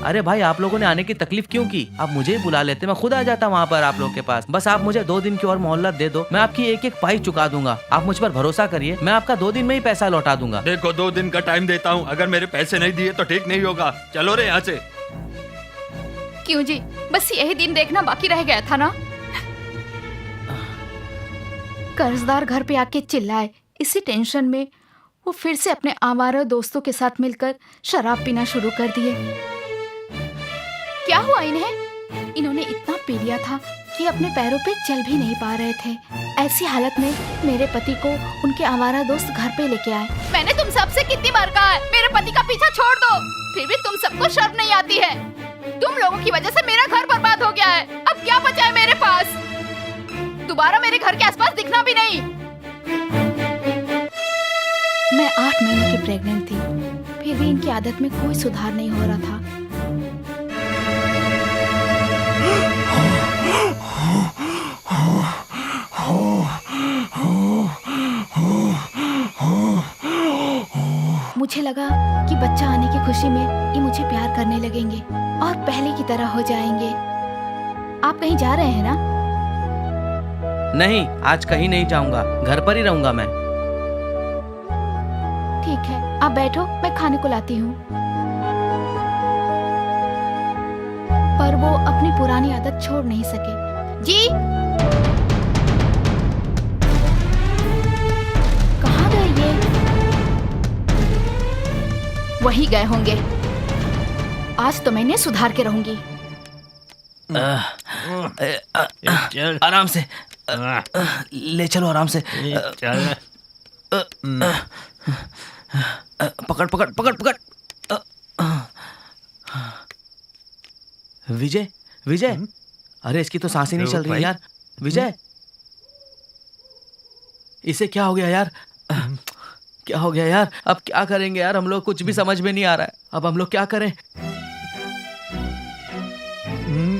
[SPEAKER 3] अरे भाई, आप लोगों ने आने की तकलीफ क्यों की? आप मुझे ही बुला लेते, मैं खुद आ जाता वहाँ पर आप लोग के पास। बस आप मुझे 2 दिन की और मोहलत दे दो, मैं आपकी एक एक पाई चुका दूंगा। आप मुझ पर भरोसा करिए, मैं आपका 2 दिन में ही पैसा लौटा दूंगा।
[SPEAKER 1] देखो 2 दिन का टाइम देता हूँ, अगर मेरे पैसे नहीं दिए तो ठीक नहीं होगा। चलो रे यहाँ से।
[SPEAKER 8] क्यों जी, बस यही दिन देखना बाकी रह गया था ना। कर्जदार घर पे आके चिल्लाए, इसी टेंशन में वो फिर से अपने आवारा दोस्तों के साथ मिलकर शराब पीना शुरू कर दिए। क्या हुआ इन्हें? इन्होंने इतना पी लिया था कि अपने पैरों पे चल भी नहीं पा रहे थे। ऐसी हालत में मेरे पति को उनके आवारा दोस्त घर पे लेके आए।
[SPEAKER 5] मैंने तुम सबसे कितनी बार कहा है मेरे पति का पीछा छोड़ दो, फिर भी तुम सबको शर्म नहीं आती है। तुम लोगों की वजह से मेरा घर बर्बाद हो गया है। अब क्या बचा है मेरे पास? दोबारा मेरे घर के आसपास दिखना भी नहीं।
[SPEAKER 8] मैं 8 महीने की प्रेग्नेंट थी, फिर भी इनकी आदत में कोई सुधार नहीं हो रहा था। मुझे लगा कि बच्चा आने की खुशी में ये मुझे प्यार करने लगेंगे और पहले की तरह हो जाएंगे। आप कहीं जा रहे हैं ना?
[SPEAKER 3] नहीं, आज कहीं नहीं जाऊंगा, घर पर ही रहूंगा मैं।
[SPEAKER 8] ठीक है, आप बैठो, मैं खाने को लाती हूँ। पर वो अपनी पुरानी आदत छोड़ नहीं सके। जी, कहाँ गए ये? वही गए होंगे। आज तो मैं इन्हें सुधार के रहूंगी।
[SPEAKER 3] आराम से ले चलो, आराम से। पकड़ पकड़ पकड़ पकड़। विजय, विजय, अरे इसकी तो सांस ही नहीं चल रही यार। विजय, इसे क्या हो गया यार? क्या हो गया यार? अब क्या करेंगे यार? हम लोग कुछ भी समझ में नहीं आ रहा है। अब हम लोग क्या करें?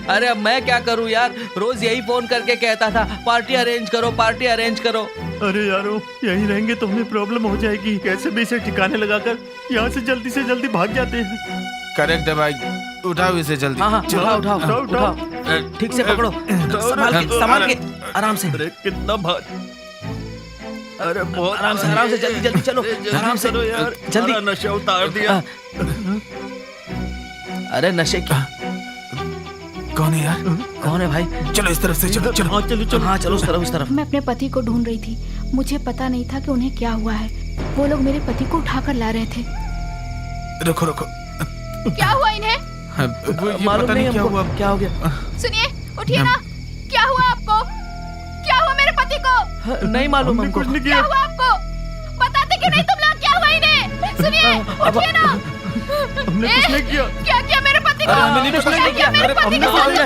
[SPEAKER 3] अरे अब मैं क्या करूं यार? रोज यही फोन करके कहता था पार्टी अरेंज करो, पार्टी अरेंज करो।
[SPEAKER 1] अरे यारो, यहीं रहेंगे तो हमें प्रॉब्लम हो जाएगी। कैसे भी इसे ठिकाने लगाकर यहाँ से जल्दी भाग जाते हैं।
[SPEAKER 2] करेक्ट है भाई, उठाओ इसे जल्दी।
[SPEAKER 3] हाँ हाँ, उठाओ उठाओ उठाओ, ठीक से पकड़ो, संभाल के आराम से।
[SPEAKER 1] अरे कितना भार, अरे बहुत
[SPEAKER 3] आराम से जल्दी जल्दी चलो, आराम से
[SPEAKER 1] यार,
[SPEAKER 3] जल्दी।
[SPEAKER 1] नशा उतार दिया।
[SPEAKER 3] अरे नशे क्या?
[SPEAKER 2] कौन है यार?
[SPEAKER 3] कौन है भाई?
[SPEAKER 2] चलो इस तरफ से, चलो चलो।
[SPEAKER 1] हाँ चलो चलो,
[SPEAKER 3] हाँ चलो उस तरफ।
[SPEAKER 8] मैं अपने पति को ढूंढ रही थी। मुझे पता नहीं था कि उन्हें क्या हुआ है। वो लोग मेरे पति को उठाकर ला रहे थे।
[SPEAKER 2] रुको रुको,
[SPEAKER 5] क्या हुआ इन्हें?
[SPEAKER 3] मालूम नहीं
[SPEAKER 2] क्या हुआ।
[SPEAKER 3] क्या हो गया?
[SPEAKER 5] सुनिए, उठिए ना। क्या हुआ आपको? क्या हुआ मेरे पति को?
[SPEAKER 3] नहीं मालूम हमको।
[SPEAKER 1] कुछ नहीं
[SPEAKER 5] क्या
[SPEAKER 1] किया।
[SPEAKER 5] हुआ आपको? बताते क्यों नहीं तुम लोग? क्या हुआ इन्हें? सुनिए, उठिए ना।
[SPEAKER 1] हमने कुछ नहीं किया।
[SPEAKER 5] क्या किया मेरे पति को?
[SPEAKER 3] अरे हमने कुछ नहीं किया।
[SPEAKER 5] मेरे पति को
[SPEAKER 3] हमने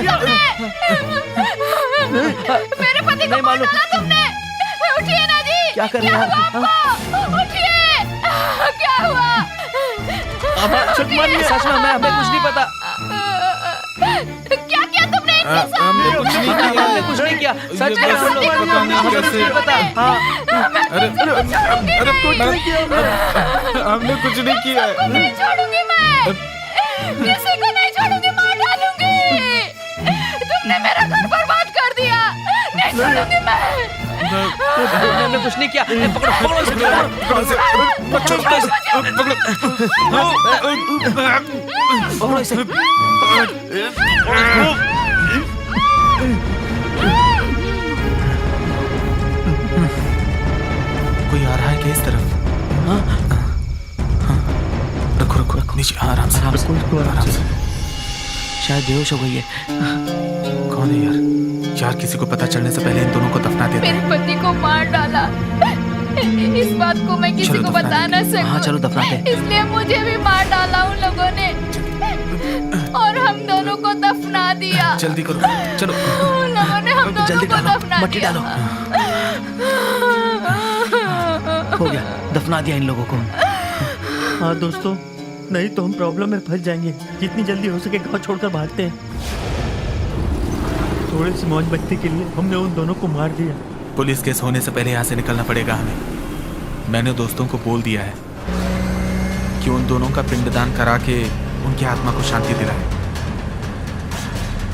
[SPEAKER 5] मेरे पति को मार डाला तुमने। उठिए ना जी।
[SPEAKER 3] क्या कर रहे हैं
[SPEAKER 5] आप? उठिए। क्या हुआ?
[SPEAKER 3] सच में हमें कुछ नहीं पता।
[SPEAKER 5] क्या किया तुमने इनके साथ?
[SPEAKER 2] हमने कुछ नहीं किया।
[SPEAKER 3] हमने कुछ नहीं किया, सच में
[SPEAKER 2] मुझे
[SPEAKER 3] हम लोग
[SPEAKER 2] पता नहीं
[SPEAKER 3] हमें कुछ
[SPEAKER 2] कैसे।
[SPEAKER 3] नहीं पता। हाँ
[SPEAKER 2] अरे कुछ नहीं किया। हमने कुछ नहीं किया।
[SPEAKER 5] नहीं छोड़ूंगी मैं, किसी को नहीं छोड़ूंगी, मार डालूंगी। तुमने मेरा घर बर्बाद कर दिया। नहीं छोड़ूंगी मैं।
[SPEAKER 3] हमने कुछ नहीं किया। पकड़ो पकड़ो इसे, पकड़ो इसे।
[SPEAKER 2] कोई आ रहा है क्या इस तरफ? रखो रखो रखो, नीचे। आराम से आराम से।
[SPEAKER 3] शायद बेहोश हो गई है।
[SPEAKER 2] कौन है यार? किसी को पता चलने से पहले इन दोनों को दफना देते हैं।
[SPEAKER 5] मेरे पति को मार डाला। इस बात को मैं किसी
[SPEAKER 2] चलो
[SPEAKER 5] को
[SPEAKER 2] दफना
[SPEAKER 5] बता ना सकूं।
[SPEAKER 3] हाँ चलो दफनाते हैं।
[SPEAKER 5] इसलिए मुझे भी मार डाला उन लोगों ने और हम दोनों को दफना दिया।
[SPEAKER 2] जल्दी करो, चलो।
[SPEAKER 5] उन लोगों ने हम दोनों
[SPEAKER 3] जल्दी
[SPEAKER 5] को
[SPEAKER 3] डालो,
[SPEAKER 5] दफना
[SPEAKER 3] मट्टी
[SPEAKER 5] दिया।
[SPEAKER 3] डालो। हो गया, दफना दिया इन लोगों को।
[SPEAKER 1] हाँ दोस्तों, नहीं तो हम प्रॉब्लम में फंस जाएंगे। जितनी जल्दी हो सके गांव छोड़कर भागते हैं। थोड़ी सी मौज मस्ती के लिए हमने उन दोनों को मार दिया।
[SPEAKER 2] पुलिस केस होने से पहले यहाँ से निकलना पड़ेगा हमें। मैंने दोस्तों को बोल दिया है कि उन दोनों का पिंडदान करा के उनकी आत्मा को शांति दिलाए।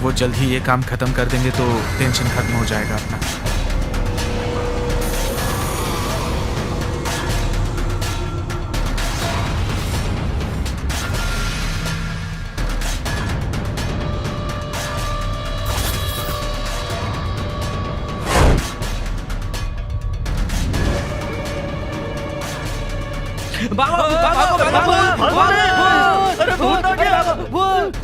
[SPEAKER 2] वो जल्द ही ये काम खत्म कर देंगे तो टेंशन खत्म हो जाएगा अपना।
[SPEAKER 3] भागो भागो भागो भागो। अरे भूत आ गया। भूत।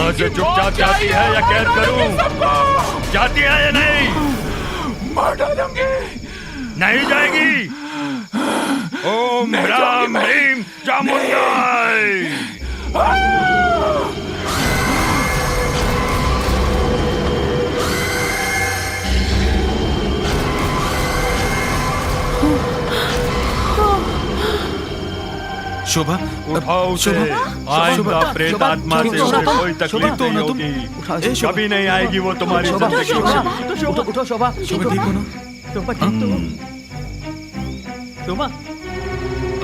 [SPEAKER 1] यहाँ से चुपचाप जाती है या कैद करूं? जाती है या नहीं?
[SPEAKER 9] मार डालेंगे।
[SPEAKER 1] नहीं जाएगी। ओम राम ह्रीम चामुंडाय।
[SPEAKER 2] शोभा,
[SPEAKER 1] उठाओ उसे। आइंदा प्रेत आत्मा से उसे कोई तकलीफ नहीं होगी। कभी नहीं आएगी वो तुम्हारी जिंदगी में।
[SPEAKER 7] उठो शोभा।
[SPEAKER 2] शोभा ठीक हो ना?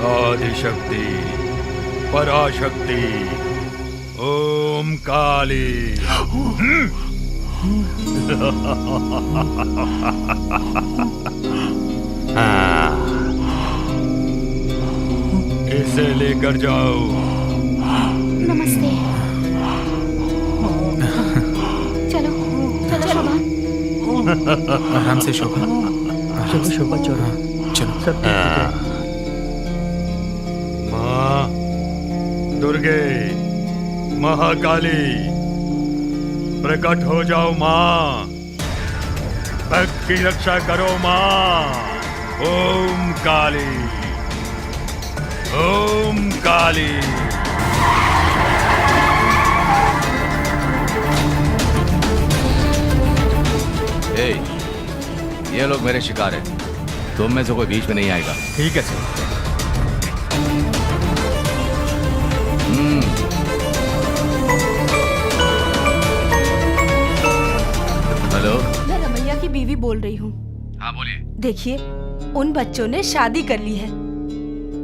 [SPEAKER 1] आदिशक्ति पराशक्ति ओम काली। इसे लेकर जाओ।
[SPEAKER 8] नमस्ते। चलो चलो शोभा।
[SPEAKER 2] आराम से शोभा।
[SPEAKER 10] शोभा चलो।
[SPEAKER 2] चलो।
[SPEAKER 1] माँ दुर्गे महाकाली प्रकट हो जाओ माँ। भक्त की रक्षा करो माँ। ओम काली ओम काली।
[SPEAKER 7] ए, ये लोग मेरे शिकार हैं। तुम में से कोई बीच में नहीं आएगा।
[SPEAKER 1] ठीक है सर।
[SPEAKER 7] हेलो।
[SPEAKER 6] मैं रमैया की बीवी बोल रही हूँ।
[SPEAKER 7] हाँ बोलिए।
[SPEAKER 6] देखिए, उन बच्चों ने शादी कर ली है।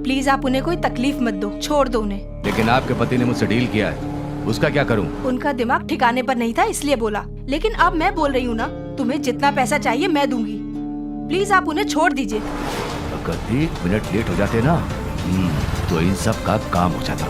[SPEAKER 6] प्लीज आप उन्हें कोई तकलीफ मत दो, छोड़ दो उन्हें।
[SPEAKER 7] लेकिन आपके पति ने मुझसे डील किया है, उसका क्या करूं?
[SPEAKER 6] उनका दिमाग ठिकाने पर नहीं था इसलिए बोला। लेकिन अब मैं बोल रही हूँ ना, तुम्हें जितना पैसा चाहिए मैं दूंगी। प्लीज आप उन्हें छोड़ दीजिए।
[SPEAKER 7] अगर 1 मिनट लेट हो जाते ना तो इन सब का काम हो जाता।